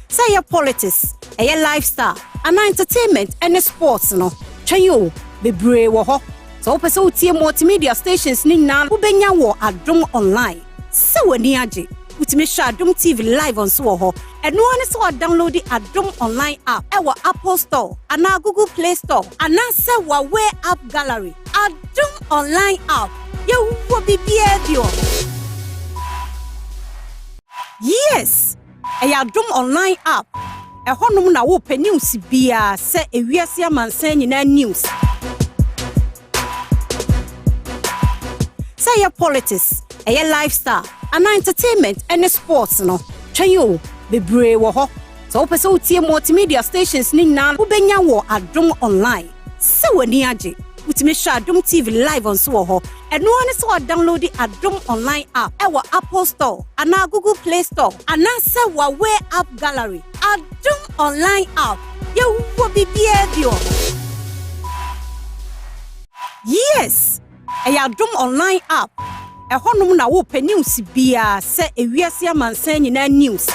Say your politics, your lifestyle, and entertainment and sports no. Chayo, bebre wo ho. So pese utie multimedia stations ni na ubenya wo Adom online. Se wani age, utime hwɛ Adom TV live on so ho. Eno ane so download the Adom online app ewa Apple Store, ana Google Play Store, ana se wa we app gallery. Adom online app. Ye wo bibia bio. Yes. Adom online app. Ehonum na wo pɛ news bia se ewiase amansan nyina news. Say your politics, your lifestyle, and entertainment and sports no. Chayo, bebre wo ho. So pese utie multimedia stations ni na ubenya wo Adom online. Se wani age, utime hwɛ Adom TV live on so ho. Eno ane so download the Adom online app ewa Apple Store, ana Google Play Store, ana se wa we app gallery. Adom online app. Ye wo bibia bio. Yes. Adom online app. Ehonum na wo pɛ news bia se ewiase amansan nyina news.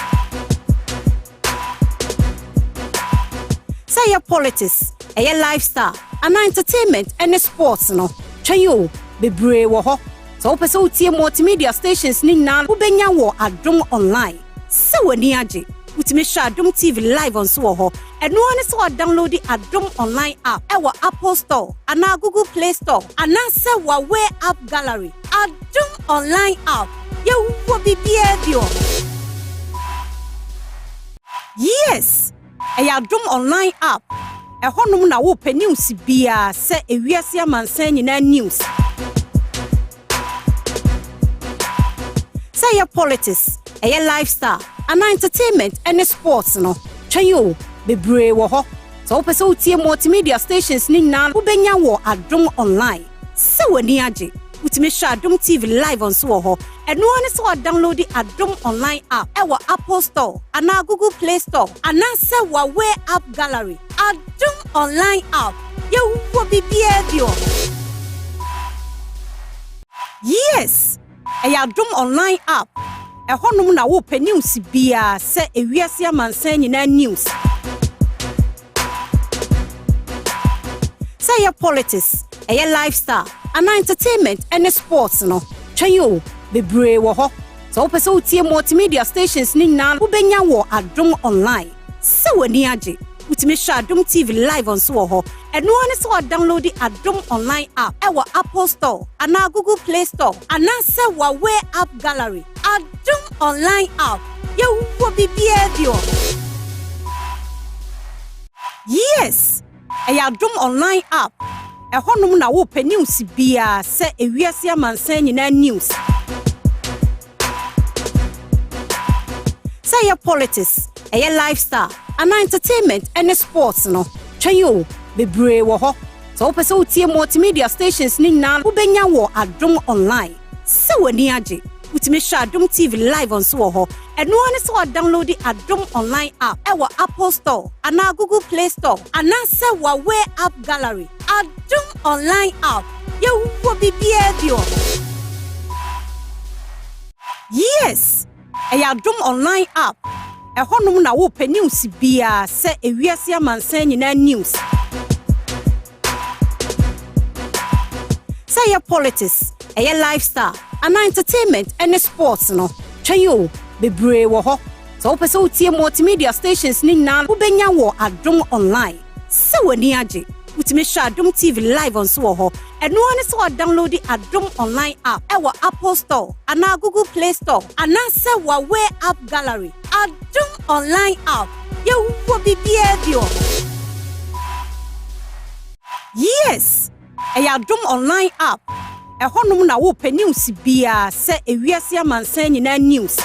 Say your politics, your lifestyle, and entertainment and sports no. Chayo, bebre wo ho. So pese utie multimedia stations ni na ubenya wo Adom online. Se wani age, utime hwɛ Adom TV live on so ho. Eno ane so download the Adom online app ewa Apple Store, ana Google Play Store, ana se wa we app gallery. Adom online app. Ye wo bibia bio. Yes. Adom online app. Ehonum na wo pɛ news bia se ewiase amansan nyina news. Say your politics, your lifestyle, and entertainment and sports no. Chayo, bebre wo ho. So pese utie multimedia stations ni na ubenya wo Adom online. Se wani age, utime hwɛ Adom TV live on so ho. Eno ane so download the Adom online app ewa Apple Store, ana Google Play Store, ana se wa we app gallery. Adom online app. Ye wo bibia bio. Yes. Adom online app. Ehonum na wo pɛ news bia se ewiase amansan nyina news. Say your politics, your lifestyle, ana entertainment and sports no twɛn yo bebree wɔ hɔ so wopɛ sɛ wotie multimedia stations ni nyinaa wobɛnya wɔ Adom online sɛ w'ani agye wotumi hwɛ Adom TV live on so wɔ hɔ ɛno ne sɛ download the Adom online app ɛwɔ Apple Store ana Google Play Store ana sɛ Huawei app gallery Adom online app yɛwɔ bibia bio yes ɛyɛ Adom online app ɛhɔnom na wopɛ news bia sɛ ewiase amansan nyinaa news say your politics, your lifestyle, and entertainment and sports no. Chayo, bebree wo ho. So pese utie multimedia stations ni nan ubenya wo Adom online. Se wani age, utime hwɛ Adom TV live on so wo ho. Eno ane so download the Adom online app ewa Apple Store, ana Google Play Store, ana se Huawei app gallery. Adom online app. Ye wo bibia bio. Yes. Ɛyɛ Adom online app. Ɛhɔnom na wo pɛ news bia sɛ ewiase amansan nyinaa news. Sɛ yɛ politics, ɛyɛ lifestyle, ana entertainment and sports no. Twɛn yo bebree wɔ hɔ. So wopɛ sɛ wotie multimedia stations ni nyinaa wobɛnya wɔ Adom online. Sɛ w'ani agye wotumi hwɛ Adom TV live on so wɔ hɔ. Ɛno ne sɛ download the Adom online app ɛwɔ Apple Store ana Google Play Store ana sɛ Huawei app gallery Adom online app yɛwɔ bibia bio yes ɛyɛ Adom online app ɛhɔnom na wopɛ news bia sɛ ewiase amansan nyinaa news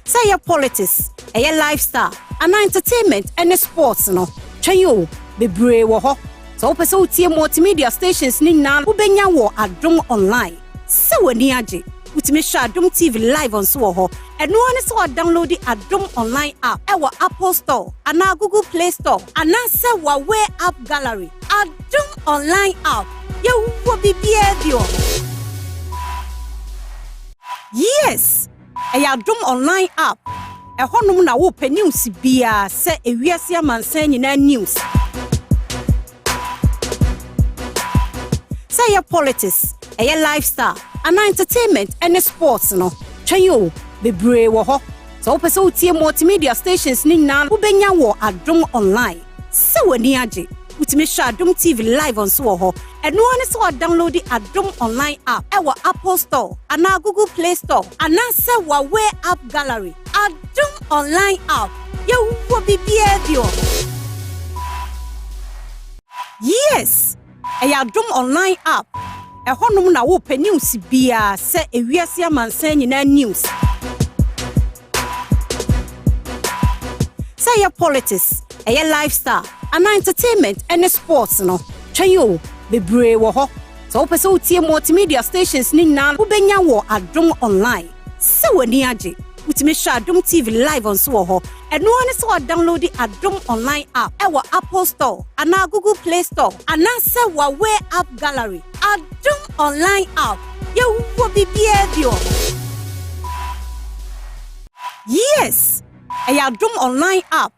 sɛ yɛ politics ɛyɛ lifestyle ana entertainment and sports no twɛn yo bebree wɔ hɔ so wopɛ sɛ wotie multimedia stations ni nyinaa wobɛnya wɔ Adom online sɛ w'ani agye wotumi hwɛ Adom TV live on so wɔ hɔ ɛno ne sɛ download the Adom online app ɛwɔ Apple Store ana Google Play Store ana sɛ Huawei app gallery Adom online app yɛwɔ bibia bio yes ɛyɛ Adom online app ɛhɔnom na wopɛ news bia sɛ ewiase amansan nyinaa news say your politics, your lifestyle, and entertainment and sports no. Twɛn yo bebree wɔ hɔ. So wopɛ sɛ wotie multimedia stations ni nyinaa wobɛnya wɔ Adom online. Sɛ w'ani agye wotumi hwɛ Adom TV live on so wɔ hɔ. Ɛno ne sɛ download the Adom online app ɛwɔ Apple Store ana Google Play Store ana sɛ Huawei app gallery Adom online app yɛwɔ bibia bio yes ɛyɛ Adom online app ɛhɔnom na wopɛ news bia sɛ ewiase amansan nyinaa news sɛ yɛ politics ɛyɛ lifestyle ana entertainment and sports no twɛn yo bebree wɔ hɔ so wopɛ sɛ wotie multimedia stations ni nyinaa wobɛnya wɔ Adom online sɛ w'ani agye wotumi hwɛ Adom TV live on so wɔ hɔ ɛno ne sɛ download the Adom online app ɛwɔ Apple Store ana Google Play Store ana sɛ Huawei app gallery Adom online app yɛwɔ bibia bio yes ɛyɛ Adom online app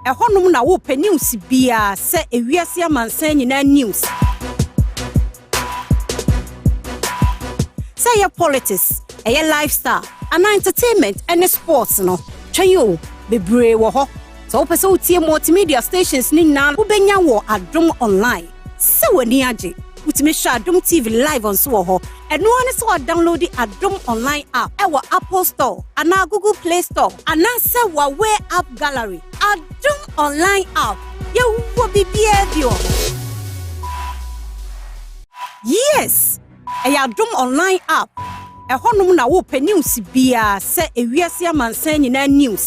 ɛhɔnom na wopɛ news bia sɛ ewiase amansan nyinaa news sɛ yɛ politics ɛyɛ lifestyle ana entertainment and sports no twɛn yo bebree wɔ hɔ so wopɛ sɛ wotie multimedia stations ni nyinaa wobɛnya wɔ Adom online sɛ w'ani agye wotumi hwɛ Adom TV live on so wɔ hɔ ɛno ne sɛ download the Adom online app ɛwɔ Apple Store ana Google Play Store ana sɛ Huawei app gallery Adom online app yɛwɔ bibia bio yes ɛyɛ Adom online app ɛhɔnom na wopɛ news bia sɛ ewiase amansan nyinaa news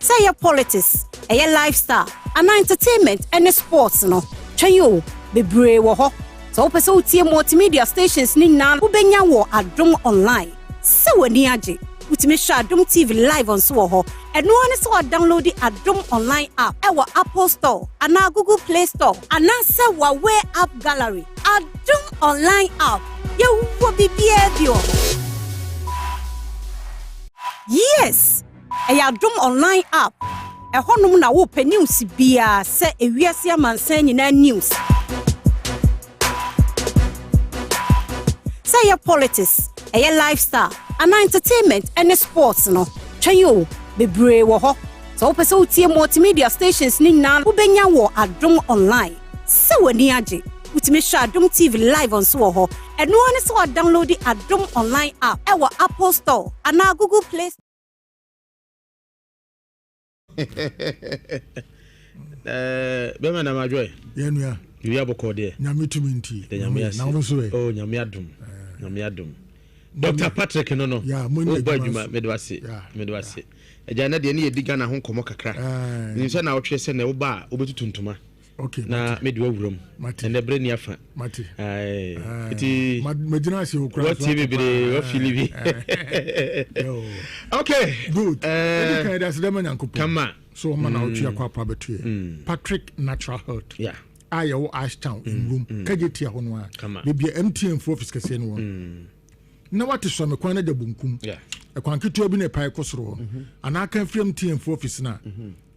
sɛ yɛ politics ɛyɛ lifestyle ana entertainment and sports no twɛn yo bebree wɔ hɔ so wopɛ sɛ wotie multimedia stations ni nyinaa wobɛnya wɔ Adom online sɛ w'ani agye wotumi hwɛ Adom TV live on so wɔ hɔ ɛno ne sɛ download the Adom online app ɛwɔ Apple Store ana Google Play Store ana sɛ Huawei app gallery Adom online app yɛwɔ bibia bio yes ɛyɛ Adom online app ɛhɔnom na wo pɛ news bia sɛ ewiase amansan nyina news sɛ yɛ politics ɛyɛ lifestyle ana entertainment and sports no twɛn yo bebree wɔ hɔ so wopɛ sɛ wotie multimedia stations ni nyinaa wobɛnya wɔ Adom online sɛ w'ani agye wotumi hwɛ Adom TV live on so wɔ hɔ ɛno ne sɛ download the Adom online app ɛwɔ Apple Store ana Google Play bɛma na madwoe yɛnua yɛ abɔkɔ deɛ nyame tumi nti na wo so oh nyame adom Dr. Patrick no bɔ adwuma medwase agya na deɛ ne yɛdi Ghana ho nkɔmmɔ kakra nim sɛ na wotwerɛ sɛ na woba a wobɛtutu ntoma na mede wawuram ɛnɛ berɛ ni afa nti magyina ase wo kora wɔtie bebree wɔfili bi okay good ɛdi kan da nyankopɔn kama so ɔma na wotwe akɔ apa bɛtue Patrick Natural Health a yɛwɔ Ashtown in room kagye tia hɔ no a bebia MTN for office kɛseɛ no wɔ na wate so me kwan na da bunkum ɛkwan ketewa bi na ɛpae kɔ soro hɔ anaa ka firi MTN for office na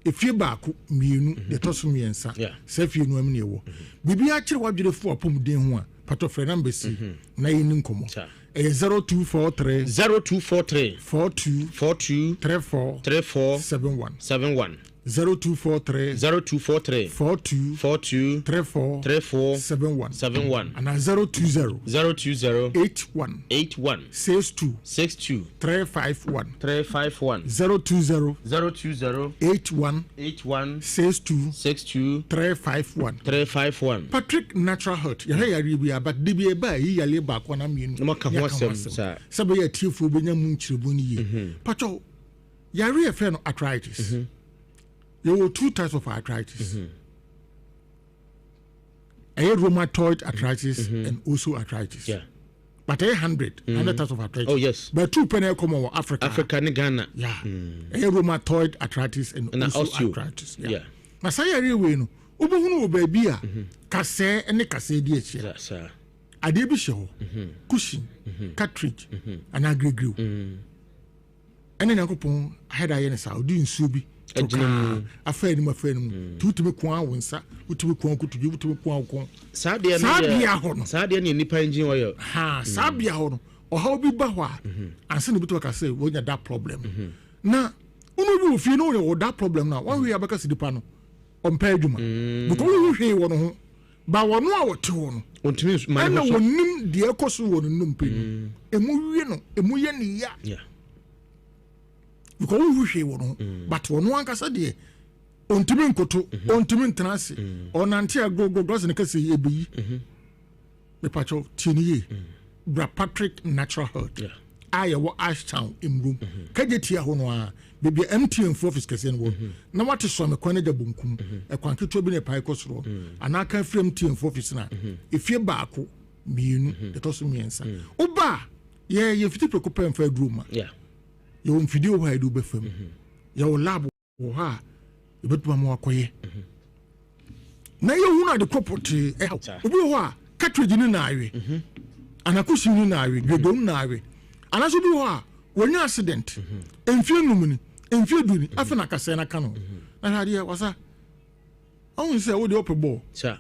efie baako mienu de toso miensa sɛ fie no am ne ɛwɔ bibi akyere wadwere fo apom den ho a patofre number si na yini nkomo 0243 42 34 71 0243 42 34 71 and 020 81 62 351 020 81 62 351 Patrick Natural Health ya ribia but dibia ba yi yale ba kwa na mienu sabe ya tiefo benya mu nkyirebo ni ye pacho yare e fe no arthritis there were two types of arthritis. I had rheumatoid arthritis and also arthritis. Yeah. But I 100 types of arthritis. Oh yes. But two penny come over Africa and Ghana. Yeah. I had rheumatoid arthritis and also arthritis. Yeah. Na say yare we no. Obohunu obabi a kase ene kase di echi. Yes sir. Ade bi hye ho. Cushion, cartridge, and agregrew. Ene nyankopon head aye ne sa odi nsuo bi. Afeni mafeni tutumi kwa wonsa utumi kwa kutuji utumi kwa ko sabia ho no sabia ne nipa engine wo sabia ho no oha obi ba ho a anse ne bitu ka say wonya that problem na unu bi ofie no wo that problem na one way abaka sidipa no ompa adwuma because wo hwe wo no ho ba wo no a wote wo no ontumi mane ho so wonim de ekoso wo no numpe emu wie no emu ye ne ya because we hwe wono but wono ankasa de ontimi nkoto ontimi ntrase onante agogo does ne kase ebeyi me pacho tiniye bra Patrick Natural Health aye wo Ashtown in room kaje tia ho no a bebia MTN for office kase no na wate so me kwan da bunkum e kwan keto bi ne pai kosoro anaka free MTN for office na efie baako mienu de to so miensa oba ye fiti preoccupy for room you video why do befam your lab wo ha ebetuma mo akoye na ye hu na de property obi ho a cartridge ni na awe anakushi ni na awe gedom na awe anaso bi ho a wonya accident emfie numuni emfie duni afena kase na kanu na hade wasa on say wo de opebo sir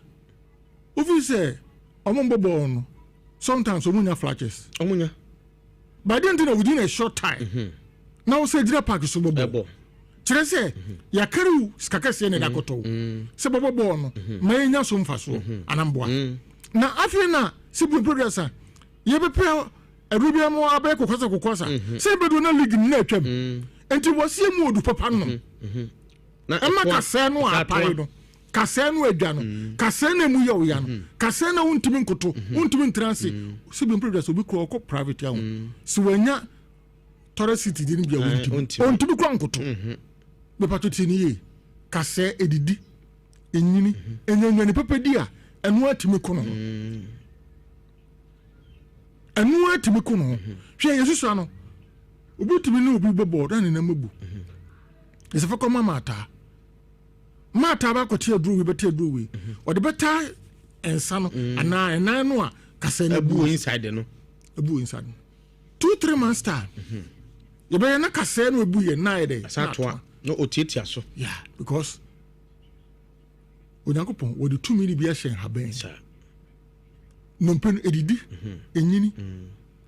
ofi say omombobo no sometimes omunya flashes omunya but then within a short time now say jira park so bobo kire say ya karu skakase ne dakoto se bobo no ma nya so mfaso anamboa na afie na sibu progressa ye be pe erubia mo abai kokosa se bedu na league na atwam enti wosie mu odu papa no na ema kase no apai no kase no adwa no kase na mu ye wo ya no kase na wontimi nkoto wontimi ntrance sibu progressa obi ko private ya wo se wanya Torah City didn't be a on to be quankoto. The patutini kase edidi enyini enyanyan papa dia enu atimi kono hwe yesu ano obutimi ne obi bebo dan na mabu yesu fa mata ba kote aduru we bete aduru we o de beta ensa no ana enan no a kase na bu inside no ebu inside 2-3 months time ye be na kase no ebu ye na ide no otiatia so yeah because onyankopɔn wɔde tumi ni bi ahyɛ haben no mpɛn edidi enyini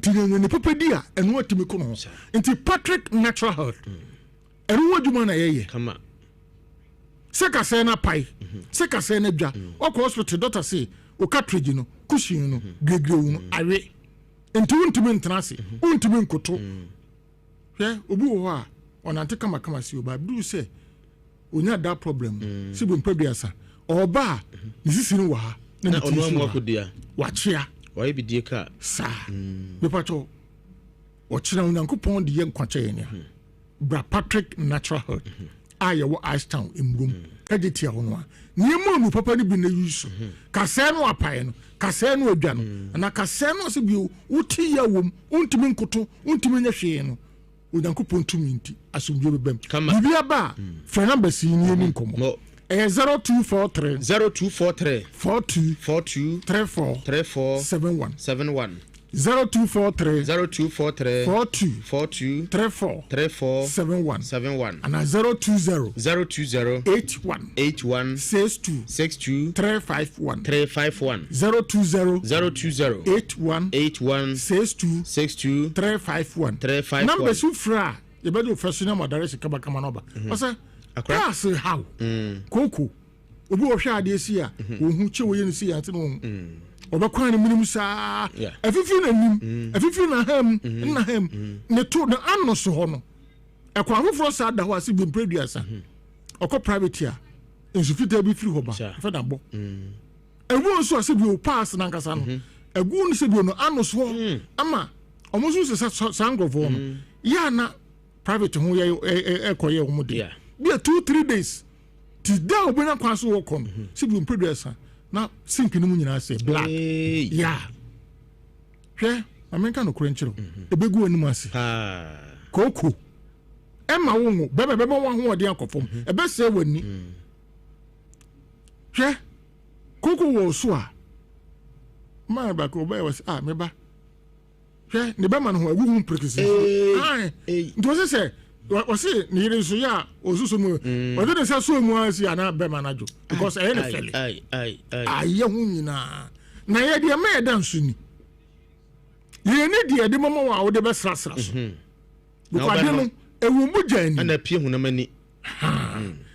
tinenwe ne papa di a ɛno atimi ko no nti Patrick Natural Health ɛno adwuma na yɛyɛ kama seka sɛ na pai seka sɛ na dwa ɔkɔ hospital doctor say o cartridge no cushion no gregrew no awe nti wontumi ntena ase wontumi nkoto hwɛ obi wɔ hɔ a ɔnante kama si oba du sɛ onya da problem si bo mpaduasa ɔba ne sisi no wɔ ha na ɔno amu akodia wachia wɔyɛ bidie ka sa mepacho ɔkyerɛ onyankopɔn de yɛ nkwakyɛ ne bra Patrick Natural Health a yɛwɔ Ice Town emrum ɛde tia hɔ no a niema mu papa ne bi na yusu kasɛ no apae no kasɛ no adwa no na kasɛ no se bio wuti ya wom untimi nkoto untimi nya hwee no onyankopɔn tumi nti asomdwe bebam bibia ba fa number si ni eni nkomo 0243 42 34 71 0243 42 34 71 and 020 81 62 351 020 81 62 351 number sufra you better professional moderation kama no ba osa class how koko obi wo hwa ade si a wo hu che wo ye no si ate no obakwan minim saa afifi na nim afifi na ham na ham ne to na anno so ho no ekwa afoforo saa da ho ase bi mpreduasa okọ private a nsufita bi firi ho ba fa da bo ewu nso ase bi o pass na nkasa no egu no se bi no anno so ho ama omoso se sangrofo no ya na private ho ye ekoye ho mo de bi 2-3 days ti da obena kwaso wo kom se bi mpreduasa na sink no mu nyina se black yeah hwe amenka no krenchiro ebegu anim ase koko ema wo bebe wo ho ode akofom ebe se wani hwe koko wo so a ma ba ko ba was meba hwe ne be ma no ho agu hu prekisi ndo se wasi ni yire so ya osusu mu odo de sa so mu asi ana be manajo because I na fele aye hu nyina na ye de me da nsu ni ye ne de mama wa wo de be srasra so because de no ewu mu jani ana pie hu na mani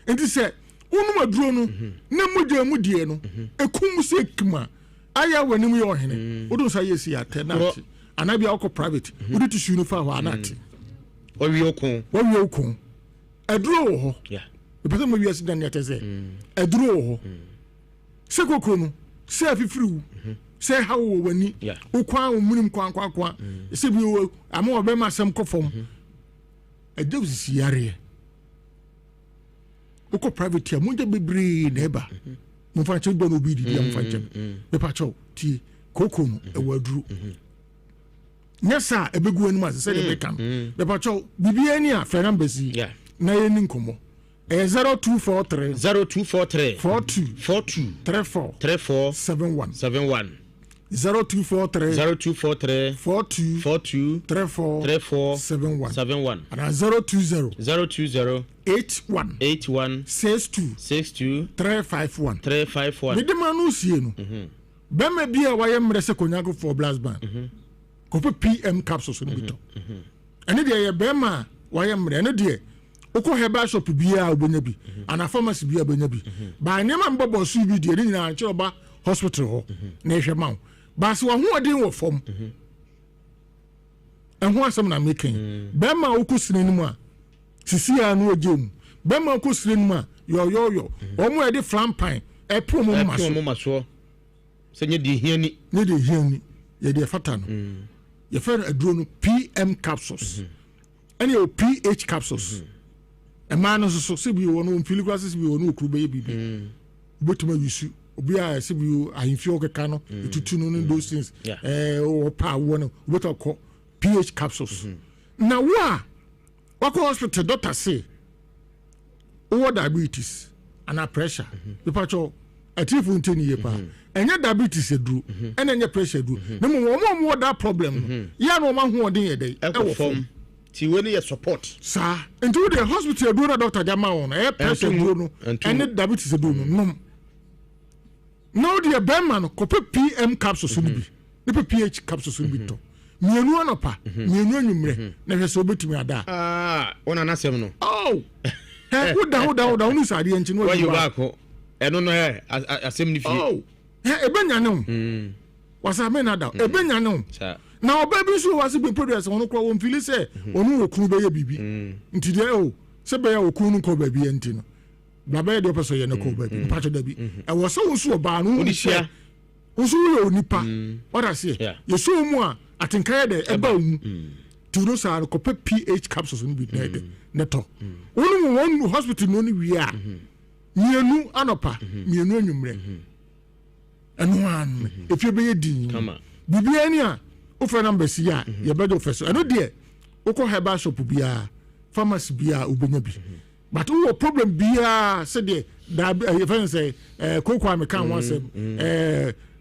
enti se unu maduro no na mu jani mu de no ekum se kima aya wani mu ye ohene odo sa ye si atenati ana bia okọ private odo to shunu fa ho anati Wawi okun eduro ho the person mo wiase dan yateze eduro ho se kokoro no se afifiriwu se hawo wani okwan omunim kwankwa se bi ama obe ma sem kofom edewu sisi yare oko private ya munje bebre neba mo fa che do no bi di mo fa che be pa cho ti kokoro no ewaduru nyasa ebegu anum ase de be kan be pacho bibia ni a fa number si na ye ni nkomo 0243 42 34 71 0243 42 34 71 and 020 81 62 351 bidema sie no be ma bia wa ye mrese konyago for blast band kopo PM capsules no bito ene de ye bema wa ye mre ene de okọ herbal shop bia obenya bi ana pharmacy bia obenya bi ba nyema mbobo su bi de ni na nche oba hospital ho na ehwe ma ba se wa ho odin wo fom ehun asem na making bema okusire ni mu a sisi ya no ogem bema okusire ni mu a yo omo e de flampine e pro mo maso se nye de hiani ye de fata no ye fer aduro no PM capsules and your PH capsules a man so se bi wono mfili kwase bi wono okuru be bibi botuma yusu obi a se bi ahimfi okeka no etutu no those things o pa wono boto ko PH capsules na wa hospital doctor say o diabetes and pressure people cho atifu nteni ye pa enya diabetes eduru enya pressure eduru na mo that problem ya no ma ho odin ye dey e wo form ti we ne support sa into the hospital do na doctor jama won e pressure do no and diabetes do no nom no the Benman no ko PM capsules no bi ne pH capsules no bi to mienu anopa mienu anwumre na hwe so obetumi ada wona na sem no woda unu sade enchi no you back eno no asem ni fie ebenya ne wasa me na da ebenya ne na oba bi so wase be produce won ko won feel say onu okunu be ye bibi nti de se be ya okunu ko ba bi enti no baba ye de opeso ye ne ko ba bi pacho da bi e wo so wo so oba no odisia wo so wo onipa oda se ye so mu a atenkaye de eba mu turo sa ko pH capsules no bi na de neto wonu hospital no ni wi a mienu anopa mienu anwumre anu an efie be ye din bibi ani a o fa number si ya ye bedo feso eno de o ko herbal shop bia pharmacy bia obenya bi but o problem bia se de da ye fa say kokwa me kan wansem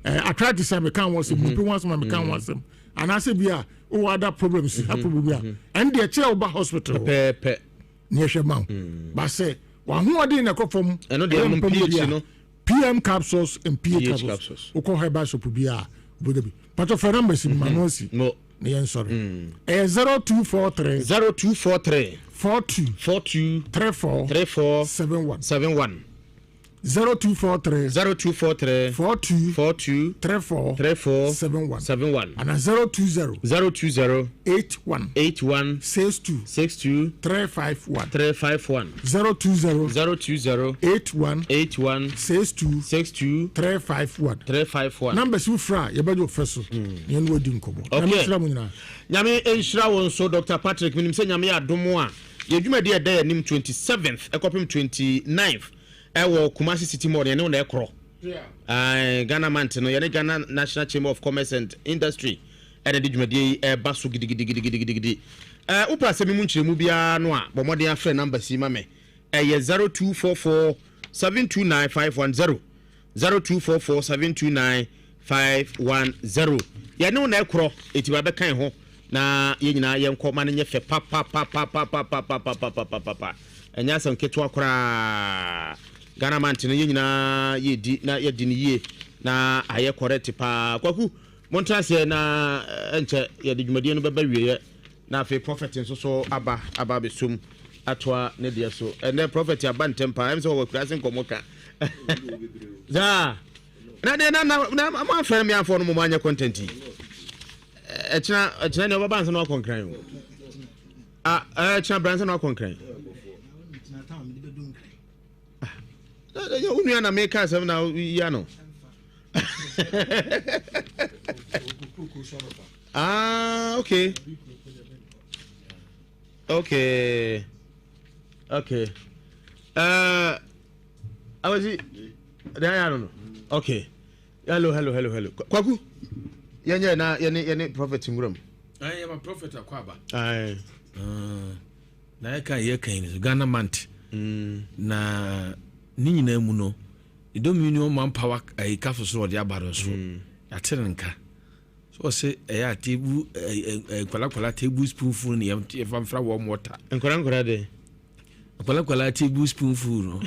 arthritis me kan wansem mupi wansem me kan wansem anase bia o other problems ha problem bia and de che oba hospital pe ni hwe ma ba say wa ho ode na kofom eno de pH no PM capsules and pH capsules o ko herbal shop bia oboda bi but of number si manosi no ne yen sorry 0243 42 34 71 0243 42 34 71 and 020 81 62 351 020 81 62 351 number si fra ye bedo feso ye no odi nkomo nyame enhira won so Dr. Patrick minim se nyame adomo a ye dwumadi e da nim 27th ekopim 29th ewo Kumasi City Mall ne na ekro Ghana Mant no ye Ghana National Chamber of Commerce and Industry ene de dwumadi e ba so gidigidi upra se mi mu nchiremu bia no a bomode afre number si ma me ye 0244 729510 0244 729510 ye no na ekro etiba be kan ho na ye nyina ye nkọ ma nye fe pa enya san ketwa kora Ghana Mant no ye nyina ye di na ye di ni ye na aye correct pa kwaku montrase na enche ye de dwumadie no beba wiye na fe prophet nso so aba besum atwa ne de so ene prophet aba ntempa em so we krasen komoka za na de na ma fa me afọ no mo anya content echina ne baba nso no konkran echina branson no konkran ya unu na make us na ya no okay I was it there I don't know okay hello kwaku yenye na yene prophet nguram I am a prophet akwaba na yaka yeka Ghana Mant na ni nyina mu no dominion manpower ai kaso so de abaro so atenenka so se ya tebu kwala tebu spoonful ni e famfra warm water nkora de kwala tebu spoonful no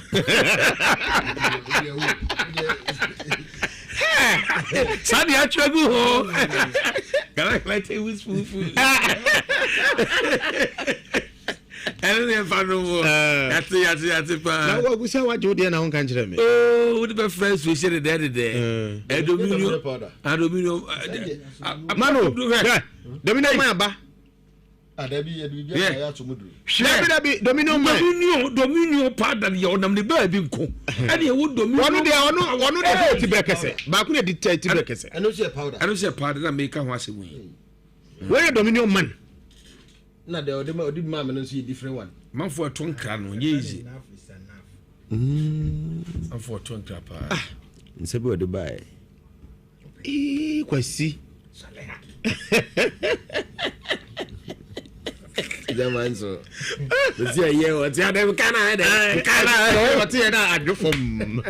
sadi achwagu ho kwala tebu spoonful ene fa no yati pa na wo gusa wa jode na won kan kire me oh we be friends we share there dominion mano dominion man ba adabi ya bibia ya tumudru dabi dominion pardon ya onam ne ba bi nko ene e wo dominion onu de ti bekese ba ku ne di ti bekese eno se powder na make ho asemu we dominion man na de odi ma me no so different one man for tonkra no ye easy for tonkra pa nse bi odi bai kwasi zaman so the ye o ti adem kana o ti na adwofom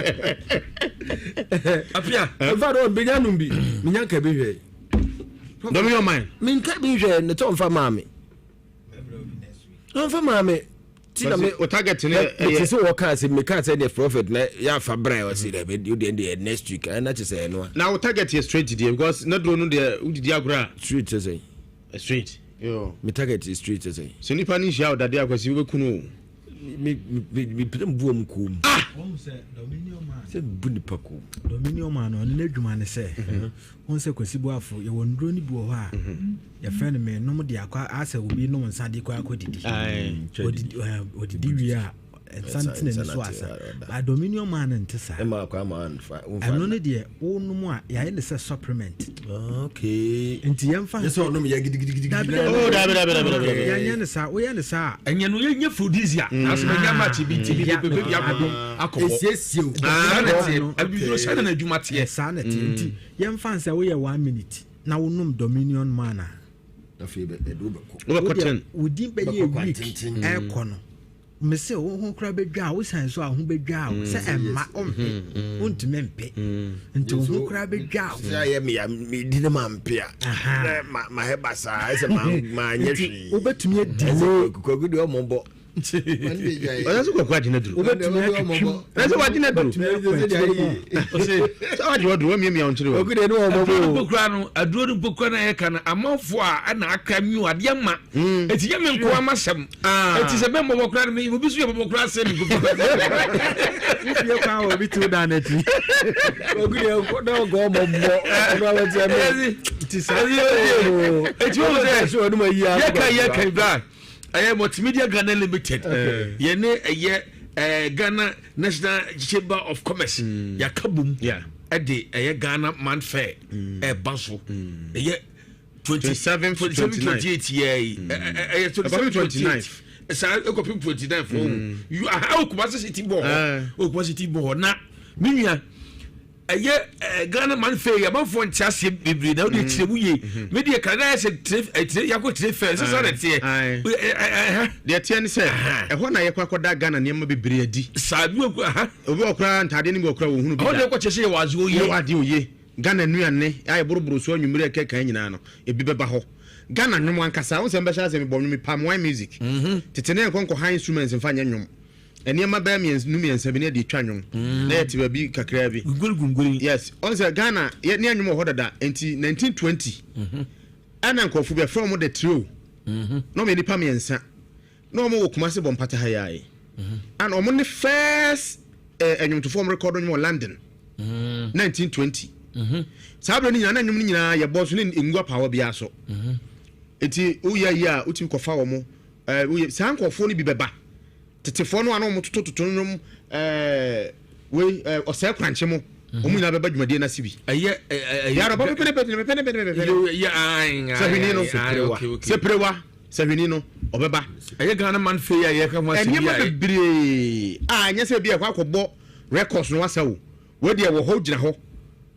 Appiah fa do benyanu bi minyanka bi hwe dominion man minka bi hwe ne to mfa maame no fa maame tina me o target ne e se wo ka se me ka say the prophet na ya fa bra o say the next week na che say no na o target is straight there because na do no the udidi agora street say straight yo me target is street say so nipa ni hia o dade akwasi wo kunu me pem buom kum won say dominion man se bu ni paku dominion man no ne adwuma ne say won say kwasi bu afo ye won ndro ni bu ho a ye friend me no de akwa asa obi no nsa de kwa akodidi odidi wi a something in so asa a dominion man ntesa e ma kwa man fa eno ne de wonu mu a ya ne say supplement okay nti yem fa so no me ya gidigidi oh da ya ne sa wo ya ne sa enye no ye frodisia aso me nya match bi ti bi ya akọ esiesie abidro sa na adwuma te sa na te nti yem fa nsa wo ye 1 minute na wonum dominion man a afi be do be ko wo cotton wodi be ye week e kono me se wo ho kra bedwa wo san so a ho bedwa wo se emma ompe ontime mpe nti wo ho kra bedwa ya ye me di na mampe a ma heba sa ese ma nyehwi wo betumi adile ko gudu o mombo Oya so kwa dina duru. Na so wa dina duru. So wa duru mi onchire wa. Ogude no omobo. Bokura no aduro no bokura na ye kana amafo a na aka mi ade ma. Eti ye me nko amasem. Eti se be bokura no mi obi so ye bokura se mi bokura. Ye kwa wo bi tu da na ti. Ogude ko do go omobo. Ono wa ti ame. Ti sa. Eti wo se so no ma yi a. Ye kai ba. Multimedia Ghana Limited. Yene Ghana National Chamber of Commerce. Ya kabum. Yeah. Ede Ghana Man Fair. Baso. 27 28 year. 29. Sa ekopim 29 for. You are how Kumasi City Board. Kumasi City Board na minya Ghana Man Fair ya manfo ntiase bibiri na odi tiremu ye me de Canada se yakọ tire fair se so na tie de tie ne se ho na yakọ akoda Ghana ne ma bibiri adi sabi obi okra ntade ne bi okra wo hunu bi o de ko chese ye wazo oye wade oye Ghana nuane ay boroboro so anwumire keka nyina no ebi beba ho Ghana nwom ankasa wo se mbɛhya se me bɔ nwom palm wine music tetene nkonko high instruments mfa nya nwom eniema ba miensa bi ne de twa nwom na yete ba bi kakra bi gunguri yes on say Ghana ne nwom ho dada enti 1920 ana nkofu be from the trio no me nipa miensa no mo Kumasi bɔ mpata ha yae and omo ne first enwomtofo mo record nwom London 1920 sabra ni nyana nwom ni nyina ye bɔ so ne ngwa power bia so enti uya ya utim kofa wo mo san kofo ni bi beba tetefo no ano mo tototo nwom we osɛ kranche mo omu na beba dwumade na sibi eye ya robo pene seprewa sahwini no obeba eye Ghana Man Fair ye ka mo sibi ya bebre anya se bia kwa akobɔ records no wasa wo we de wo ho gyina ho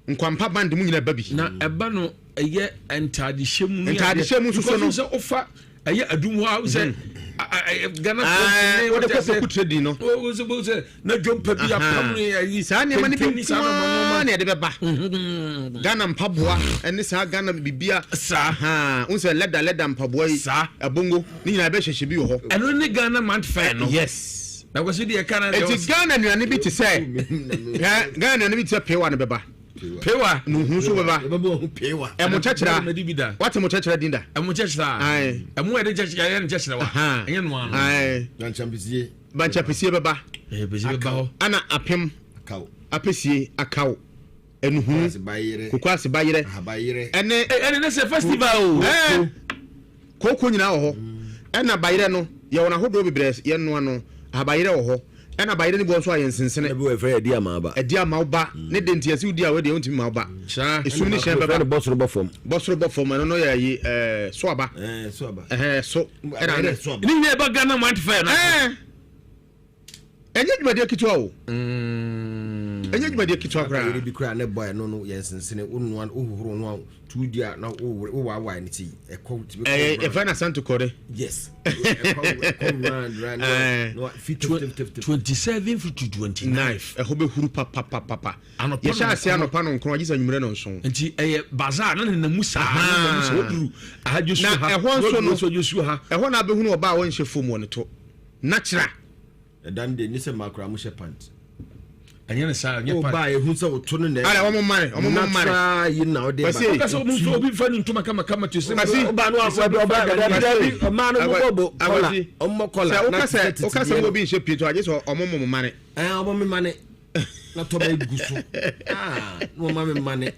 nkwampa band mu nyina babi na eba no eye entade hyemu so no so ofa eye adum ho se Ghana what the kutre di no o se na jompa bi apam ni sa ne mane bi sa ne de beba Ghana mpaboa ene sa Ghana bibia sa ha unse leda mpaboa yi sa abongo ni nyina be hwehwe bi wo ho eno ne Ghana Man Fair no yes na go se de Canada it Ghana nuane bi te say Ghana nuane bi te pewa ne beba pewa nuhu so beba pewa mo chachira what mo chachira dinda mo chachira ai mo ede chachira ya ne chachira wa enye no ano ai banchapisie beba bezi beba ho ana apem akaw apesie akaw enuhu kokwase bayire ene ne se festival koko nyina wo ho ena bayire no ye wona hodo bibre ye no ano abayire wo ho ena bayire ni bo so ayensensene e be we edi ama ba ne de ntiase udi a we de ontimi ma ba esum ni hye baba bosoro bofom no ya yi so aba so era ni ne ba Ghana Man Fair na enye dwade kitwa o enye dwuma de kitwa kra yɛ bi kra ne boy no yɛnsensene wonwan wohoro no 2 dia na wo wa ne ti ɛkɔ tibi e fana santo kore yes run no 27 to 29 ɛho be huru papa yɛ sha ase anopa no nkron agisa nwumre no nso nti ɛyɛ bazaar na na musa na musa oduru ahadwosu ha na ɛho nso no so ha ɛho na abehunu oba a wɔnhyɛ fom wɔ ne to natural ɛdan de ni sɛ makra mo hyɛ pant ɛnyɛ ne saa nyɛ o ba ehu sɛ woto no na ala wɔn mare yi na ɔde ba kasi obi fa ni ntoma kama to sɛ ba no afɔ ba ma no bobo kola ɔmmɔ kola na okasa mo bi nhyɛ pieto agye sɛ ɔmo mare ɔmo me mane na to ba gusu no ma me mane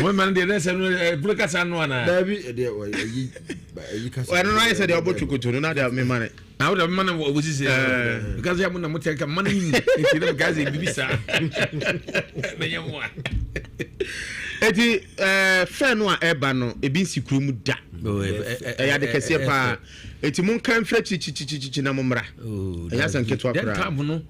mo man de nese no bulkasa no ana dabi de yi kasa wa no ayese de obotukutu no na de me mane na wo de man wo sisi because ya mo na mo teka man yin enti na gaza bibisa na yemo eti fe no a eba no ebi nsikuru mu da ya de kese pa eti mun kan fra chichichichi na momra ya san keto akra den tam no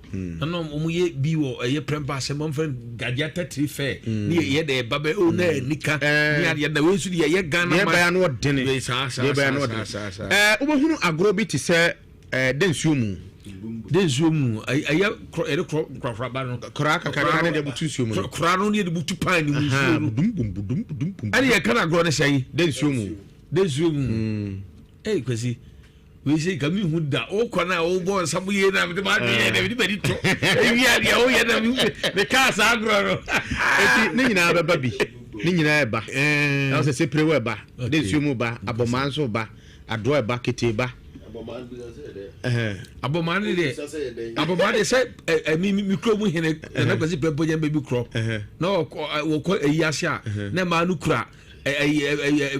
na mo ye bi wo ye prempa se mo friend gadia 33 fe ni ye de baba o na nika ni ya na we su ye Ghana ma ye ba ya no dene ye ba ya no ubahunu agro bi ti se densuomu aya kra ba no kra kaka ne de butu suomu kra no ne de butu pan ni musuo dum ani ye kana agro ne sei densuomu kwasi we say kami hu da o kwana o bo nsabu ye na me ba de na me di to wi ya o ye na me ka sa agro no eti ne nyina ba bi ne nyina e ba na se se prewe ba densuomu ba abomanso ba ado e ba kete ba aboman de say mi kro mu hene na kwasi pepo nya be bi kro na wo ko eyase a na ma no kura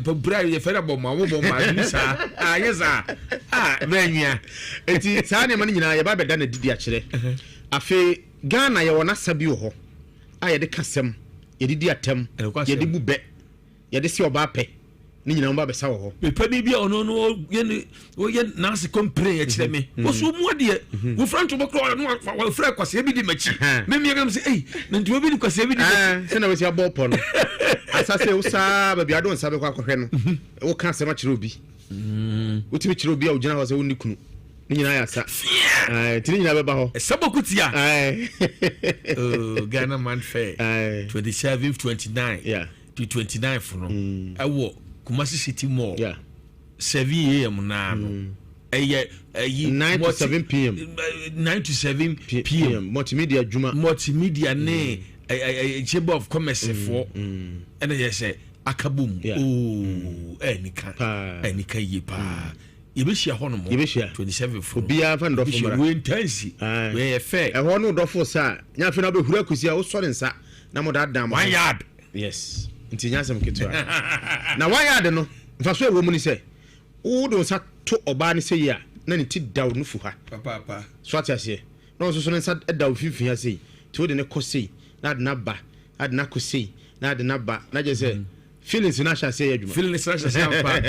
pabra ye fera bomma wo bomma ni sa yesa benya eti sa ne man nyina ye ba beda na didi a kire afi Ghana ye wona sabi wo ho a ye de kasem ye didi atem ye de bube ye de si oba pe ni nyina mba besa wo ho pepani bia ono no ye nasi compre ya kire me wo so mu ade wo franto bokro no wo fra kwase bi di machi me me gam say na nti obi di kwase bi di machi se na we si abo po no asase wo sa ba bia do nsa be kwa kwhwe no wo ka se ma kire obi wo ti bi kire obi a wo gina ho se wo ni kunu ni nyina ya sa ti ni nyina be ba ho sabokutia Ghana man fair 27 29 to 29 for no ewo Kumasi City Mall 7 a.m. na no 9 to 7 p.m. 9 to 7 p.m. multimedia ne Chamber of Commerce for and I say akabum enika ye pa yebehia hono mo 27 for bia fa ndofo mara we intensi we fair e hono ndofo sa nya fe na be hura kusia wo sore nsa na mo da dam 1 yard yes nti nyasem ketwa na 1 yard no mfa so ewo mu ni se wo do sa to oba ni se ya na ni ti daw no fu ha papa so atiase na so nsa daw fifi ha sei ti wo de ne kosei na de na ba ade na kosei na de na ba na je se feelings na sha say adwuma feelings na sha say pa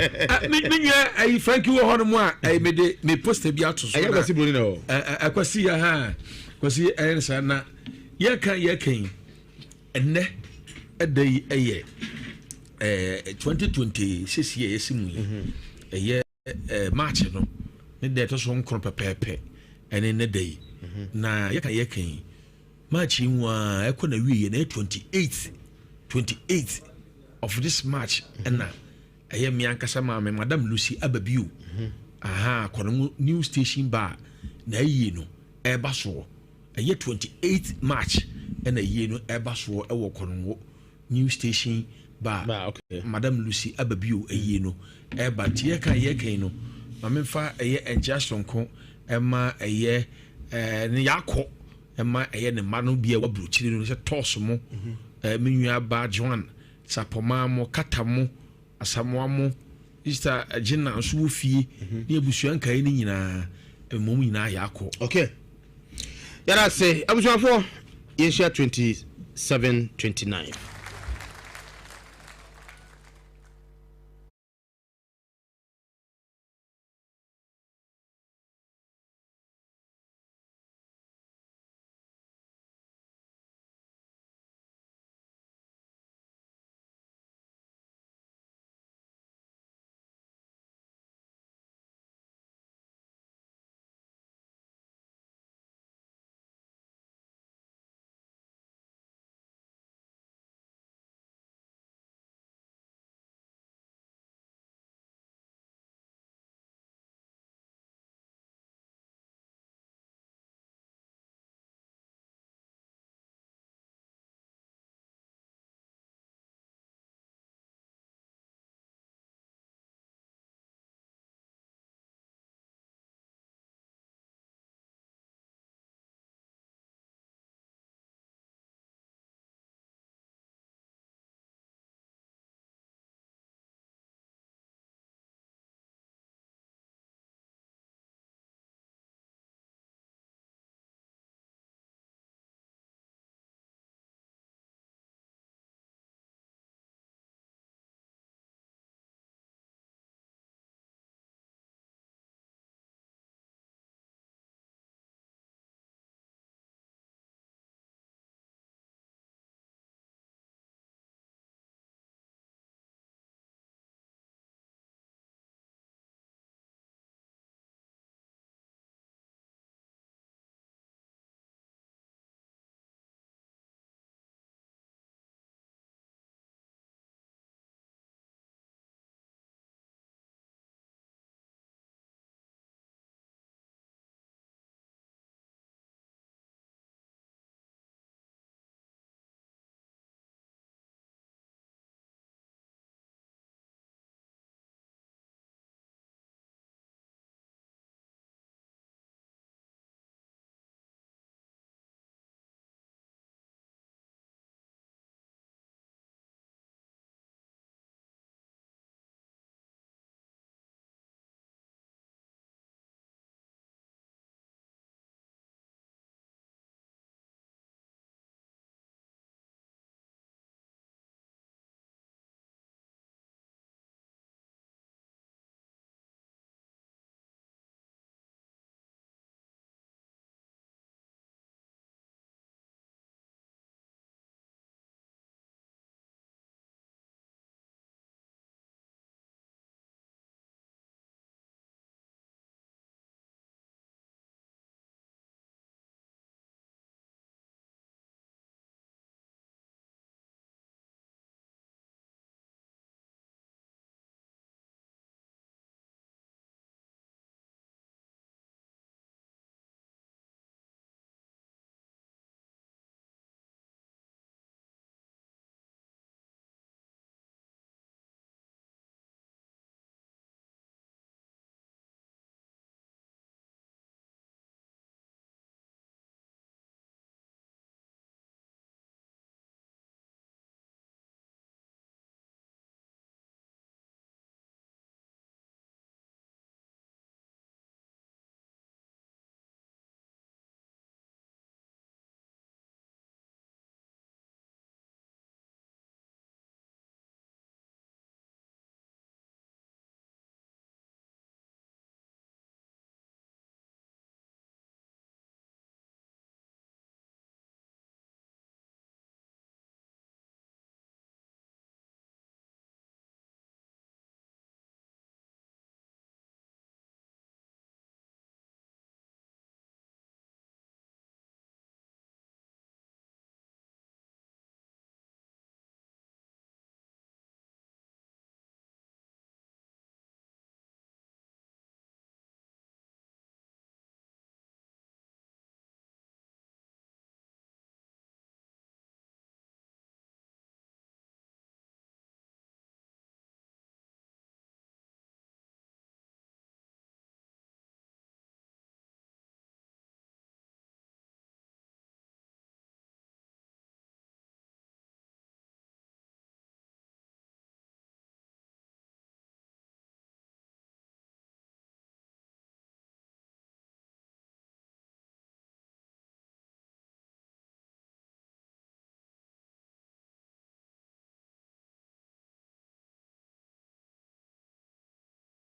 me nya ai Frankie wo hono mu a ai me poster bi ato so na akwasi broni na o akwasi ya ha kwasi ai sa na ye kan enne edai eye 2026 year yesimu eye March no ne de to so nkro pepepe ene ne dai na ye kan March nwa ekọ na wiye na 28 of this March and I am Yankasa Mamma, Madame Lucy Ababu. Aha, Kono new station bar, na yeno, Airbasso. A year 28 March, and a yeno Airbasso, a walk on new station bar. Okay. Madame Lucy Ababu, a yeno, Airbat Yeka, Mamma, a year and just on con, Emma, a year, Yako, Emma, a year, and Manu be a wabru, children, a tossmo, a minya bar Joan. Sapoma mo katamo asamoa mo Easter agina nso fie ne abusuan kai ni nyina emom nyina yakọ okay yara say abusuafo yeshia 27-29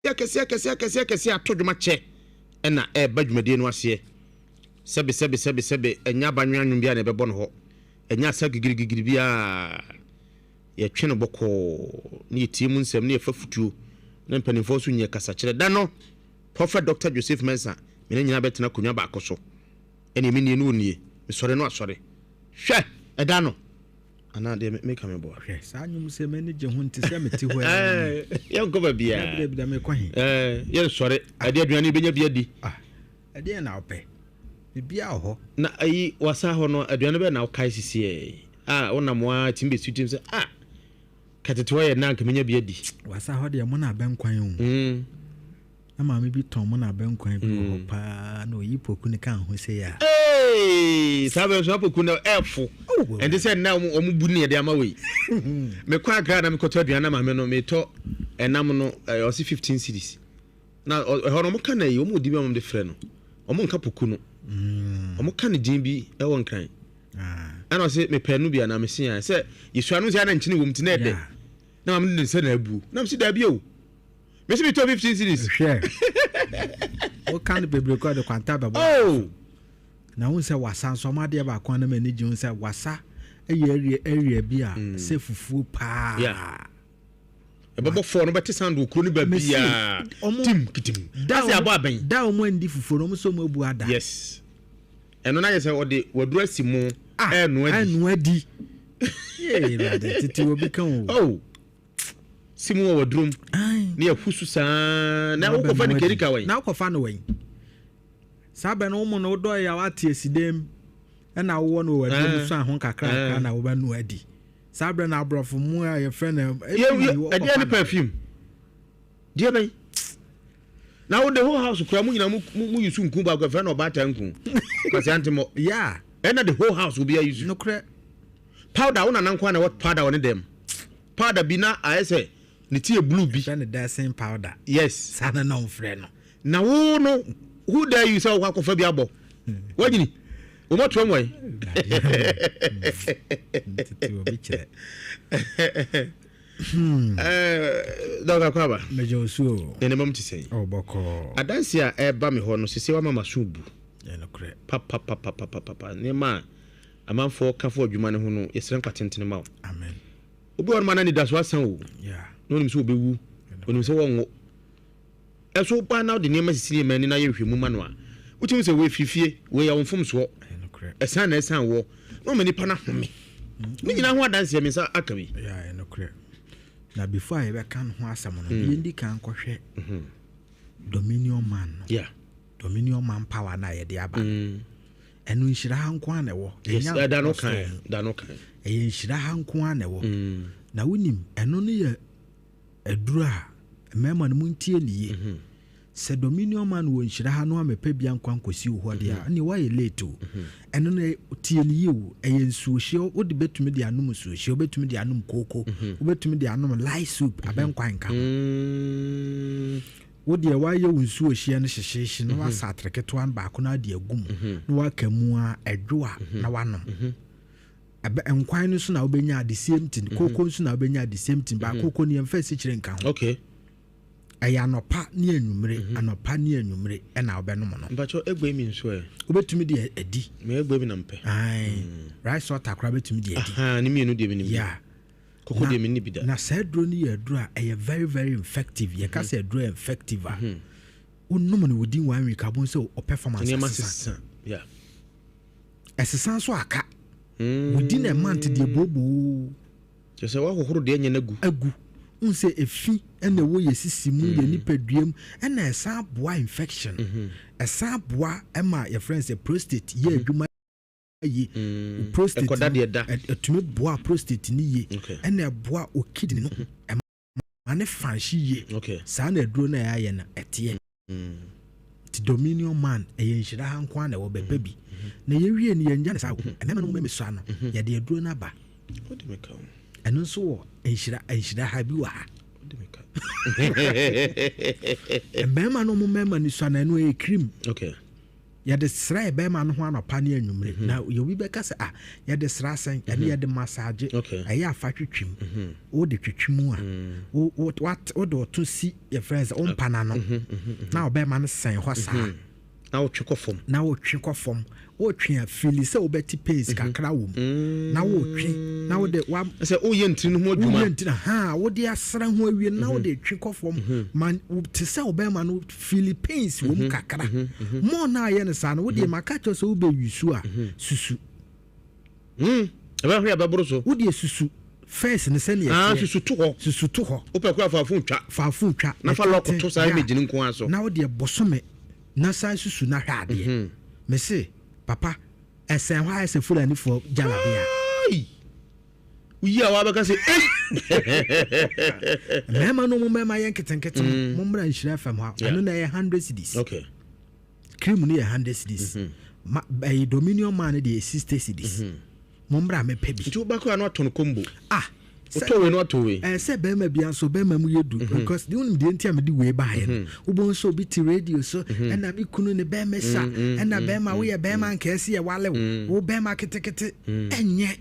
ya kɛseɛ ato dwuma kyɛ ɛna ɛba dwumadie no aseɛ sɛbe ɛnya abanwe anwom bia na ɛbɛbɔ no hɔ ɛnya asa gigirigigiri bia yɛtwe no bɔkɔɔ ne yɛtie mu nsɛm ne yɛfa futuo na mpanimfoɔ so nyɛ kasakyerɛ da no Prophet Dr. Joseph Mensa mene nyina bɛtena konwa baako so ɛne me nie no onie mesɔre no asɔre hwɛ ɛda no ana de me ka me bo hwɛ saa nyum sɛ mani gye ho nte sɛ mete hɔ yɛ nkɔ ba bia da me kwahi yɛ sɔre ade aduane benya bia di ɛde na opɛ bibia hɔ na ayi wasa hɔ no aduane bɛ na wokae sisie wonam wa timbe sutim sɛ katetewa yɛ na nkamenya bia di wasa hɔ de mo na bɛnkwan o na maame bi tɔn mo na bɛnkwan bi hɔ paa na oyi poku ne kan ho sɛ ya sabe so poku na ɛfo ɛnde sɛ na ɔmo bu ne yɛde ama wei me kwa gra na me kɔtɔ aduane maame no me tɔ ɛnam no ɔsi 15 cedis na ɛhɔ no mo ka na yi ɔmo di bi ɔmo de frɛ no ɔmo nka poku no ɔmo ka ne din bi ɛwɔ nkran ana ɔsɛ me pɛ no bi ana me sia sɛ yesua no sɛ na nkyene wɔ mti na ɛdɛ na maame de sɛ na abu na me si da bi o me si me tɔ 15 cedis hwɛ o kan bebre ko de kwanta bɛbɔ na wo sɛ wasa nso ma de ba kwa na mani gye wo sɛ wasa ɛyɛ area bi a sɛ fufuo paa ɛbɛbɔ fo no bɛte sand okuro no ba bia tim kitim da sɛ abɔ abɛn da o mo andi fufuo no mo so mo abu ada yes ɛno na yɛ sɛ ɔde wadura si mu ɛno adi ye rade titi obi kan o simu wɔ wadrum ne afusu saa na wokɔfa ne kerika wɛn na wokɔfa no wɛn sabe no mo no dɔ ya wate asidem ɛna wo no wadrum so ahon kakra na wo ba no adi sabe na abrɔfo mu a yɛ fɛ na ɛdeɛ ne perfume deɛ bɛn na wo the whole house kura mu nyina mu yusu nku ba ko fɛ na ɔbata nku kwasi antimo yeah ɛna the whole house will be use no kra powder wona nan kwa na what powder on them powder bi na ayese ne tie blue bi and the dancing powder yes sana na mfrɛ no na wo no who dare you say wo akɔfa bi abo wanyini wo moto amwai dɔgɔ kwaba mejo so ene mam ti sɛ bɔkɔ adansi a ɛba me hɔ no sese wa mama so bu no kra papa ne ma amanfo kafo adwuma ne ho no yɛsrɛ nkwa tentene ma wo amen obi wɔ ma na ni da so asan wo yeah no nim so obewu onim sɛ wonwo ɛso pa na de nema sisi ma ni na yɛ hwemu ma no a wotim sɛ we fifie we ya wonfom so no kra ɛsan na ɛsan wo no mani pa na home ne nyina ho adansi me sa aka bi yeah no kra na before I can ho asam no yendi kan kɔhwɛ dominion man no yeah dominion man power na yɛde aba ɛno nhyira ha nko a na ɛwɔ ɛnya da no kan ɛyɛ nhyira ha nko a na ɛwɔ na wonim ɛno no yɛ aduru a mmarima no mu ntie niye sɛ dominion man wɔ nhyira ha no amepɛ bia nkwa nkosi wo hɔ deɛ ne wayɛ late o ɛno no tie niye o ɛyɛ nsuohye wode bɛtumi de anom nsuohye wobɛtumi de anom koko wobɛtumi de anom light soup abɛnkwa nka wode wayɛ wo nsuohye no hyehyehye na wasa atreketewa no baako no ade agum na waka mu a ɛdwo a na wanom nkwan no so na wobɛnya the same thing koko nso na wobɛnya the same thing ba koko ne yɛmfa sikyire nka ho okay ɛyɛ anɔpa ne anwummere ɛna wobɛnom no mpacho egbe mi nso wobɛtumi de adi me egbe mi na mpɛ rice water kora bɛtumi de adi ne mienu de mi nim yeah koko de mi ni bi da na sɛ aduro no yɛ aduro a ɛyɛ very very effective yɛka sɛ aduro yɛ effective a wonom no wodin 1 week abon sɛ performance ɛsesa yeah ɛsesa nso aka wodin a month deɛ bobo kyɛ sɛ wahohoro deɛ nyɛ agu unse efi ene wo yesisi mu ye nipaduam ena esa aboa infection esa aboa ema your friends a prostate ye adwuma ye prostate ekoda de da etumi boa prostate ni ye ena boa o kidney no ane fanshi ye sa na aduro na ya ye na ete ti dominion man eye nhyira hanko na wo beba bi na ye wie ni ye nya sa ena no me so ano ye de aduro na ba ɛno nso wɔ nhyira ha bi wɔ ha mmarima no mo mmarima ni so na ɛno ɛyɛ cream yɛde sra ɛbɛma no ho anɔpa ne anwummere na yɛwi bɛka sɛ yɛde sra sɛn ɛne yɛde massage ɛyɛ afa twitwim wode twitwim a wode ɔto si yɛfrɛ sɛ wompa na no na ɔbɛma no sɛn hɔ saa na wotwe kɔ fam wotwe a fili sɛ wobɛte pace kakra wɔ mu na wotwe na wode sɛ woyɛ ntiri no ho adwuma wode asra ho awie na wode twe kɔ fam ma te sɛ wobɛma no fili pace wɔ mu kakra mɔ na ayɛ no saa no wode maka kyerɛ sɛ wobɛwi so a susu ɛbɛhwɛ abɛboro so wode susu first ne sɛne susu to hɔ wopɛ kora faafo ntwa na fa lɔko to saa image no nko a so na wode bosome na san susu na hwɛ adeɛ me se papa ɛsɛn hɔ ayɛ sɛ fulanifoɔ gyalabea woyi a wabɛka sɛ mmarima no mu mmarima yɛ nketenkete mo mmra Nhyira FM hɔ ɛno na ɛyɛ 100 cedis cream no yɛ 100 cedis ɛyɛ dominion man no deɛ 60 cedis mo mmra mɛpɛ bi nti wobɛkɔ a no atɔ no combo wotɔwe no atɔwe sɛ bɛrima bia nso bɛrima mu yɛdu because de wonim deɛ nti a mede wei baeɛ no wobɔ nso obi te radio so ɛna me kunu ne bɛrima sa ɛna bɛrima woyɛ bɛrima nkɛɛsi yɛ wale wo bɛrima ketekete ɛnyɛ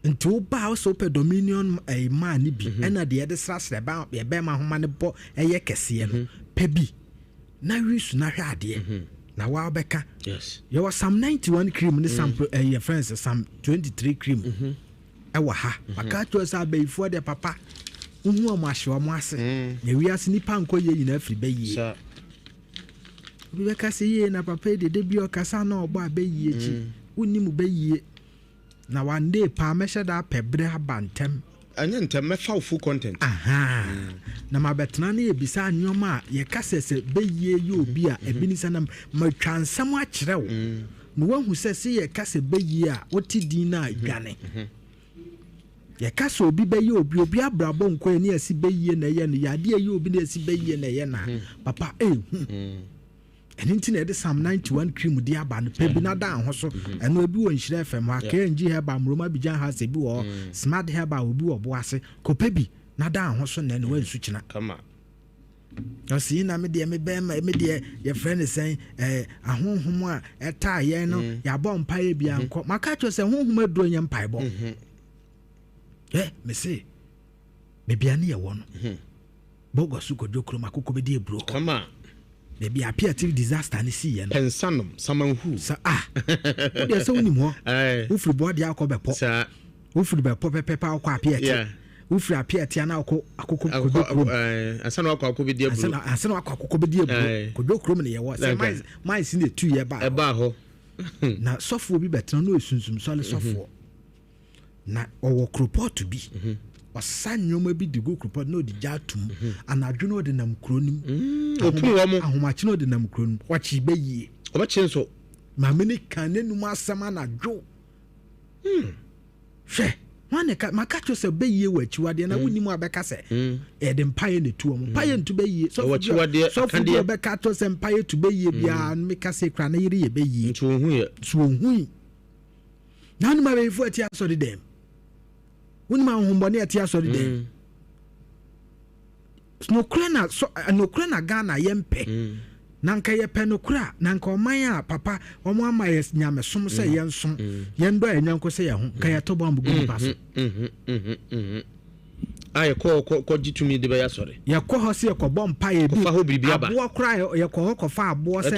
nti wobaa wo sɛ wopɛ dominion maa ne bi ɛna deɛ yɛde srasrɛ bɛrima homa ne bɔ ɛyɛ kɛseɛ no pɛ bi na wisu na hwɛ adeɛ na wa bɛka yɛwɔ Psalm 91 cream ne yɛ friends Psalm 23 cream ɛwɔ ha maka kyerɛ sɛ abɛyifoɔ deɛ papa wohu ɔmo ahye ɔmo ase na wiase nipa nkɔ yɛ nyina afiri bɛyie obi bɛka sɛ yie na papa yi dede bi ɔkasa na ɔbɔ a bɛyie akyi wonim bɛyie na wande paa mɛhyɛ da apɛ berɛ aba ntɛm ɛnyɛ ntɛm mɛfa wo full content na mabɛtena no yɛbisa nneɔma a yɛka sɛ bɛyie yɛ obi a ebi ne sɛ na matwa nsɛm akyerɛ wo na woahu sɛ yɛka sɛ bɛyie a wote din no a dwane yɛka sɛ obi bɛyɛ obi abrabɔ nkɔ ani asi bɛyie na ɛyɛ no yɛadeɛ yɛ obi na asi bɛyie na ɛyɛ na papa ɛno nti na ɛde Psalm 91 cream de aba no pɛ bi na da ho so ɛno ebi wɔ Nhyira FM hɔ KNG Herba Mroma Bijan House ebi wɔ Smart Herba obi wɔ Boase kɔpɛ bi na da ho so na ɛno wansu kyina ɔsi na me deɛ me bɛma me deɛ yɛfrɛ ne sɛn ahonhom a ɛtaa yɛn no yɛabɔ mpaeɛ bi ankɔ maka kyerɛ sɛ honhom aduro nyɛ mpaebɔ me se bebia ne yɛwɔ no bɔgɔ so kɔdwo kurom akokɔ bɛdi eburo hɔ baabi Appiah TV disaster ne si yɛ no pensanom samanhu wodeɛ sɛ wonim hɔ wofiri bɔɔdeɛ akɔ bɛpɔ wofiri bɛpɔ pɛpɛpɛ akɔ Appiah ti wofiri Appiah ti ana akɔ akokɔ kɔdwo kurom asana wakɔ akokɔ bɛdi eburo asana wakɔ akokɔ bɛdi eburo kɔdwo kurom ne yɛwɔ sɛ man si ne tu yɛ ba hɔ na sɔfoɔ bi bɛtena no esunsum sɔle sɔfoɔ na ɔwɔ kuropɔt bi ɔsa nneɔma bi de go kuropɔt na ɔde gya atom anadwo na ɔde nam kuro nim ahomakye na ɔde nam kuro nim wɔkye bɛyie ɔbɛkye nso maame ne ka n'anum asɛm anadwo hwɛ wane maka kyerɛ sɛ bɛyie wɔ akyiwadeɛ na wonim a bɛka sɛ ɛde mpaeɛ ne tu ɔmo mpaeɛ nto bɛyie sɔfo bi ɔbɛka kyerɛ sɛ mpaeɛ to bɛyie biara no meka sɛ kura na yere yɛ bɛyie nti wɔhui na wonim abɛyifoɔ ati asɔre dɛm wonim ahohombɔne ati asɔre dɛm nokorɛ na Ghana yɛmpɛ na nka yɛpɛ nokorɛ na nka ɔman a papa ɔmo ama yɛ nyamesom sɛ yɛnsom yɛndɔ a yɛnyanko sɛ yɛ ho nka yɛtɔ bɔ ambugu nipa so yɛkɔ gye tumi de bɛyɛ asɔre yɛkɔ hɔ sɛ yɛkɔbɔ mpaeɛ bi aboɔ kora yɛkɔ hɔ kɔfa aboɔ sɛ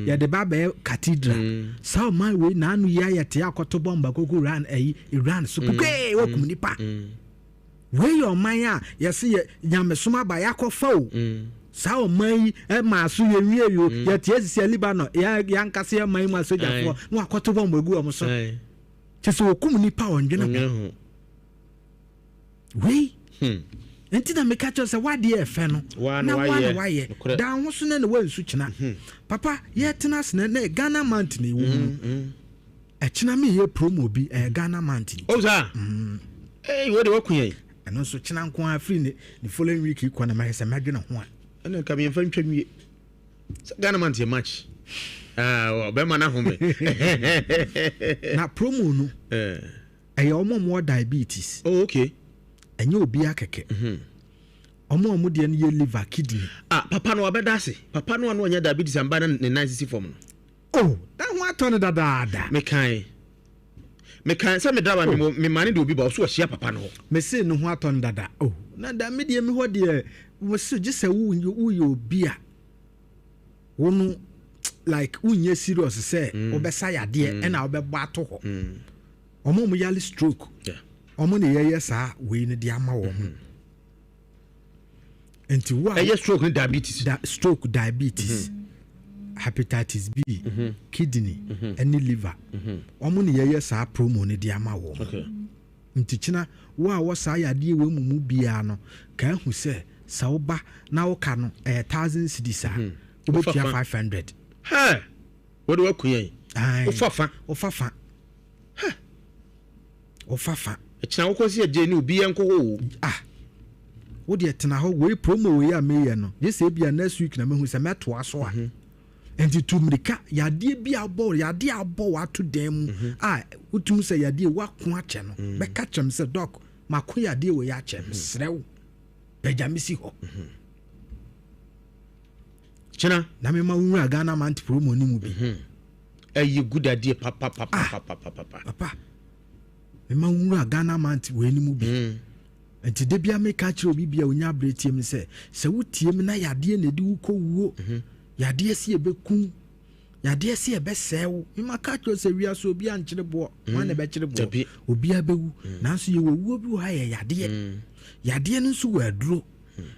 yɛde ba bɛyɛ cathedral saa ɔman wei naano yi ayɛte akɔtɔ bɔ mbakoko Iran so pepee wakum nipa wei yɛ ɔman a yɛse yɛ nyamesom aba yɛakɔfa o saa ɔman yi ma so yɛwie yo yɛte asisi Libanon yɛankase yɛ man mu asogyafoɔ na wakɔtɔ bɔ mbagu ɔmo so kyɛ sɛ wɔkum nipa ɔndwene ho wei nti na meka kyerɛ sɛ wadeɛ ɛfɛ no na wane wayɛ da ho so na wansu kyena papa yɛtena sena na Ghana mountain ɛwɔ mu ɛkyena me yɛ promo bi Ghana mountain wode waku yɛn ɛno nso kyena nko a firi ne following week kɔ na mahɛ sɛ madwene ho a ɛne ka meyɛmfa ntwa nwie Ghana mountain match bɛma no home na promo no ɛyɛ ɔmɔ diabetes okay ɛnyɛ obi akɛkɛ omo de no ye liver kidney papa no obeda ase papa no anya diabetes amba na ne nice form no oh that one turn da me kan say me driver me mane de obi ba so hia papa no me say no ho aton dada oh na da me de me ho de wo so gise wo ye obi a wonu like unye serious say obesa yade e na obebo ato ho omo mu yale stroke omo ne yeye sa we ne de ama wo enti wa stroke ni diabetes stroke diabetes hepatitis B kidney any liver omo ne yeye sa promo ne de ama wo nti kina wo sa yade we mu bia no ka hu se sa oba na wo ka no 1000 cedis a obetia 500 what do I kuyen ofafa echina wo kosi eje ni obi enko wo wo de tena ho we promo we ya me no ye se bia next week na mehu se meto aso a enti tumrika yade bia abo yade abo wa to dem utum se yade wa ko ache no be ka chem se doc mako yade we ya chem srew bejamisi ho china na me ma wura Ghana man promo ni mu bi ayi good idea papa me ma wura Ghana man we ni mu bi enti de bia me ka kire obi bia onya bretie me se wutie me na yade na di wo ko wuo yade si ebekum yade si ebesew me ma ka kire se wia so obi ankire bo ma na be kire bo obi abewu nanso ye wo wuo bi ha ye yade no so wa aduro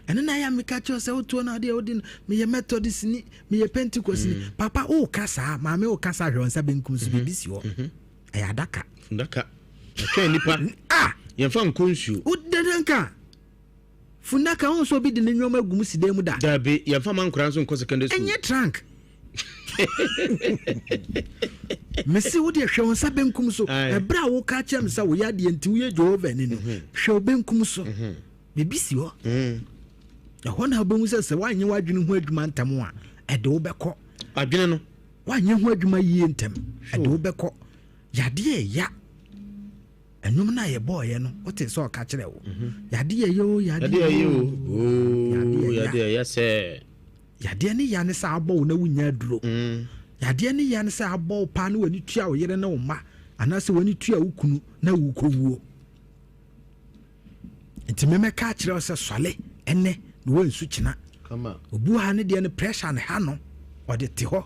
ene na ya meka cho se oto na de odin me ye methodist ni me ye pentecost ni papa o kasa ma me o kasa hwe onsa benkum so bi si ho aya daka okay nipa ye fa nkonsu o dedenka funaka on so bi de nwoma gum si dem da dabe ye fa man kura so nko secondary school enye trunk mesi wo de hwe onsa benkum so ebra wo ka chem sa wo ya de enti wo ye Jehova ni no hwe benkum so bibi si ho hona obenwu se wanye wadwene ho adwuma ntam a ede wo bekọ adwene no wanye ho adwuma yie ntam ede wo bekọ yade ya enum na ye boy no wote so ka kire wo yade ya se yade ni ya ne sa abo na wunya duro yade ni ya ne sa abo pa na wani tua wo yere na wo ma anase wani tua wo kunu na wo kowuo nti me ka kire se swale ene no wo nsu kina kama obu ha ne de ne pressure ne ha no ode te ho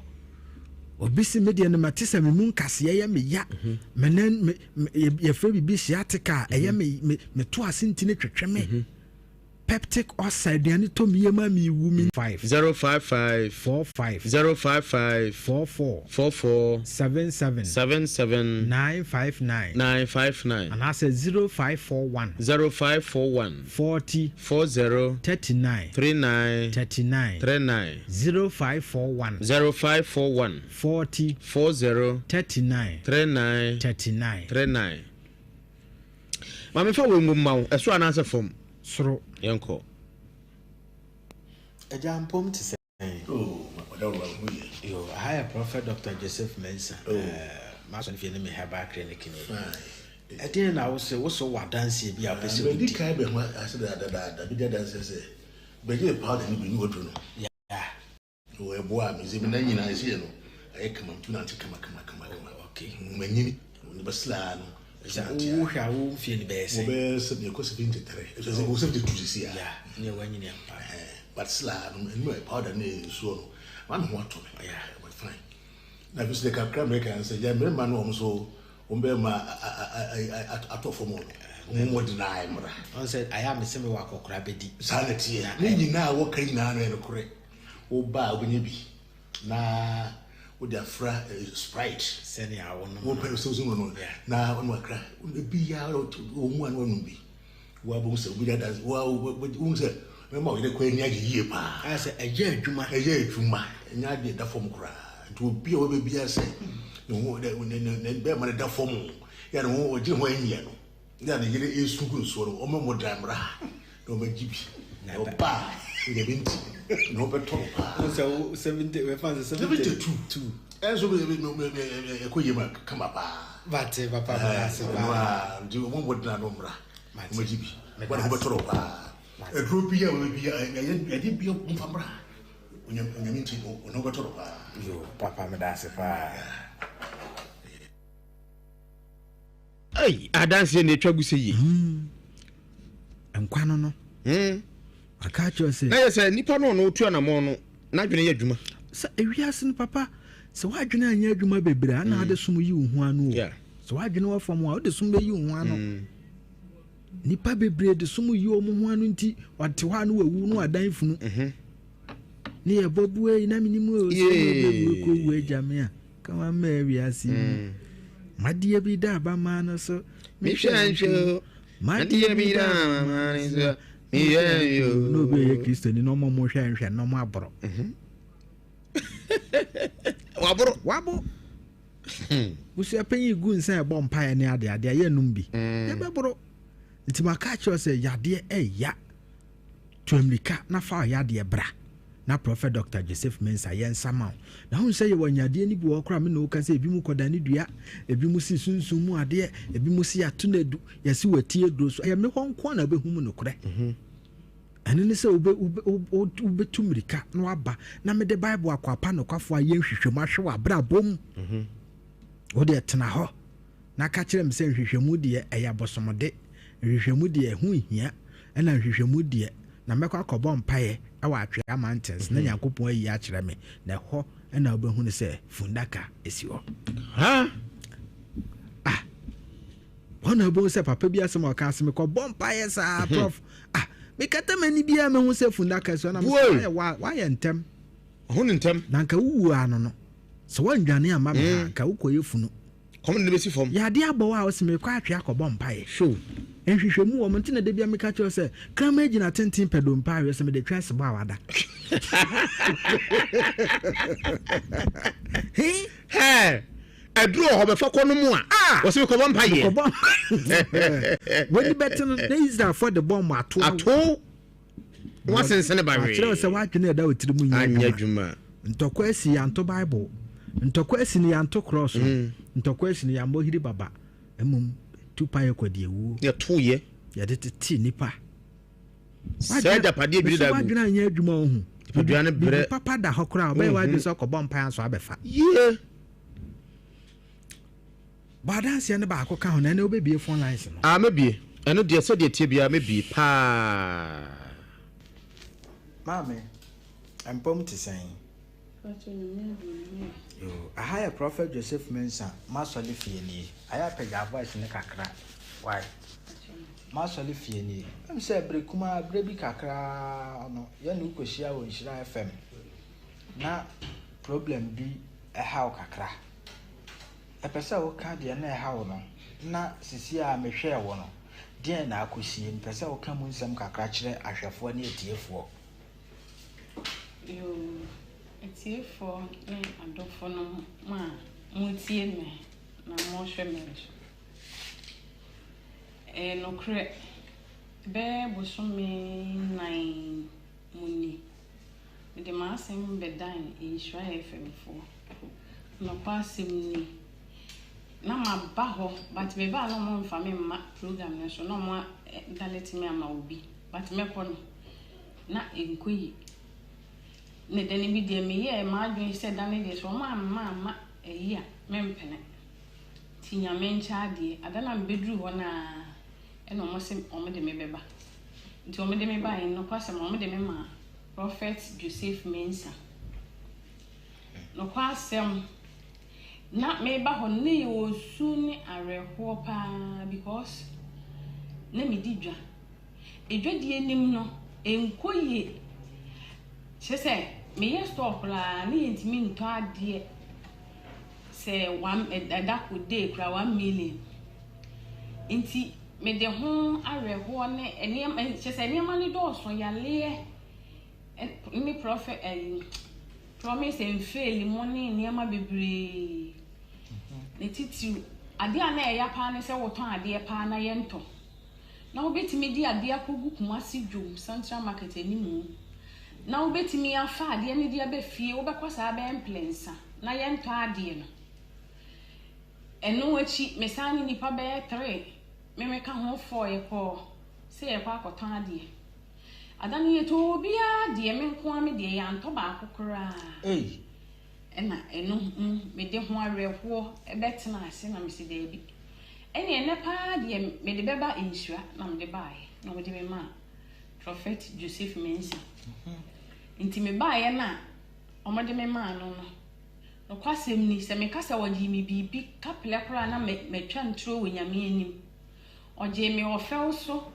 obisi me de ne matisa me mun kase ye me ya menen ye fra bibi siatica ye me to asenti ne twetwe me peptic oxide de ne to me ma mi wu mi 055 45 055 44 44 77 77 959 959 and I said 0541 40 39 39 0541 40 39 Mama fa wo ngumma eso anasa fom soro yenko ejampom ti say yo higher prophet Dr. Joseph Mensa maso fi ne me haba clinic ni edin na wo so wadanse bi a pese bi di kai be ho aseda da bi dance say be je powder ni bi ni wodo no ya so e bo a me ze me na nyina ese no aye kama tu na kama okay manyini ni basla no wo hwa wo fi ni be se wo be se ne ko 73 so wo 72 sia ya ne wanyini ampa but sla no no powder ni so no man ho to ya but fine na bi se ka kra me kan se ja me man wo so wo be ma atofo mo mo deny mra on said I am se me wa kokora bedi sanity ni nyina wo kan nyina no kore wo ba obenye bi na with their Sprite seni a wono wo pe so no na onu akra bi ya o mu an wonu bi wo abo se bi da wo se me ma wo de kwa ni age yie pa a se eje adwuma nya de da fom kra to bi o be bi ase no ne be ma da fom ya no wo ji ho anyi no ya ne yire esuku so no o mo dramra no ma gibi o pa de binti no be to pa so 70 we fan 72 enso be ko yema kama pa bate papa ba se ba ndi mo bodna no mra ma gibi ba ko be to pa Rupia will be a deep Pambra. When you mean to know what you, Papa Medasifa. Hey, I dance in the trouble say. And Quanono. I catch you say. I said, Nippon no 2 and a mono, not in a juma. So, if you ask Papa, so why do you know my baby? I know the sum you one. Yeah. So I do know from what the sum you one. Nipa bebre de sumu yi omo ho anu nti wate ho anu wawu no adan funu ne ye bobue na minimu o so ko wu ejame a kama ma wiase madie bi da ba ma no so mi hwanhwo madie bi da ma no so mi yo no be ye kristoni no mo hwanhwe no mo aboro wabo busia panyi gu nsan e bom pae ne ade ye num bi ye beboro nti maka cho say yade ya to America na fa yade bra na Prophet Dr. Joseph Mensah yen sama na hu say ye wanyade ni bi wo kra me no ka say ebi mu koda ni dua ebi mu si sunsun mu ade ebi mu si ato na du yesi watie dro so ye me honko na be hu mu no kre ene ne say ube to America no aba na me de Bible akwapa no kwafo ayen hwehwem ahwe wa bra bom wo de tena ho na ka kire me say hwehwemu de eya bosomode hwehwemu de hu hia na hwehwemu de na mekọ akọbọ mpaye awa atwe mountains na yakopon ayi akire me na ho na obehu ne se fundaka esi ho ona obo se papa bi asem oka asem ko bompaye sa prof me kata mani bia me hu se fundaka so na wa ye ntem ho ntem na nka wu ano no so wandwane ama me ka ukoye funu come ne besi fom ya de abo wa o se me kwa atwe akọbọ mpaye show enhwehwemu wo mte na de bia me ka cho se krama gina tenten pedom pa we se me de twa se ba awada he aduro ho be fa kono mu a wo se ko bom pa ye when you bet on the for the bomb ato wa sense ba we atire se wa dwene da otiri mu anya dwuma ntokwa asi yanto bible ntokwa asi ni yanto cross ntokwa asi ni yambo hiri baba emum tupa ye kwadi ewu ya toye ya de ti nipa sada pade bi da wa dwene anya adwuma ohu paduane bre papa da hokra oba wa de so ko bompa anso abefa ye badanse ne ba akoka ho na ne obebie phone lines no mebie eno de se de tie bia mebie pa mame empom tisan yo ahaya Prophet Joseph Mensah masoli fieni aya pega voice ne kakra why masoli fieni em se brekuma brebi kakra no ya ne ukohia wo Nhyira FM na problem bi ehaw kakra epesa wo ka de na ehaw no na sisi a mehwe wo no de na akosie mpesa wo ka mu nsem kakra kire ahwefo ne etiefo yo etiefo ne adofo no ma mutie me na mo hwe me no kre be bosome nine muni de ma asem bedan Nhyira FM fo no pasim ni na ma ba ho but me ba no mo mfa me ma program ne so no mo daleti me ama obi but me ko no na enkoyi ne dani bi de me ye ma adwen se dani de so ma eyi a me mpene tinya me ncha de adana mbedru ho na eno mo se o me de me beba nti o me de me ba en no kwase mo me de me ma Prophet Joseph Mensah no kwasem na me ba ho ne osu ni areho pa because na me di dwa edwadi enim no enkoye chese me ye stop la ni ntimi nto ade se 1 da ko day kra 1 million nti me de ho areho ne eniem chese eniem ani do so ya le ni Prophet promise and fail money eniem bebre ne titiu ade a na eya pa ne se woton ade pa na ye nto na obetimi di ade akogu Kumasi Dwom Central Market enimu na obetimi afa ade ne di abefie obekwasa abe emplensa na ye nto ade no eno wachi mesani nipa be 3 memeka ho 4 ye ko se ye kwa akoton ade adane ye to bia de me nko ame de ya nto ba akokora ena eno me de ho awerɛho ebetena ase na me se da bi ene pa de me de beba Nhyira na me de baaye na me de me ma Prophet Joseph Mensa nti me baaye na omode me ma no no kwasem ni se me kasa wodi me bibi kapele kora na me twa ntro wonyame anim oje me ofew so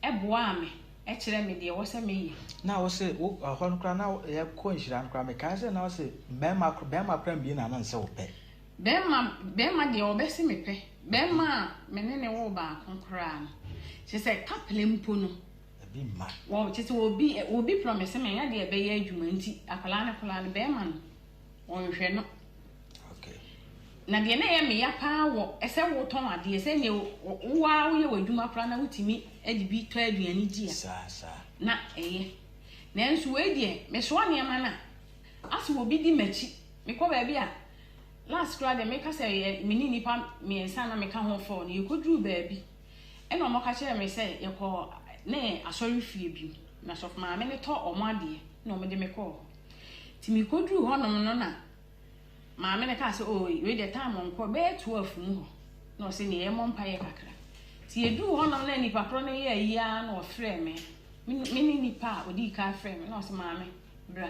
eboa me e kire me de wo se me yi na wo se ho nkra na ye ko Nhyira nkra me kan se na wo se bema kra bi na na nse wo pe bema de obesi me pe bema menene wo ba konkra no se kapele mpo no bi ma wo tete obi promise me ya de ebe ye adwuma nti akwala na bema no onhwe no okay na de na ye me ya pa wo ese wo ton ade ese ne wo ye wadwuma kra na wutimi edibi to aduani dia sa na na nso we de me so ne ma na aso obi di machi me ko ba bia last kra de me ka say mini nipa me ensa na me ka ho fo ne yekodru ba bi e na mo ka kire me say ye ko ne asori fie bi na so ma me ne to omo ade na omo de me ko ti mi kodru ho no na ma me ne ka say oh we the time on ko be 12 mu ho no say ne ye mo mpa ye kakra ti edu ho no na nipa pro ne ye ya na ofre me mini nipa odi ka frɛ me no say ma me bra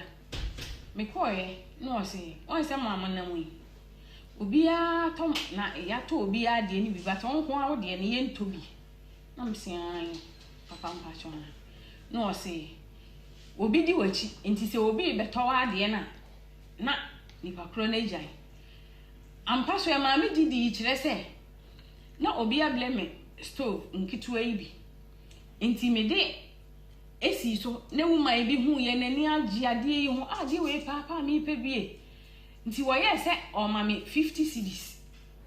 me ko ye no say on say ma na mu obi a tom na ya to obi a de ni bi ba ton ko a wo de ne ye ntobi na me se an papa mpa chona no say obi di wachi enti se obi beto wa de na nipa kro na ejai ampa so ya ma me di kire se na obi a blame stove nkitua yi bi enti me de esi so na wuma bi hu ye nani agi ade yi hu ade we papa mi pe bie nti wo ye se o ma me 50 cedis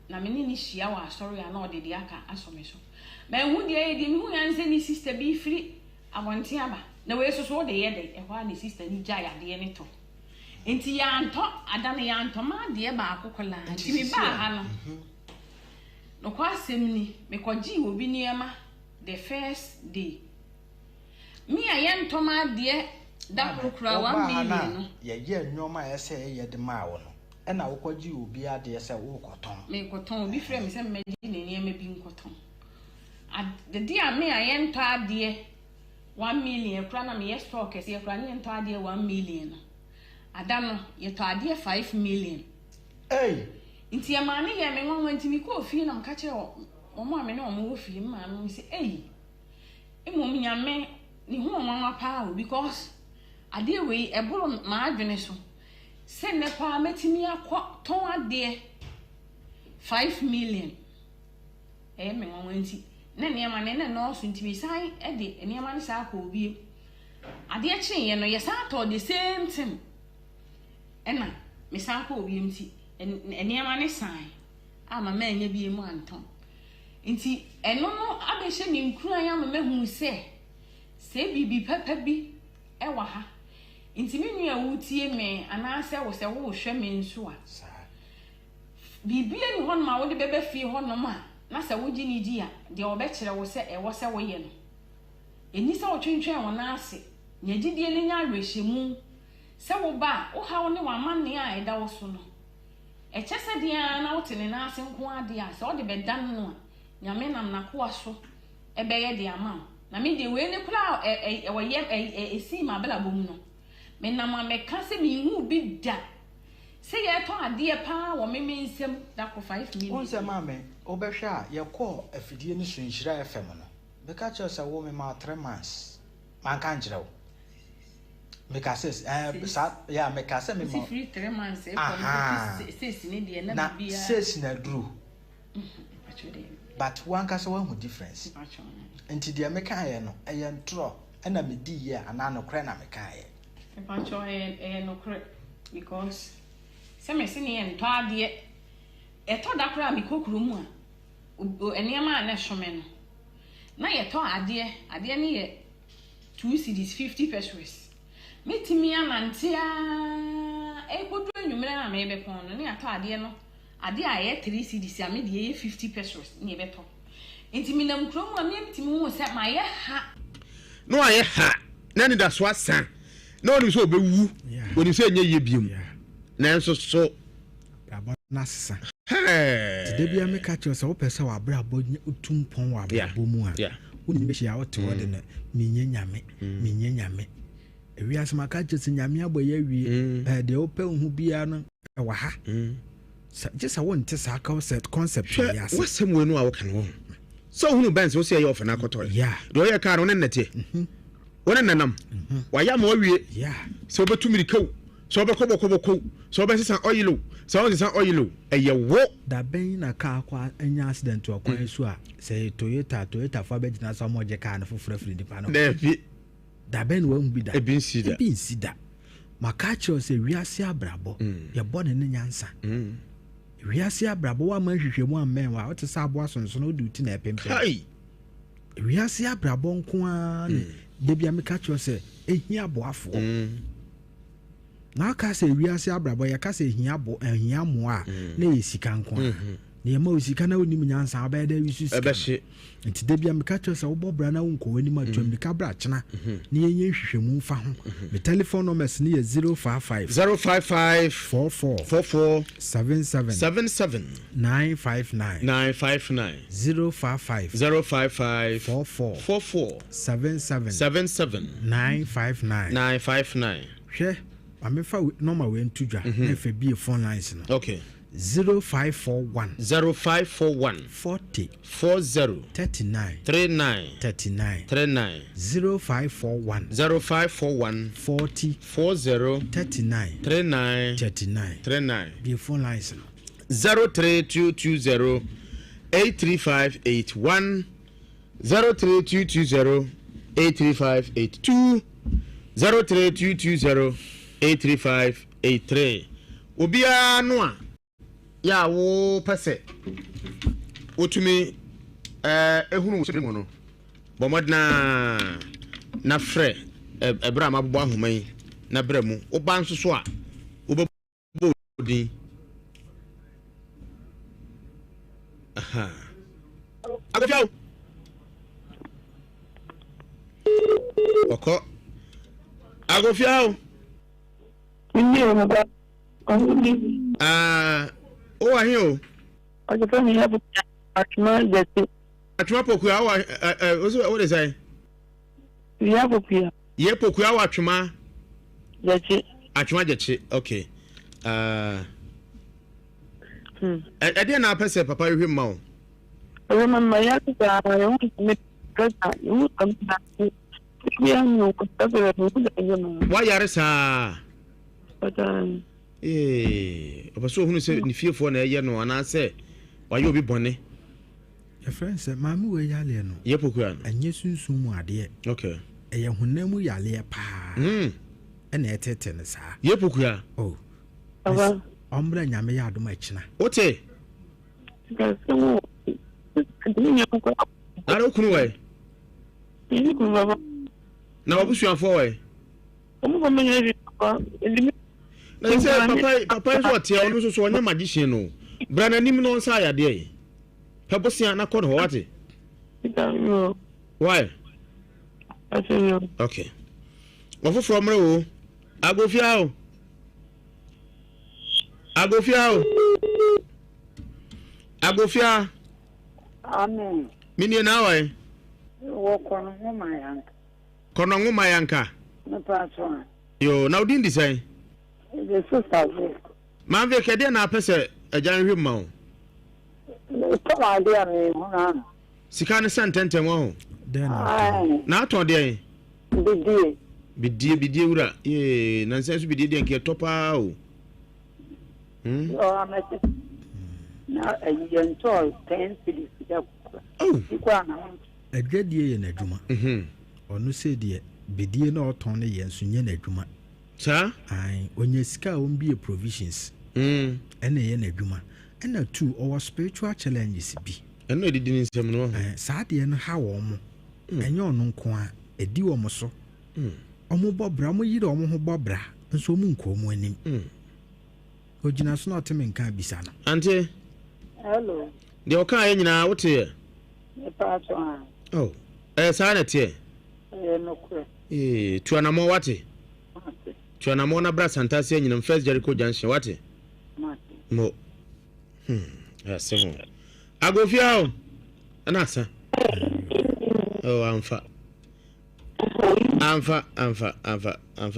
na me ni hia wa sorry na o de aka asome so ma hu de ye de mi hu yan se ni sister bi free abonte aba na we so so de ye de e kwa ni sister ni ja ya de ni to nti ya nto adane ya nto ma de ba akokola nti mi ba ha no no kwa semni me koji obi ni ema the first day mi aye nto ma de da kokura 1 million no ye nyoma ese ye de ma wo no e na wo koji obi ade ese wo koton me koton obi frɛ me se me di ne ema bi nkoton the dia me aye nto ade 1 million kura na me ye stock ese kura ne nto ade 1 million no adano ye to ade 5 million nti ya mane ye me nwanwa nti mi ko fie na mka kire o mo ame na o mo fie ma no se emom nyame ni hu nwanwa pa o because ade we ebolo ma adwene so se ne pa metimi akọ ton ade 5 million me nwanwa nti na ne ma ne no so nti mi sai de ne ma ne sa akọ obi ade kire ye no ye sa to the same thing ena mi sa akọ obi nti eniema ne san ama ma anya bi mu anton nti eno no abehye ni nkura ya ma hu se bibi papa bi e wa ha nti me nua wutie me ana se wo se wo hwe me nso a bibi ni hon ma wo de bebe fie hon no ma na se wo gi ni di a de wo be kire wo se e wo se wo ye no eni se wo twentwen wo na ase nya gidie ni nya rehye mu se wo ba wo ha wo ne wa manne a eda wo so no echese dia na wotene na ase nko ade a se ode bedan no nyame nam na ko aso ebeye de ama na me de we ne kula wo ye esi ma bela bom no me nam ameka se me hu bi da se ye to ade pa wo me nsem da ko 5 million won se ma me obehwe a ye ko afidie ni so Nhyira FM no be ka che se wo me ma 3 months man kan jirawo Meka says ya meka say me mo free 3 months e ko says ni de na bia says na dru but one ka say one difference enti de meka ye no e ye ntro e na me di ye ana no kre na meka ye e pancho no kre because say me sini ye nto ade e to da kra me kokuru mu a eniema na hwome no na ye to ade ni ye 2 cedis 50 pesos metimi amantia ebodu enwumere na me be pon no ne ato ade no ade a ye 3 cedis a me de ye 50 pesos ne be to enti mi nam krom a me metimi hu se ma ye ha no aye ha na ne da so asa na oni so obewu oni so enye ye biem na enso so brabo na sesa today bia me catch you so wo pese wa brabo utumpon wa brabo mu a woni be hia wote wo de na minye nyame ewi asema catch you nyame aboye wi de ope hu bia no wa ha just I want to say concept yes what's some we know our can so who bands will say you for na koto do you car on nete wona nanam wa ya ma wie so betu miriko so be kobo so be sisan oil so on sisan oil eye wo da ben na car kwa anya accident to akwan so a say Toyota fa be gina so mo je car na foforo firi di pa no da ben wa bi da bin sida makacho say wiase abrabo ye bone ne nyansa wiase abrabo wa man hwehwemu ammen wa wote sa abo asonso odi uti na epempe hai wiase abrabo nko a de bia mekacho say ehia aboafo na aka say wiase abrabo ya ka say ehia mo a na yesika nko a na ma osika na onim nyansa abeda wisu sika ebehye nti de bia mekacho say wo bra na wonko wani ma twam ka bra chena na yenye hwehwemu fa ho me telephone numbers ni 055 44 77 959 055 44 77 959 hwe amefa number we ntudwa na fe bi phone lines no okay 0541 40 39 0541 40 39 be phone lines 03220 83581 03220 83582 03220 83583 obia no a ya wo pese otumi ehunu wo sedimo no bomodna na frɛ ebra mabbo ahoman na bra mu oba nso so a obodin aha agofia oko agofia o wa hin o ojo fe mi yabu atuma jesi atuma pokuya wa what is say ya pokuya ye pokuya wa atuma jesi atuma jesi okay ade na pese papa yehwe ma o mama ya ka yo me kasa yo kam na ya no ko tabe wa yare sa obaso hunu se ni fiefo na eye no ana se wa ye obi bone your friend say mama we yale no ye pokuya anye sunsun mu ade okay eye hunamu yale pa ena etete ne sa ye pokuya oh ombra nyame ya adoma china ote ara okunu we na obusuafo we na say papa is what ya onu so onye magician no brana nim no nsa ya de pebosia na kono what why okay wafo from o agofia amen mini na why wo kono ngoma yanka na paso yo na udin design the sister man ve kede na pese ajan hwe ma o to ma dia me huna sika ne sententen wo na ato de bidie ura na sensu bidie nke topa o amete na ayento 10 cities ya ikwa na agradie ye na adwuma onu se de bidie na oton ne ye nso nye na adwuma sa ai onye sika o mbie provisions ene ye na adwuma ena two our spiritual challenges bi eno edidi ni nsem no sa de no ha wo mo enye onu nko a edi wo mo so omo bobra mo yire omo ho bobra nso mu nko mo anim ojina so na oteme nka bisa no ante hello de o kan nyina wote e pa so oh sa na tie no kure Tuanamo wate. Tuanamo na bra Santasi nyinam First Jericho Junction wate. Mo. Seven. Agofia o. Anasa. Oh, amfa.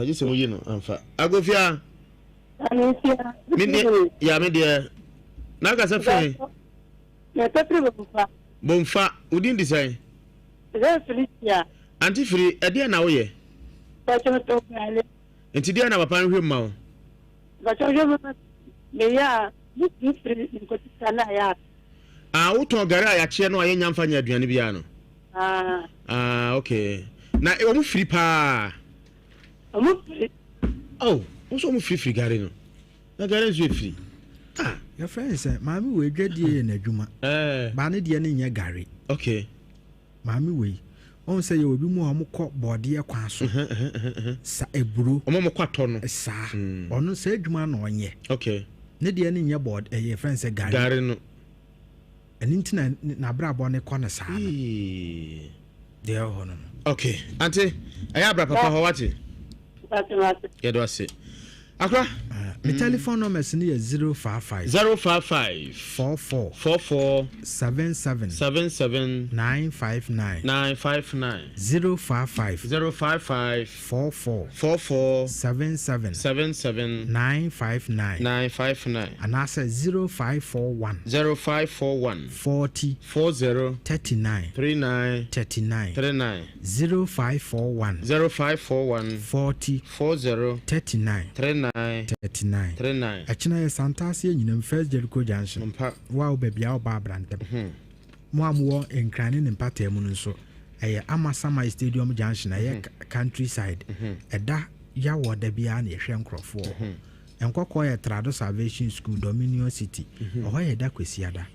Just so you know, amfa. Agofia. Ya me dia. Na ka se fe. Ya petre Bomfa, udin design. Felicia. Anti free, a dear now ye. But you talk my And today I have a pan with mouth. But you may ya, this free in Cotisana. What on Gara, a chair no I am fanya Duanibiano. Okay. Now it won't free pa. Oh, what's almost free garden? The garden is free. Your friend said, Mammy, we get you in a juma. Banny, the end in your Gary. Okay. Mammy, we. On say you will be more body a quasso. Sa a brew, or more quaton, sa, or no sage man on ye. Okay. Nid in your board, a your friend said Gary. An internet nabra bonnet corner sa. Dear honor. Okay. Auntie, I have Papa Hawati. Yeah, do I say? Akra? The telephone number is near 055 44 77 959 055 44 77 959 and I said 0541 40 39 0541 40 39 Achina ya Santasi nyinam First Jericho Junction. Wow baby ao ba brantem. Mo amwo enkrane ne mpata mu nso. Eye Amasama Stadium Junction eye countryside. Eda ya woda bia na ehwe nkrofo. Enkokọ ya Trado Salvation School Dominion City. Oho ye da kwesiada.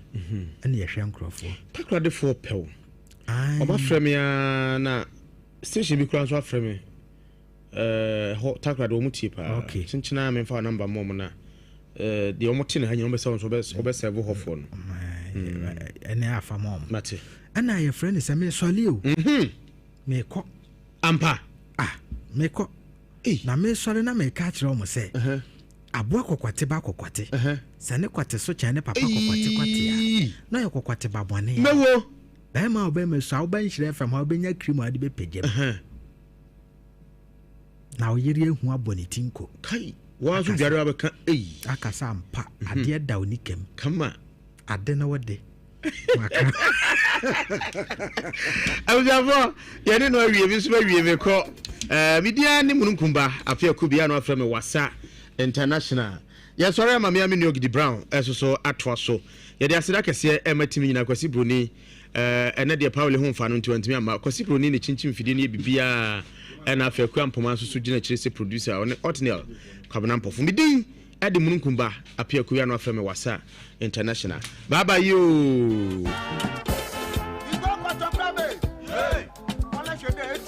Na ehwe nkrofo. Takrade for pel. Oba frame ya na station bi kura so aframe. Takrade omutie pa. Okay. Chinchina me fa number mom na the omotie na ha nyom be so serve ho phone. Ene afa mom. Mate. Ana your friend is me soli o. Me ko ampa. Me ko. Na me soli na me ka kire o mo se. Aboa kokwate ba kokwate. Sane kwate so chane papa kokwate ya. Na yo kokwate ba bone. Mewo. Ba ma oba me so oba nhire fam ha obenya krimu ade be pegem. Na oyiri ehu abonitinko. Kai. Wa so biare abeka akasa ampa ade da onikem. Kama ade na wode. Awujafo yene no awie bi so awie me ko media ni mununkumba Appiah Kubi anu afra me wasa international ya sore ma me amini Ogidi Brown so atwa so ye de aseda kese ematimi nyina kwasi broni ene de Paul ho mfa no ntwantimi ama kwasi broni ne chinchim fidi ne bibia ena afa kwampoma so gina chirese producer on Otnel kwabena mpofo midin ade mununkumba Appiah Kubi anu afra me wasa international baba yo Hey, on a show there to